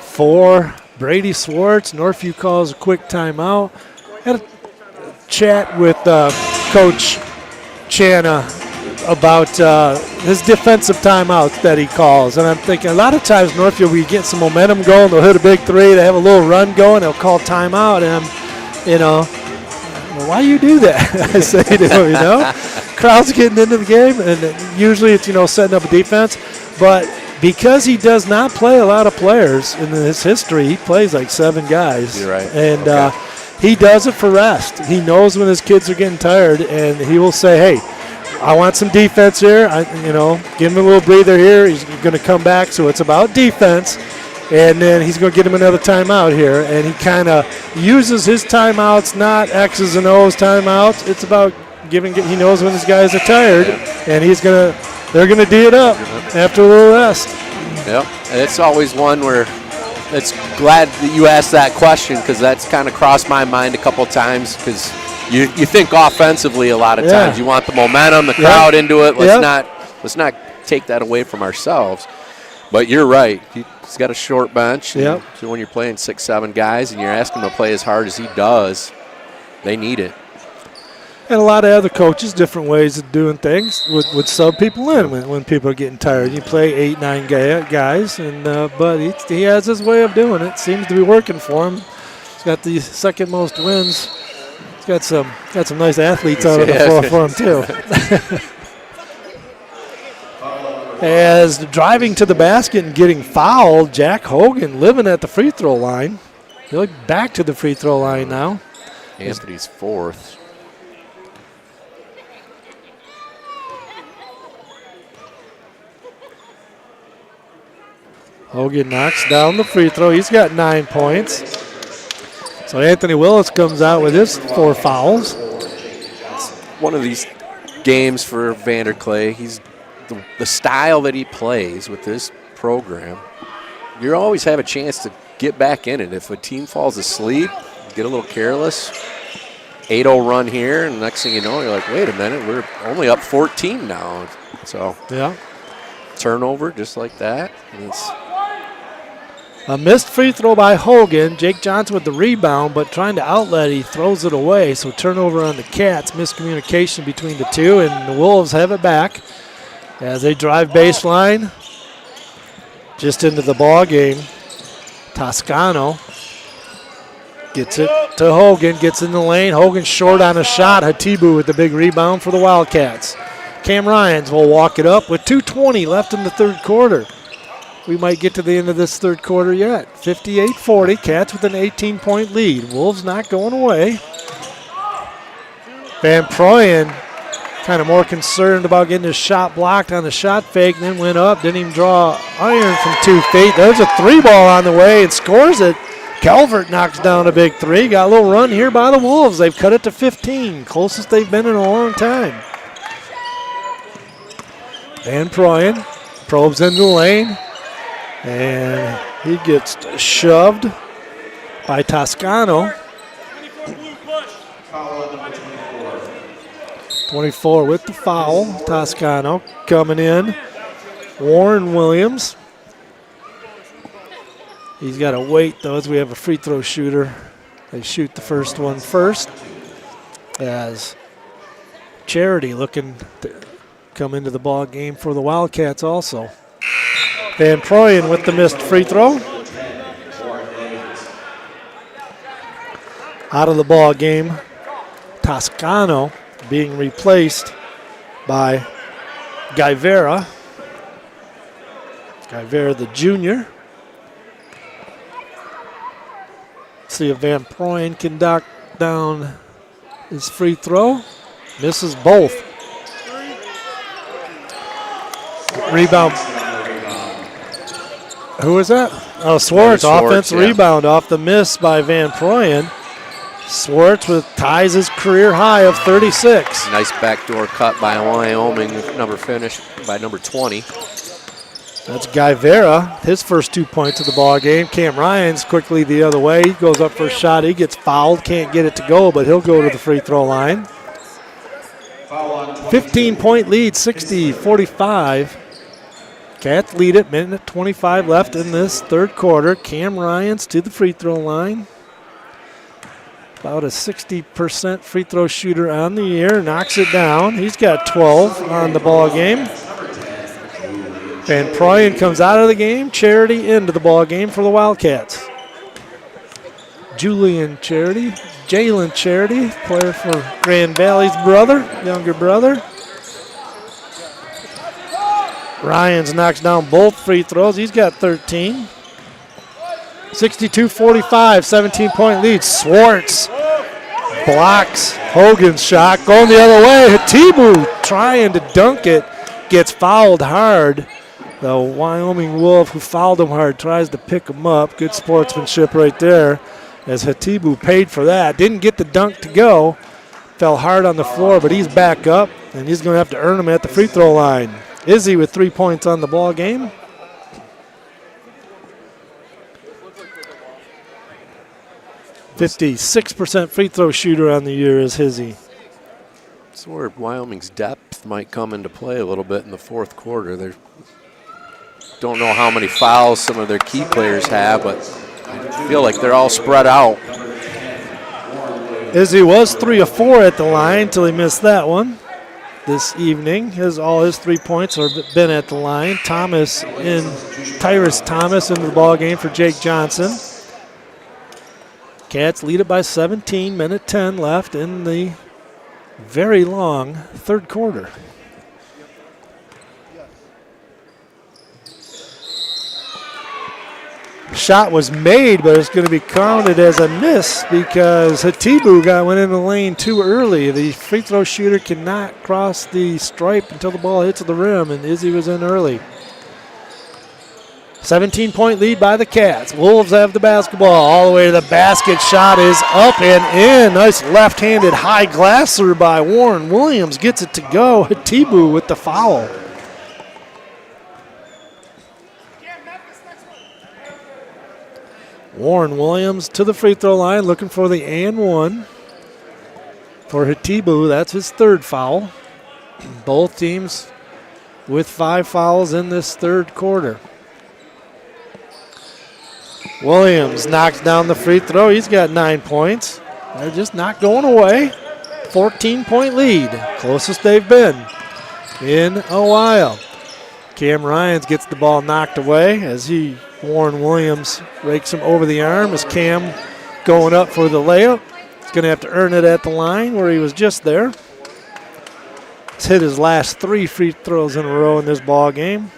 for Brady Swartz. Northview calls a quick timeout. Had a chat with Coach Chana about his defensive timeouts that he calls. And I'm thinking a lot of times Northview, we get some momentum going, they'll hit a big three, they have a little run going, they'll call timeout, and well, why you do that? I say to him, crowd's getting into the game, and usually it's, setting up a defense. But because he does not play a lot of players in his history, he plays like 7 guys. You're right. And he does it for rest. He knows when his kids are getting tired, and he will say, hey, I want some defense here. Give him a little breather here. He's going to come back, so it's about defense. And then he's going to get him another timeout here. And he kind of uses his timeouts, not X's and O's timeouts. It's about he knows when his guys are tired, and they're going to D it up after a little rest. Yep. It's always one where it's glad that you asked that question, because that's kind of crossed my mind a couple times, because you think offensively a lot of times. You want the momentum, the crowd into it. Let's not take that away from ourselves. But you're right. He's got a short bench. Yep. So when you're playing 6-7 guys and you're asking him to play as hard as he does, they need it. And a lot of other coaches, different ways of doing things, would sub people in when people are getting tired. You play 8-9 guys, and but he has his way of doing it. Seems to be working for him. He's got the second most wins. He's got some nice athletes out on the floor for him too. As driving to the basket and getting fouled, Jack Hogan living at the free throw line. He'll back to the free throw line now. Anthony's fourth. Hogan knocks down the free throw. He's got 9 points. So Anthony Willis comes out with his 4 fouls. It's one of these games for Vanderclay. He's the style that he plays with this program. You always have a chance to get back in it. If a team falls asleep, get a little careless, 8-0 run here, and next thing you know, you're like, wait a minute, we're only up 14 now. So yeah, turnover just like that. A missed free throw by Hogan. Jake Johnson with the rebound, but trying to outlet, he throws it away. So turnover on the Cats, miscommunication between the two, and the Wolves have it back as they drive baseline just into the ball game. Toscano gets it to Hogan, gets in the lane. Hogan short on a shot. Hatibu with the big rebound for the Wildcats. Cam Ryans will walk it up with 2:20 left in the third quarter. We might get to the end of this third quarter yet. 58-40, Cats with an 18-point lead. Wolves not going away. Van Proyen kind of more concerned about getting his shot blocked on the shot fake, and then went up, didn't even draw iron from 2 feet. There's a 3-ball on the way and scores it. Calvert knocks down a big 3. Got a little run here by the Wolves. They've cut it to 15, closest they've been in a long time. Van Proyen probes into the lane, and he gets shoved by Toscano. 24 with the foul. Toscano coming in. Warren Williams. He's got to wait, though, as we have a free throw shooter. They shoot the first one first, as Charity looking to come into the ball game for the Wildcats also. Van Proyen with the missed free throw. Out of the ball game, Toscano being replaced by Guevara. Guevara the junior. See if Van Proyen can knock down his free throw. Misses both. Rebound. Who is that? Oh, Swartz. Offensive rebound off the miss by Van Proyen. Swartz ties his career high of 36. Nice backdoor cut by Wyoming, finished by number 20. That's Guevara, his first 2 points of the ball game. Cam Ryans quickly the other way. He goes up for a shot. He gets fouled, can't get it to go, but he'll go to the free throw line. 15-point lead, 60-45. Cats lead it, minute 25 left in this third quarter. Cam Ryans to the free throw line. About a 60% free throw shooter on the year, knocks it down. He's got 12 on the ball game. Van Proyen comes out of the game. Charity into the ball game for the Wildcats. Jalen Charity, player for Grand Valley's younger brother. Ryans knocks down both free throws. He's got 13. 62-45, 17-point lead. Swartz blocks Hogan's shot. Going the other way. Hatibu trying to dunk it. Gets fouled hard. The Wyoming Wolf, who fouled him hard, tries to pick him up. Good sportsmanship right there, as Hatibu paid for that. Didn't get the dunk to go. Fell hard on the floor, but he's back up, and he's going to have to earn them at the free throw line. Izzy with 3 points on the ball game. .56% free throw shooter on the year is Hizzy. That's where Wyoming's depth might come into play a little bit in the fourth quarter. They don't know how many fouls some of their key players have, but I feel like they're all spread out. Izzy was 3 of 4 at the line until he missed that one this evening. All his 3 points have been at the line. Tyrus Thomas into the ball game for Jake Johnson. Cats lead it by 17, minute 10 left in the very long third quarter. Shot was made, but it's going to be counted as a miss because Hatibu went in the lane too early. The free throw shooter cannot cross the stripe until the ball hits the rim, and Izzy was in early. 17-point lead by the Cats. Wolves have the basketball all the way to the basket. Shot is up and in. Nice left-handed high glasser by Warren Williams. Gets it to go. Hatibu with the foul. Warren Williams to the free throw line, looking for the and one for Hatibu. That's his third foul. Both teams with 5 fouls in this third quarter. Williams knocks down the free throw. He's got 9 points. They're just not going away. 14-point lead, closest they've been in a while. Cam Ryans gets the ball knocked away as Warren Williams rakes him over the arm as Cam going up for the layup. He's going to have to earn it at the line where he was just there. He's hit his last 3 free throws in a row in this ball game.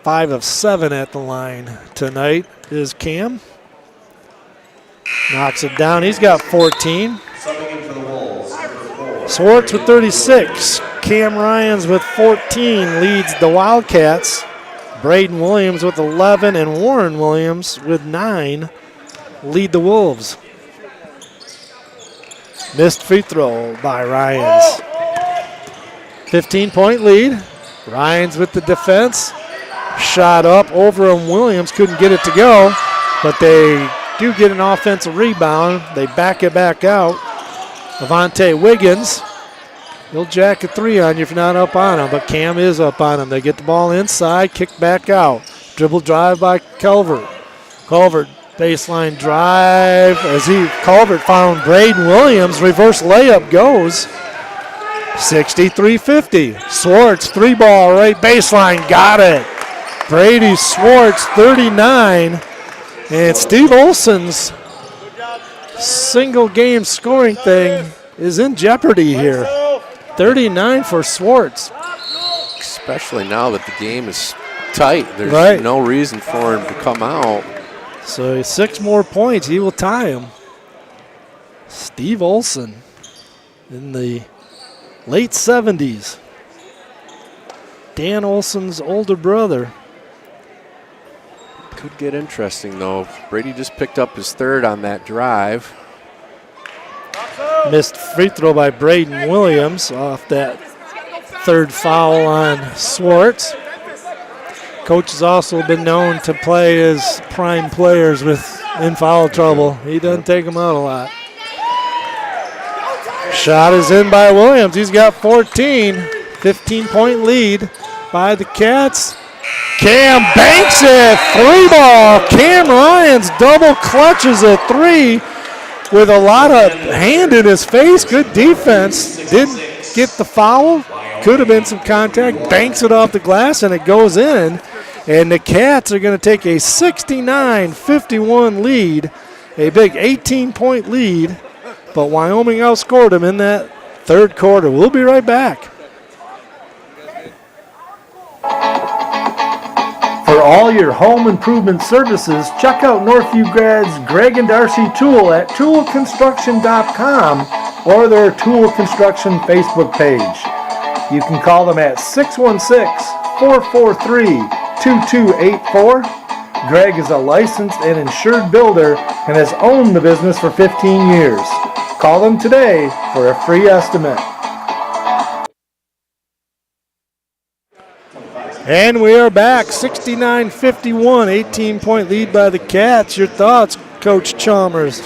5 of 7 at the line tonight is Cam. Knocks it down. He's got 14. Swartz with 36. Cam Ryans with 14 leads the Wildcats. Braden Williams with 11 and Warren Williams with 9 lead the Wolves. Missed free throw by Ryans. 15-point lead. Ryans with the defense. Shot up over him. Williams couldn't get it to go, but they do get an offensive rebound. They back it back out. Avante Wiggins, he'll jack a 3 on you if you're not up on him, but Cam is up on him. They get the ball inside, kick back out. Dribble drive by Culvert. Culvert, baseline drive as Culvert found Braden Williams. Reverse layup goes. 63-50. Swartz, 3-ball right baseline, got it. Brady Swartz, 39. And Steve Olson's single game scoring thing is in jeopardy here. 39 for Swartz. Especially now that the game is tight. There's no reason for him to come out. So 6 more points, he will tie him. Steve Olson in the late 70s. Dan Olson's older brother. Could get interesting, though. Brady just picked up his 3rd on that drive. Missed free throw by Braden Williams off that 3rd foul on Swartz. Coach has also been known to play his prime players in foul trouble. He doesn't take them out a lot. Shot is in by Williams. He's got 14. 15-point lead by the Cats. Cam banks it, 3-ball. Cam Ryans double clutches a 3 with a lot of hand in his face. Good defense. Didn't get the foul. Could have been some contact. Banks it off the glass and it goes in. And the Cats are going to take a 69-51 lead, a big 18-point lead. But Wyoming outscored them in that 3rd quarter. We'll be right back. For all your home improvement services, check out Northview Grad's Greg and Darcy Tool at toolconstruction.com or their Tool Construction Facebook page. You can call them at 616-443-2284. Greg is a licensed and insured builder and has owned the business for 15 years. Call them today for a free estimate. And we are back, 69-51, 18-point lead by the Cats. Your thoughts, Coach Chalmers?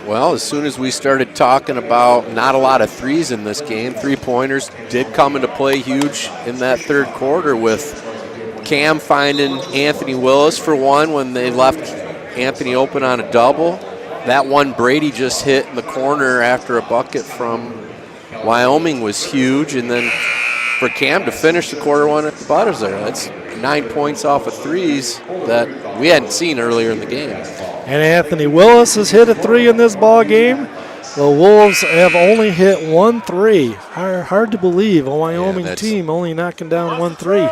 Well, as soon as we started talking about not a lot of threes in this game, 3-pointers did come into play huge in that 3rd quarter with Cam finding Anthony Willis for one when they left Anthony open on a double. That one Brady just hit in the corner after a bucket from Wyoming was huge, and then for Cam to finish the quarter one at the butters there. That's 9 points off of threes that we hadn't seen earlier in the game. And Anthony Willis has hit a 3 in this ball game. The Wolves have only hit 1 3. Hard to believe, a Wyoming team only knocking down 1 3.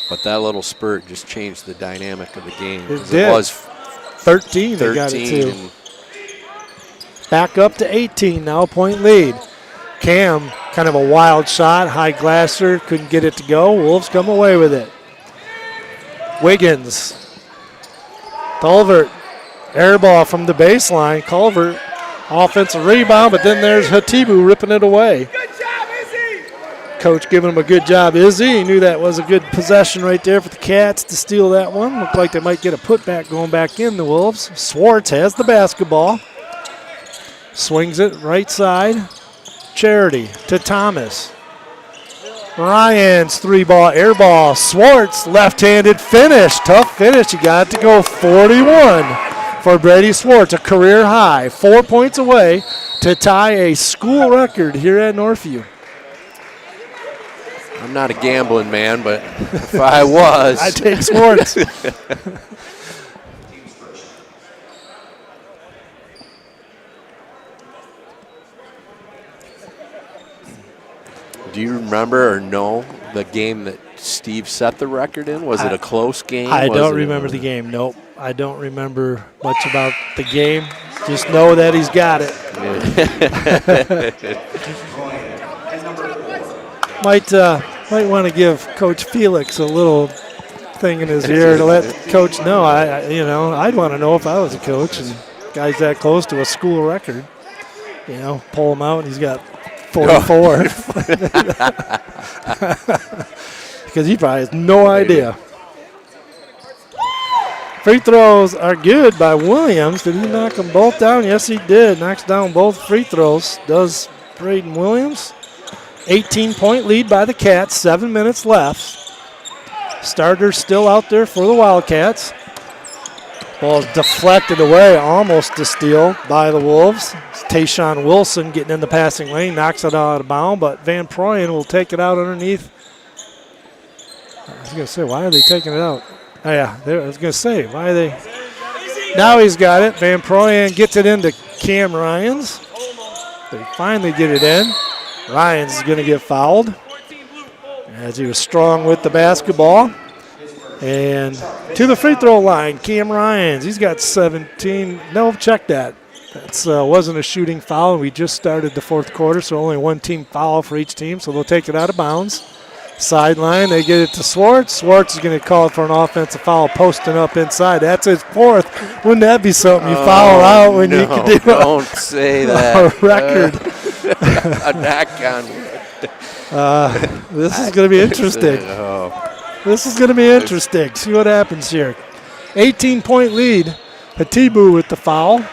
But that little spurt just changed the dynamic of the game. It did. It was 13 they got it to. Back up to 18 now, point lead. Cam, kind of a wild shot, high glasser, couldn't get it to go. Wolves come away with it. Wiggins. Culvert, air ball from the baseline. Culvert, offensive rebound, but then there's Hatibu ripping it away. Good job, Izzy! Coach giving him a good job. Izzy, he knew that was a good possession right there for the Cats to steal that one. Looked like they might get a putback going back in, the Wolves. Swartz has the basketball. Swings it right side. Charity to Thomas. Ryan's 3-ball air ball. Swartz, left-handed finish. Tough finish. He got it to go 41 for Brady Swartz, a career high. 4 points away to tie a school record here at Northview. I'm not a gambling man, but if I was. I take Swartz. Do you remember or know the game that Steve set the record in? Was it a close game? I don't remember the game. Nope. I don't remember much about the game. Just know that he's got it. Might want to give Coach Felix a little thing in his ear to let Coach know. I'd want to know if I was a coach and guy's that close to a school record. Pull him out and he's got 44. Because he probably has no idea. Free throws are good by Williams. Did he knock them both down? Yes, he did. Knocks down both free throws. Does Braden Williams. 18-point lead by the Cats. 7 minutes left. Starters still out there for the Wildcats. Ball is deflected away, almost to steal by the Wolves. It's Tayshawn Wilson getting in the passing lane, knocks it out of bounds, but Van Proyen will take it out underneath. I was going to say, why are they taking it out? Oh, yeah, I was going to say, why are they? Now he's got it. Van Proyen gets it into Cam Ryans. They finally get it in. Ryans is going to get fouled as he was strong with the basketball. And to the free throw line, Cam Ryans. He's got 17. No, check that. That wasn't a shooting foul. We just started the fourth quarter, so only one team foul for each team, so they'll take it out of bounds. Sideline, they get it to Swartz. Swartz is going to call it for an offensive foul, posting up inside. That's his fourth. Wouldn't that be something? You foul out when you can do don't say that. A record. A knock on. This is going to be interesting. This is going to be interesting. See what happens here. 18-point lead. Hatibu with the foul.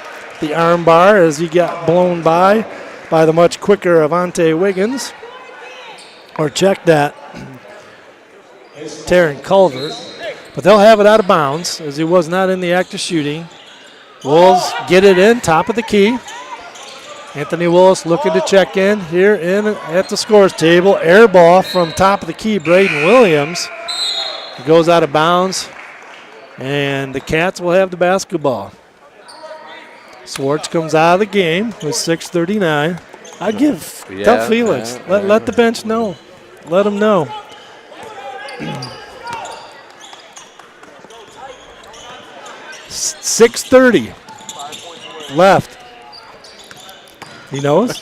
The arm bar as he got blown by the much quicker Avante Wiggins. Or check that. Taryn Culver. But they'll have it out of bounds as he was not in the act of shooting. Wolves get it in, top of the key. Anthony Willis looking to check in here at the scores table. Air ball from top of the key, Braden Williams. It goes out of bounds, and the Cats will have the basketball. Swartz comes out of the game with 6:39. I'd tell Felix, let the bench know. Let them know. $6:30 left. He knows?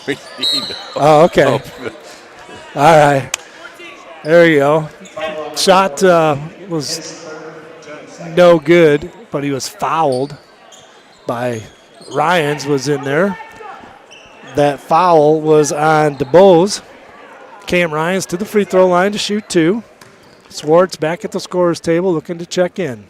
Oh, okay. All right. There you go. Shot was no good, but he was fouled by Ryans was in there. That foul was on DeBose. Cam Ryans to the free throw line to shoot two. Swartz back at the scorer's table looking to check in.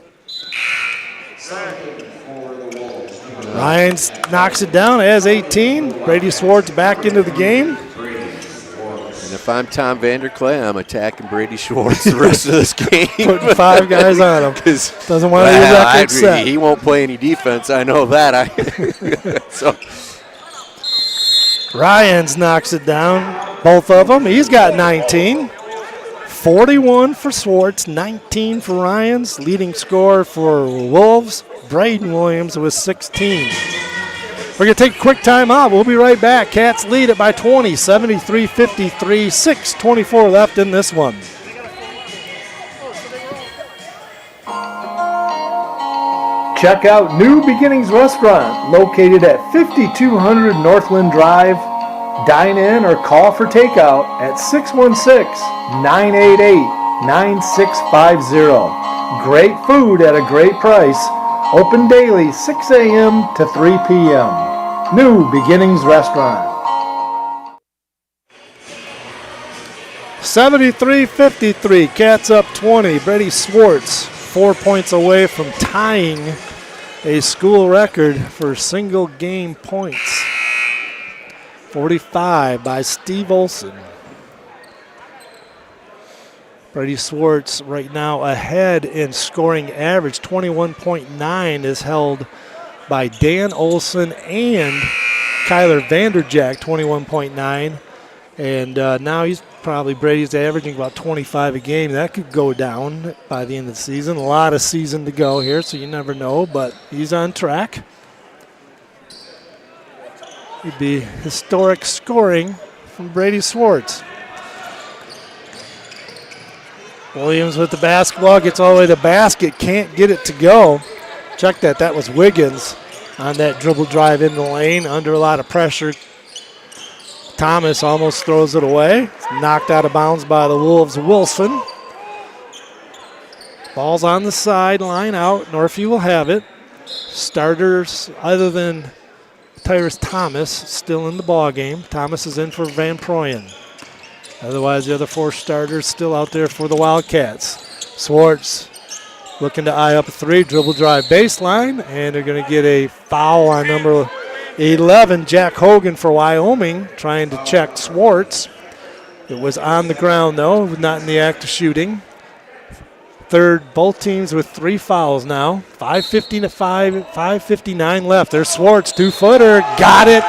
Ryans knocks it down, has 18. Brady Swartz back into the game. And if I'm Tom Vanderklay, I'm attacking Brady Schwartz the rest of this game. Putting 5 guys on him. Doesn't want to use that set. He won't play any defense. I know that. So Ryans knocks it down. Both of them. He's got 19. 41 for Swartz, 19 for Ryans. Leading scorer for Wolves, Braden Williams with 16. We're going to take a quick timeout. We'll be right back. Cats lead it by 20, 73-53, 6:24 left in this one. Check out New Beginnings Restaurant, located at 5200 Northland Drive. Dine in or call for takeout at 616-988-9650. Great food at a great price. Open daily 6 a.m. to 3 p.m. New Beginnings Restaurant. 73-53, Cats up 20. Brady Swartz 4 points away from tying a school record for single game points. 45 by Steve Olson. Brady Swartz right now ahead in scoring average. 21.9 is held by Dan Olson and Kyler Vanderjack, 21.9. And now he's probably Brady's averaging about 25 a game. That could go down by the end of the season. A lot of season to go here, so you never know, but he's on track. It'd be historic scoring from Brady Swartz. Williams with the basketball, gets all the way to the basket, can't get it to go. Check that, that was Wiggins on that dribble drive in the lane, under a lot of pressure. Thomas almost throws it away. It's knocked out of bounds by the Wolves' Wilson. Ball's on the sideline out. Northview will have it. Starters other than Tyrus Thomas still in the ball game. Thomas is in for Van Proyen. Otherwise, the other 4 starters still out there for the Wildcats. Swartz looking to eye up a 3, dribble drive baseline, and they're going to get a foul on number 11, Jack Hogan for Wyoming, trying to check Swartz. It was on the ground, though, not in the act of shooting. Third, both teams with 3 fouls now. 5:59 left. There's Swartz, 2-footer, got it,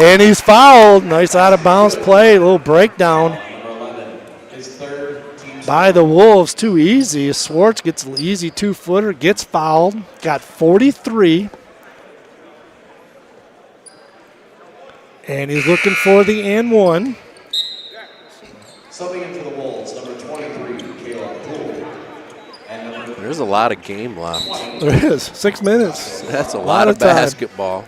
and he's fouled. Nice out-of-bounds play, a little breakdown by the Wolves, too easy. Swartz gets an easy 2-footer, gets fouled, got 43. And he's looking for the and 1. Subbing in for the Wolves, number 23, Caleb Poole. There's a lot of game left. There is, 6 minutes. That's a lot of basketball.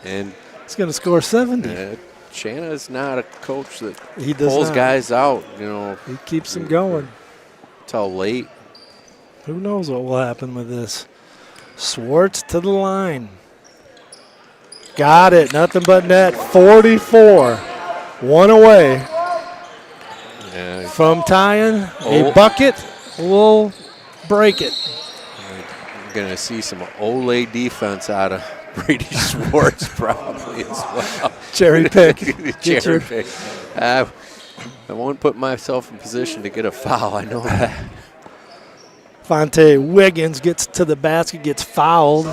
And he's going to score 70. Shanna is not a coach that he pulls guys out. You know, he keeps them going till late. Who knows what will happen with this? Swartz to the line. Got it. Nothing but net. 44. 1 away from tying. A bucket will break it. We're going to see some Ole defense out of Brady Swartz probably as well. Cherry pick. Cherry pick. I won't put myself in position to get a foul. I know that. Fonte Wiggins gets to the basket, gets fouled.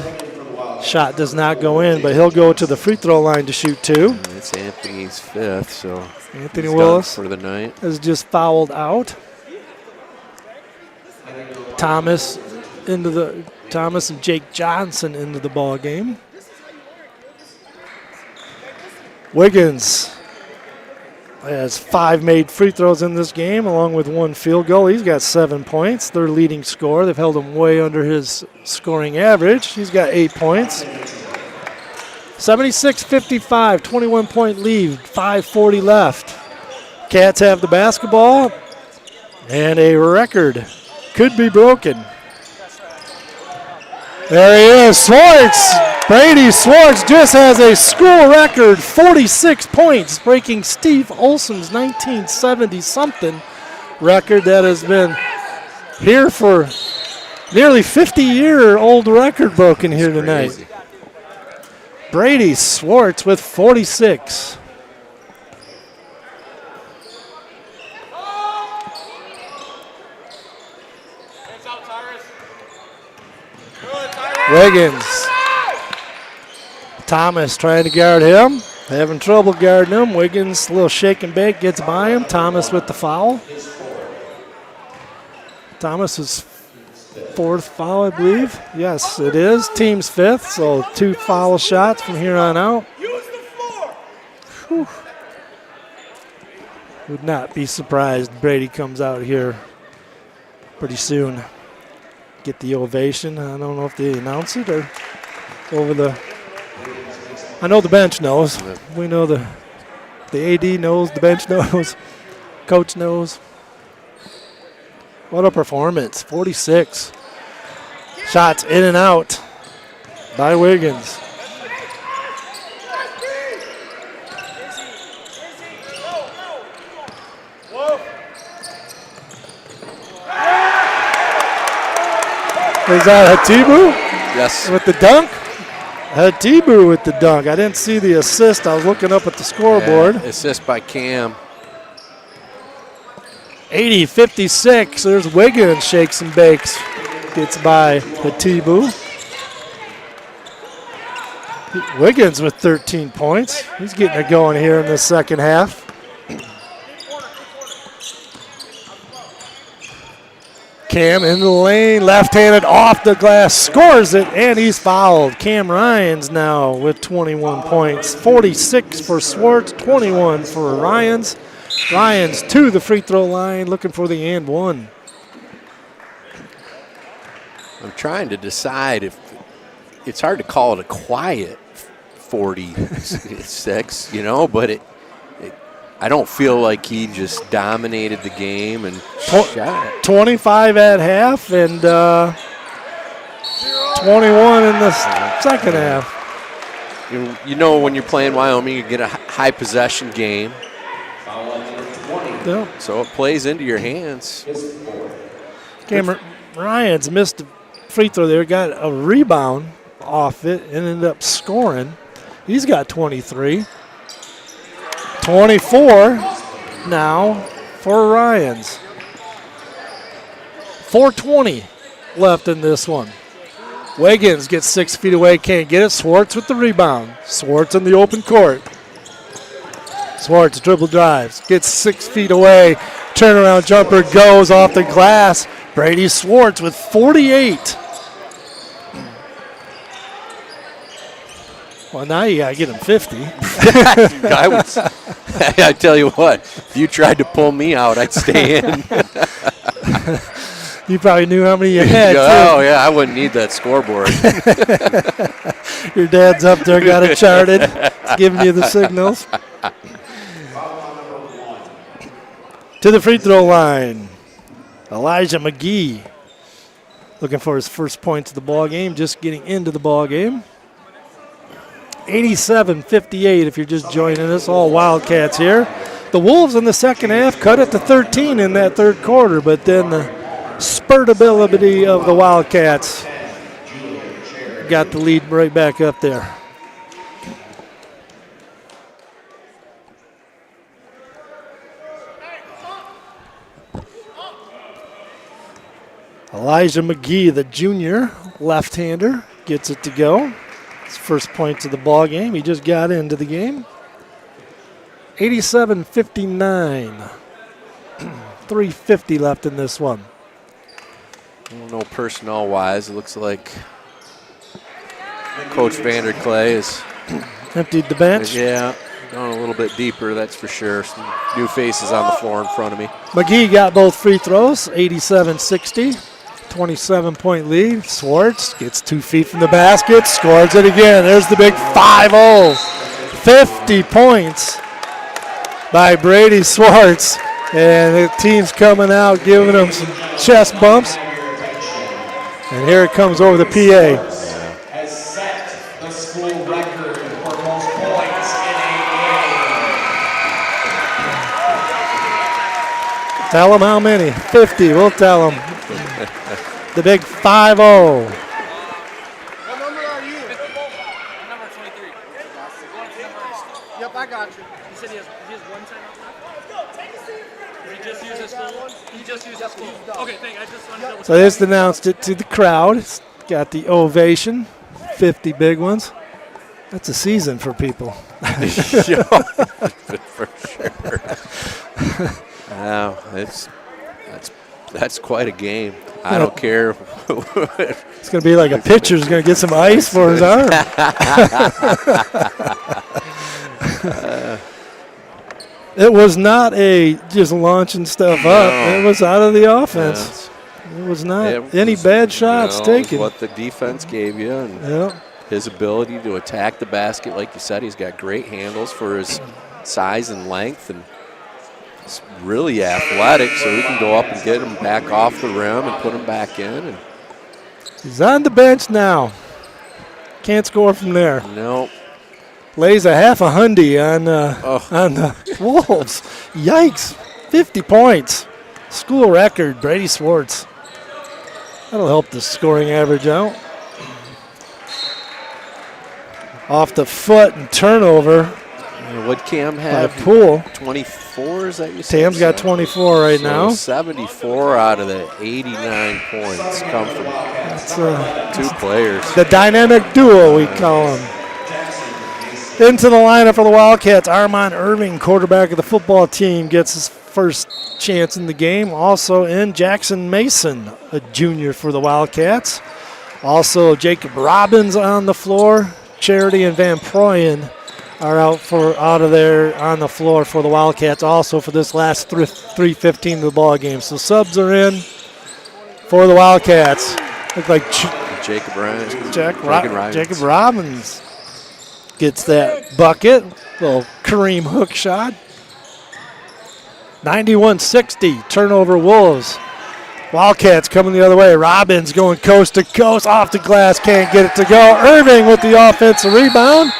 Shot does not go in, but he'll go to the free throw line to shoot 2. It's Anthony's 5th, so Anthony Willis for the night is just fouled out. Thomas and Jake Johnson into the ball game. Wiggins has 5 made free throws in this game, along with 1 field goal. He's got 7 points. Their leading scorer. They've held him way under his scoring average. He's got 8 points. 76-55, 21-point lead, 5:40 left. Cats have the basketball, and a record could be broken. There he is, Swartz. Brady Swartz just has a school record, 46 points, breaking Steve Olson's 1970-something record that has been here for nearly 50-year-old record broken here tonight. Crazy. Brady Swartz with 46. Wiggins. Thomas trying to guard him. Having trouble guarding him. Wiggins, a little shake and bake, gets by him. Thomas with the foul. Thomas's 4th foul, I believe. Yes, it is. Team's 5th, so 2 foul shots from here on out. Whew. Would not be surprised Brady comes out here pretty soon. Get the ovation. I don't know if they announce it or over the... I know the bench knows. We know the AD knows, the bench knows, coach knows. What a performance, 46. Shots in and out by Wiggins. Is that Hatibu? Yes. With the dunk? Hatibu with the dunk. I didn't see the assist. I was looking up at the scoreboard. Assist by Cam. 80-56. There's Wiggins, shakes and bakes. Gets by Hatibu. Wiggins with 13 points. He's getting it going here in the second half. Cam in the lane, left-handed off the glass, scores it, and he's fouled. Cam Ryans now with 21 points. 46 for Swartz, 21 for Ryans. Ryans to the free throw line, looking for the and one. I'm trying to decide if it's hard to call it a quiet 46, but I don't feel like he just dominated the game and shot it. 25 at half and 21 in the second half. When you're playing Wyoming, you get a high possession game. Yeah. So it plays into your hands. Cameron Ryans missed a free throw there, got a rebound off it, and ended up scoring. He's got 23. 24 now for Ryans. 4:20 left in this one. Wiggins gets 6 feet away, can't get it. Swartz with the rebound. Swartz in the open court. Swartz dribble drives, gets 6 feet away. Turnaround jumper goes off the glass. Brady Swartz with 48. Well, now you got to get him 50. I tell you what, if you tried to pull me out, I'd stay in. You probably knew how many you had. Oh, yeah, I wouldn't need that scoreboard. Your dad's up there, got it charted, giving you the signals. To the free throw line, Elijah McGee looking for his first points of the ball game, just getting into the ball game. 87-58 if you're just joining us, all Wildcats here. The Wolves in the second half cut it to 13 in that third quarter, but then the spurt ability of the Wildcats got the lead right back up there. Elijah McGee, the junior left-hander, gets it to go. His first points of the ball game. He just got into the game. 87-59. 3:50 left in this one. I don't know personnel-wise. It looks like Coach Vanderklay is emptied the bench. Yeah, going a little bit deeper, that's for sure. Some new faces on the floor in front of me. McGee got both free throws, 87-60. 27-point lead. Swartz gets 2 feet from the basket, scores it again. There's the big 5-0. 50 points by Brady Swartz. And the team's coming out, giving him some chest bumps. And here it comes over the PA. Has set the school record for most points in a game. Tell them how many. 50. We'll tell them. The big 5-0. What number are you? Number 23. Yep, I got you. He said he has one timeout left. He just used his full. He just used his full. Okay, thank you. I just wanted to double check. So they just announced it to the crowd. It's got the ovation. 50 big ones. That's a season for people. For sure. Wow, that's quite a game. I don't care. It's going to be like a pitcher's going to get some ice for his arm. It was not a just launching stuff up. It was out of the offense. It was not any bad shots taken. What the defense gave you and his ability to attack the basket. Like you said, he's got great handles for his size and length, and he's really athletic, so he can go up and get him back off the rim and put him back in. And he's on the bench now. Can't score from there. Nope. Lays a half a hundy on the Wolves. Yikes. 50 points. School record, Brady Swartz. That'll help the scoring average out. Off the foot and turnover. Would Cam have Pool. 24? Is that you said? Tam's got 24 right now. 74 out of the 89 points come from two players. The dynamic duo, we call them. Into the lineup for the Wildcats, Armand Irving, quarterback of the football team, gets his first chance in the game. Also in Jackson Mason, a junior for the Wildcats. Also Jacob Robbins on the floor. Charity and Van Proyen are out of there on the floor for the Wildcats also for this last 3:15 of the ball game. So subs are in for the Wildcats. Look like Jacob Robbins gets that bucket. Little Kareem hook shot. 91-60, turnover Wolves. Wildcats coming the other way. Robbins going coast to coast, off the glass, can't get it to go. Irving with the offensive rebound.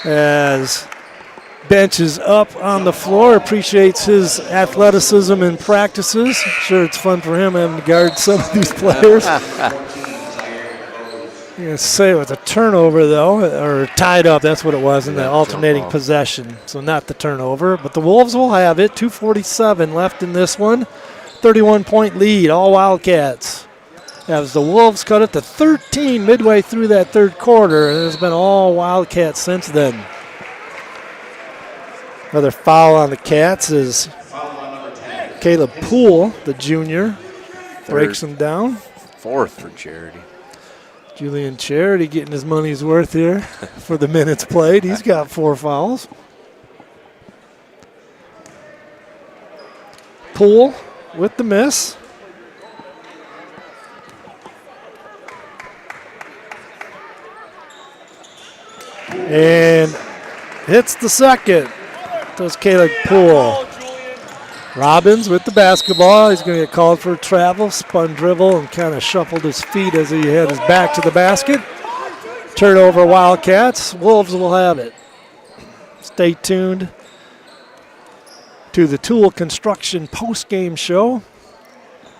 As Bench is up on the floor, appreciates his athleticism in practices. Sure, it's fun for him having to guard some of these players. I'm going to say it was a turnover, though, or tied up. That's what it was in the alternating possession. So not the turnover. But the Wolves will have it. 2:47 left in this one. 31-point lead, all Wildcats. As the Wolves cut it to 13 midway through that third quarter, and it's been all Wildcats since then. Another foul on the Cats is Caleb Poole, the junior, breaks him down. Fourth for Charity. Julian Charity getting his money's worth here for the minutes played. He's got 4 fouls. Poole with the miss. And hits the second. Does Caleb Poole. Robbins with the basketball. He's going to get called for travel, spun dribble, and kind of shuffled his feet as he had his back to the basket. Turnover Wildcats. Wolves will have it. Stay tuned to the Tool Construction post-game show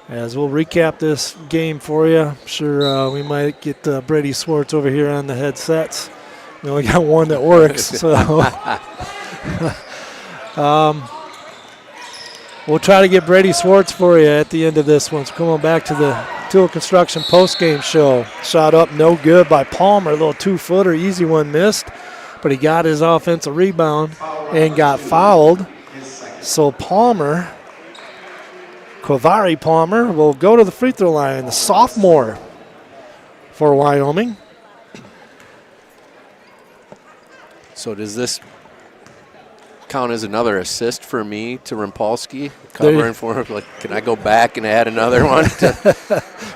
as we'll recap this game for you. I'm sure we might get Brady Swartz over here on the headsets. We only got one that works, so we'll try to get Brady Swartz for you at the end of this one. So come on back to the Tool Construction post-game show. Shot up, no good by Palmer. A little 2-footer, easy one missed, but he got his offensive rebound and got fouled. So Quavari Palmer will go to the free throw line, the sophomore for Wyoming. So does this count as another assist for me to Rimpolsky, covering for him? Like, can I go back and add another one?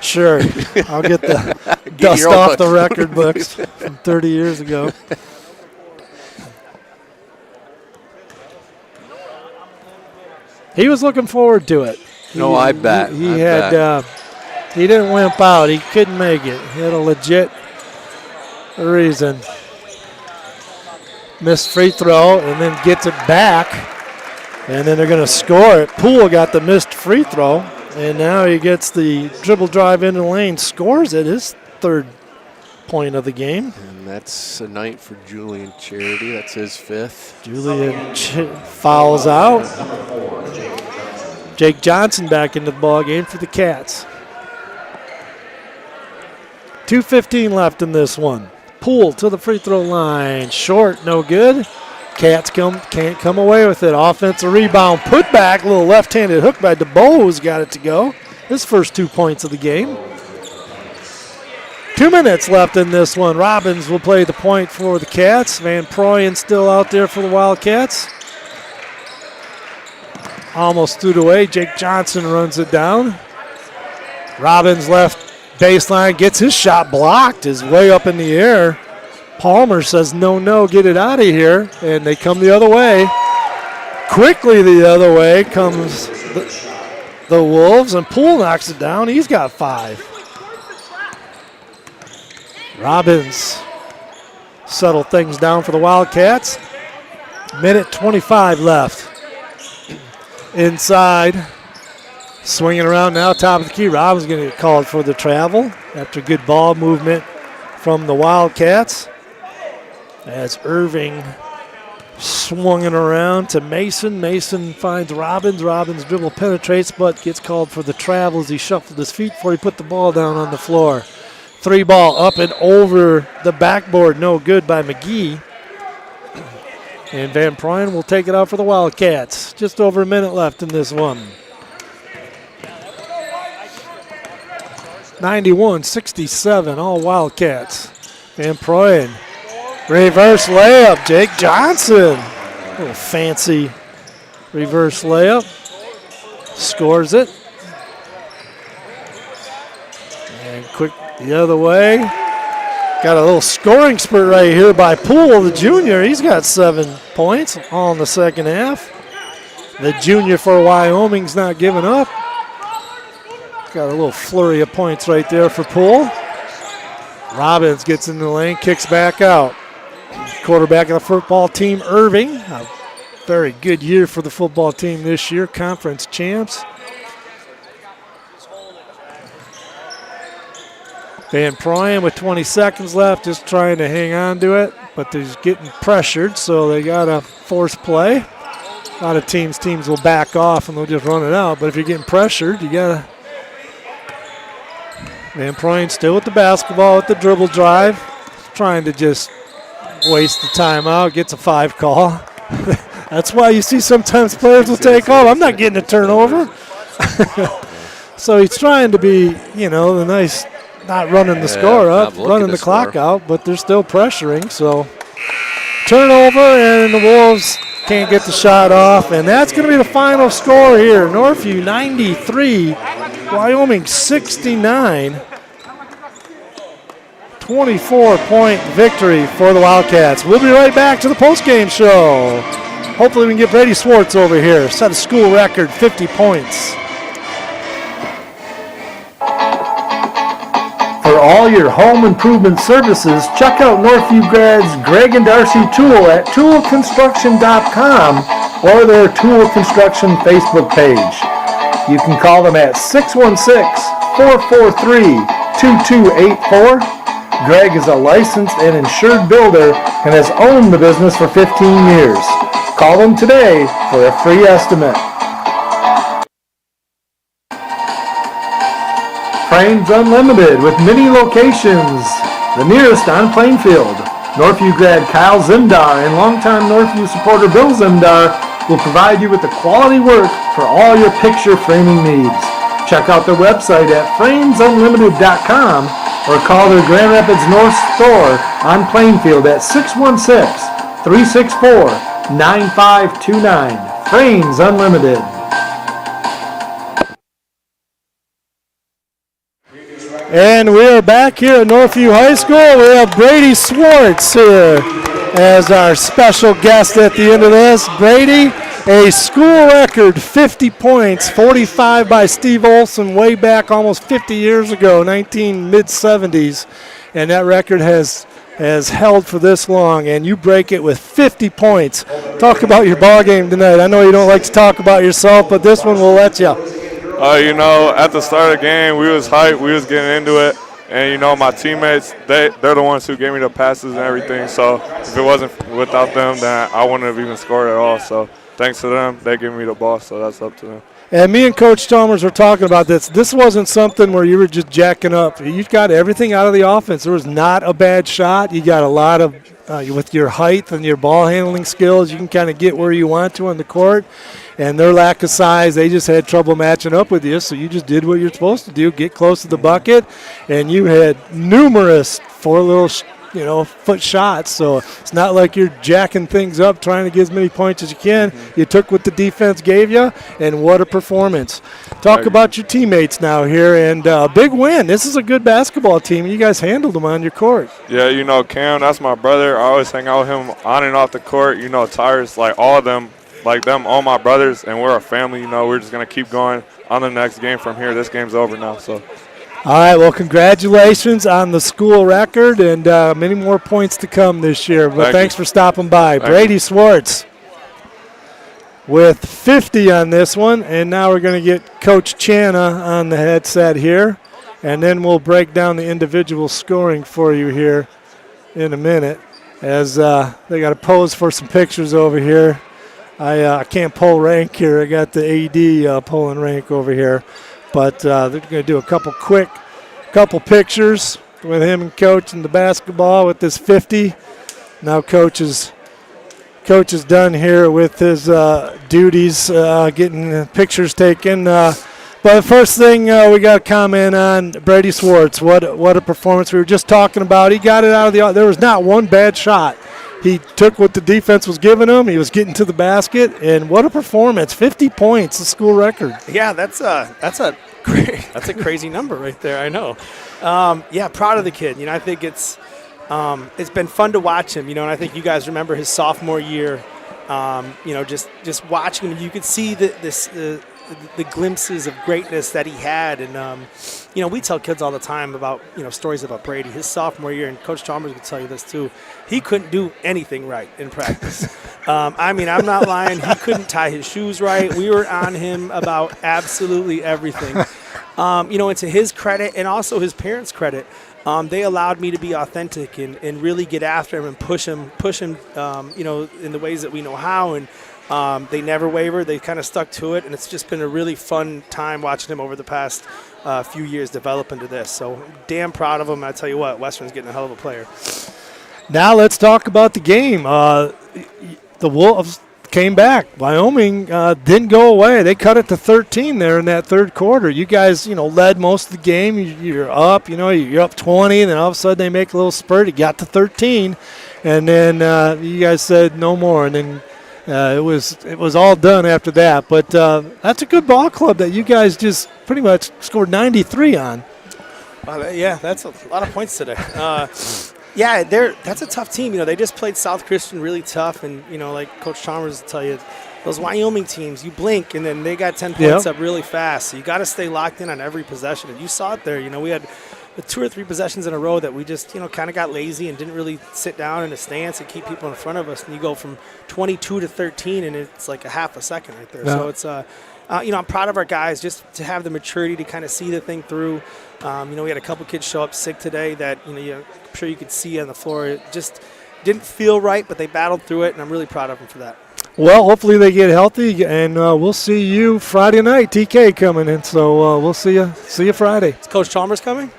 Sure. I'll get the dust off the record books from 30 years ago. He was looking forward to it. I bet. He didn't wimp out. He couldn't make it. He had a legit reason. Missed free throw and then gets it back. And then they're going to score it. Poole got the missed free throw. And now he gets the dribble drive into the lane. Scores it. His third point of the game. And that's a night for Julian Charity. That's his fifth. Julian fouls out. Jake Johnson back into the ball game for the Cats. 2:15 left in this one. Poole to the free throw line. Short, no good. Cats can't come away with it. Offensive rebound, put back. Little left-handed hook by DeBose got it to go. His first 2 points of the game. 2 minutes left in this one. Robbins will play the point for the Cats. Van Proyen still out there for the Wildcats. Almost threw it away. Jake Johnson runs it down. Robbins left baseline, gets his shot blocked, is way up in the air. Palmer says, no, get it out of here. And they come the other way. Quickly the other way comes the Wolves, and Poole knocks it down. He's got 5. Robbins settle things down for the Wildcats. Minute 25 left. Inside. Swinging around now, top of the key. Robbins going to get called for the travel after good ball movement from the Wildcats. As Irving Swung it around to Mason. Mason finds Robbins. Robbins dribble penetrates, but gets called for the travel as he shuffled his feet before he put the ball down on the floor. 3 ball up and over the backboard. No good by McGee. And Van Pryen will take it out for the Wildcats. Just over a minute left in this one. 91-67, all Wildcats. Van Pryen. Reverse layup, Jake Johnson. A little fancy reverse layup. Scores it. And quick the other way. Got a little scoring spurt right here by Poole, the junior. He's got 7 points, all in the second half. The junior for Wyoming's not giving up. Got a little flurry of points right there for Poole. Robbins gets in the lane, kicks back out. Quarterback of the football team, Irving. A very good year for the football team this year, conference champs. Van Pryen with 20 seconds left, just trying to hang on to it, but they're getting pressured, so they got to force play. A lot of teams will back off and they'll just run it out, but if you're getting pressured, you got to. Van Pryen still with the basketball with the dribble drive, trying to just waste the timeout, gets a 5 call. That's why you see sometimes players will take off. I'm not getting a turnover. So he's trying to be, the nice, not running the score up, running the clock out, but they're still pressuring. So turnover, and the Wolves can't get the shot off, and that's going to be the final score here. Northview 93, Wyoming 69. 24-point victory for the Wildcats. We'll be right back to the postgame show. Hopefully we can get Brady Swartz over here. Set a school record, 50 points. For all your home improvement services, check out Northview Grad's Greg and Darcy Tool at toolconstruction.com or their Tool Construction Facebook page. You can call them at 616-443-2284. Greg is a licensed and insured builder and has owned the business for 15 years. Call them today for a free estimate. Frames Unlimited with many locations. The nearest on Plainfield. Northview grad Kyle Zimdar and longtime Northview supporter Bill Zimdar will provide you with the quality work for all your picture framing needs. Check out their website at framesunlimited.com or call their Grand Rapids North store on Plainfield at 616-364-9529. Frames Unlimited. And we are back here at Northview High School. We have Brady Swartz here as our special guest at the end of this. Brady, a school record 50 points, 45 by Steve Olson way back almost 50 years ago, mid-70s. And that record has held for this long, and you break it with 50 points. Talk about your ball game tonight. I know you don't like to talk about yourself, but this one will let you. At the start of the game, we was hyped. We was getting into it. And, my teammates, they're the ones who gave me the passes and everything. So if it wasn't without them, then I wouldn't have even scored at all. So thanks to them, they gave me the ball, so that's up to them. And me and Coach Chalmers were talking about this. This wasn't something where you were just jacking up. You got everything out of the offense. There was not a bad shot. You got a lot of, with your height and your ball handling skills, you can kind of get where you want to on the court. And their lack of size, they just had trouble matching up with you, so you just did what you're supposed to do, get close to the bucket, and you had numerous foot shots, so it's not like you're jacking things up, trying to get as many points as you can. You took what the defense gave you, and what a performance. Talk about your teammates now here, and big win. This is a good basketball team. You guys handled them on your court. Yeah, Cam, that's my brother. I always hang out with him on and off the court. Tyrus, all of them. All my brothers, and we're a family. We're just going to keep going on the next game from here. This game's over now. So, all right, well, congratulations on the school record, and many more points to come this year. But thanks for stopping by. Brady Swartz with 50 on this one, and now we're going to get Coach Channa on the headset here, and then we'll break down the individual scoring for you here in a minute. as they got to pose for some pictures over here. I can't pull rank here. I got the AD pulling rank over here. But they're going to do a couple pictures with him and Coach in the basketball with this 50. Now Coach is done here with his duties, getting pictures taken. But first thing we got to comment on Brady Swartz. What a performance. We were just talking about. He got it out of there was not one bad shot. He took what the defense was giving him. He was getting to the basket, and what a performance! 50 points, the school record. Yeah, that's a crazy number right there. I know. Yeah, proud of the kid. I think it's been fun to watch him. And I think you guys remember his sophomore year. Just watching him, you could see the glimpses of greatness that he had. And, we tell kids all the time about, stories about Brady. His sophomore year, and Coach Chalmers would tell you this too, he couldn't do anything right in practice. I'm not lying. He couldn't tie his shoes right. We were on him about absolutely everything. And to his credit and also his parents' credit, they allowed me to be authentic and really get after him and push him, in the ways that we know how. And they never wavered. They kind of stuck to it, and it's just been a really fun time watching him over the past few years develop into this. So damn proud of him. I tell you what, Western's getting a hell of a player. Now let's talk about the game. The Wolves came back. Wyoming didn't go away. They cut it to 13 there in that third quarter. You guys, led most of the game. You're up, you're up 20, and then all of a sudden they make a little spurt. It got to 13, and then you guys said no more, and then it was all done after that. But that's a good ball club that you guys just pretty much scored 93 on. Yeah, that's a lot of points today. Yeah, that's a tough team. They just played South Christian really tough, and like Coach Chalmers will tell you, those Wyoming teams, you blink and then they got 10 points up really fast. So you got to stay locked in on every possession, and you saw it there. We had 2 or 3 possessions in a row that we just kind of got lazy and didn't really sit down in a stance and keep people in front of us. And you go from 22 to 13, and it's like a half a second right there. Yeah. So it's I'm proud of our guys just to have the maturity to kind of see the thing through. We had a couple kids show up sick today that, I'm sure you could see on the floor. It just didn't feel right, but they battled through it, and I'm really proud of them for that. Well, hopefully they get healthy, and we'll see you Friday night. TK coming in, so we'll see you Friday. Is Coach Chalmers coming?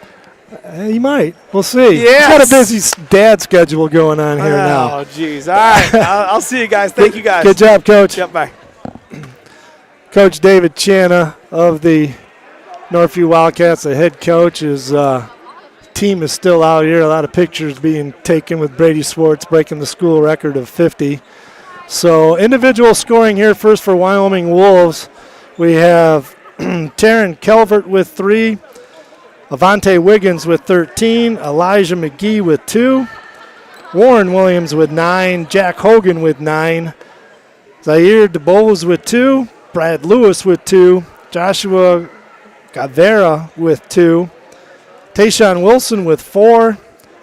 He might. We'll see. Yes. He's got a busy dad schedule going on here now. Oh, geez. All right. I'll see you guys. Thank you, guys. Good job, Coach. Yep, bye. Coach David Channa of the Northview Wildcats, the head coach. His team is still out here. A lot of pictures being taken with Brady Swartz breaking the school record of 50. So individual scoring here first for Wyoming Wolves. We have Taryn Calvert with 3. Avante Wiggins with 13. Elijah McGee with 2. Warren Williams with 9. Jack Hogan with 9. Zaire DeBose with 2. Brad Lewis with 2. Joshua Gavera with 2. Tayshawn Wilson with 4.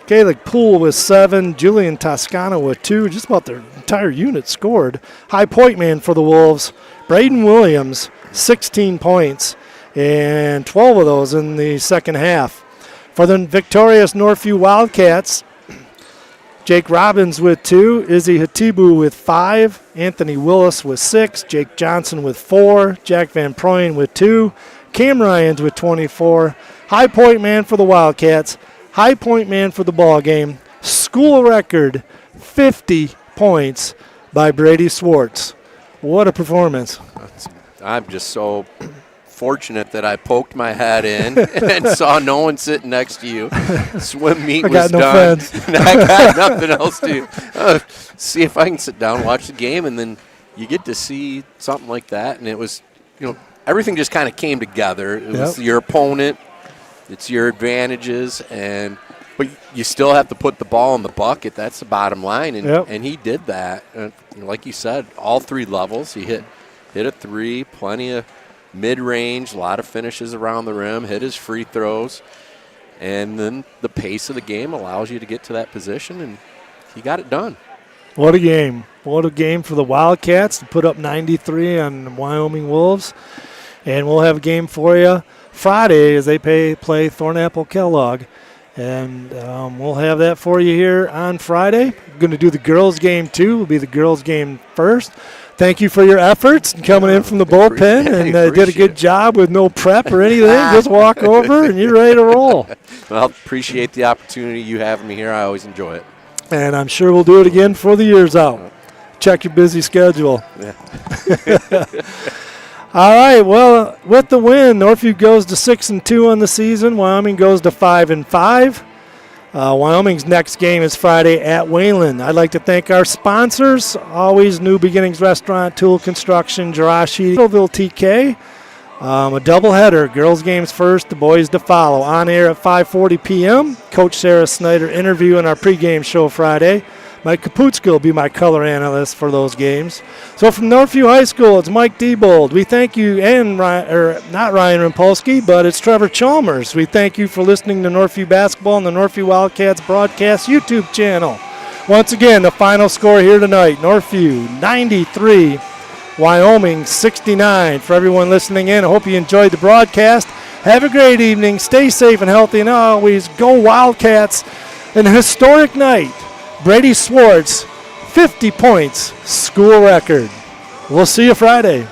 Gaelic Poole with 7. Julian Toscano with 2. Just about their entire unit scored. High point man for the Wolves, Braden Williams, 16 points, and 12 of those in the second half. For the victorious Northview Wildcats, Jake Robbins with 2. Izzy Hatibu with 5. Anthony Willis with 6. Jake Johnson with 4. Jack Van Proyen with 2. Cam Ryans with 24. High point man for the Wildcats. High point man for the ball game. School record, 50 points by Brady Swartz. What a performance. I'm just so fortunate that I poked my head in and saw no one sitting next to you. Swim meet was done. And I got nothing else to see if I can sit down, watch the game, and then you get to see something like that. And it was, everything just kind of came together. It was your opponent. It's your advantages, but you still have to put the ball in the bucket. That's the bottom line, and he did that. Like you said, all 3 levels. He hit a 3, plenty of mid-range, a lot of finishes around the rim, hit his free throws, and then the pace of the game allows you to get to that position, and he got it done. What a game. What a game for the Wildcats to put up 93 on the Wyoming Wolves. And we'll have a game for you Friday as they play Thornapple Kellogg. And we'll have that for you here on Friday. going to do the girls' game too. Will be the girls' game first. Thank you for your efforts and coming in from the bullpen, and did a good job with no prep or anything. Just walk over and you're ready to roll. Well, appreciate the opportunity you having me here. I always enjoy it. And I'm sure we'll do it again before the year's out. Check your busy schedule. Yeah. All right. Well, with the win, Northview goes to 6-2 on the season. Wyoming goes to 5-5. Wyoming's next game is Friday at Wayland. I'd like to thank our sponsors, always New Beginnings Restaurant, Tool Construction, Jarashi, Littleville TK. A doubleheader, girls games first, the boys to follow. On air at 5:40 p.m. Coach Sarah Snyder interview in our pregame show Friday. Mike Kaputska will be my color analyst for those games. So from Northview High School, it's Mike Diebold. We thank you, and not Ryan Rimpolsky, but it's Trevor Chalmers. We thank you for listening to Northview Basketball on the Northview Wildcats broadcast YouTube channel. Once again, the final score here tonight, Northview 93, Wyoming 69. For everyone listening in, I hope you enjoyed the broadcast. Have a great evening. Stay safe and healthy, and always go Wildcats. An historic night. Brady Swartz, 50 points, school record. We'll see you Friday.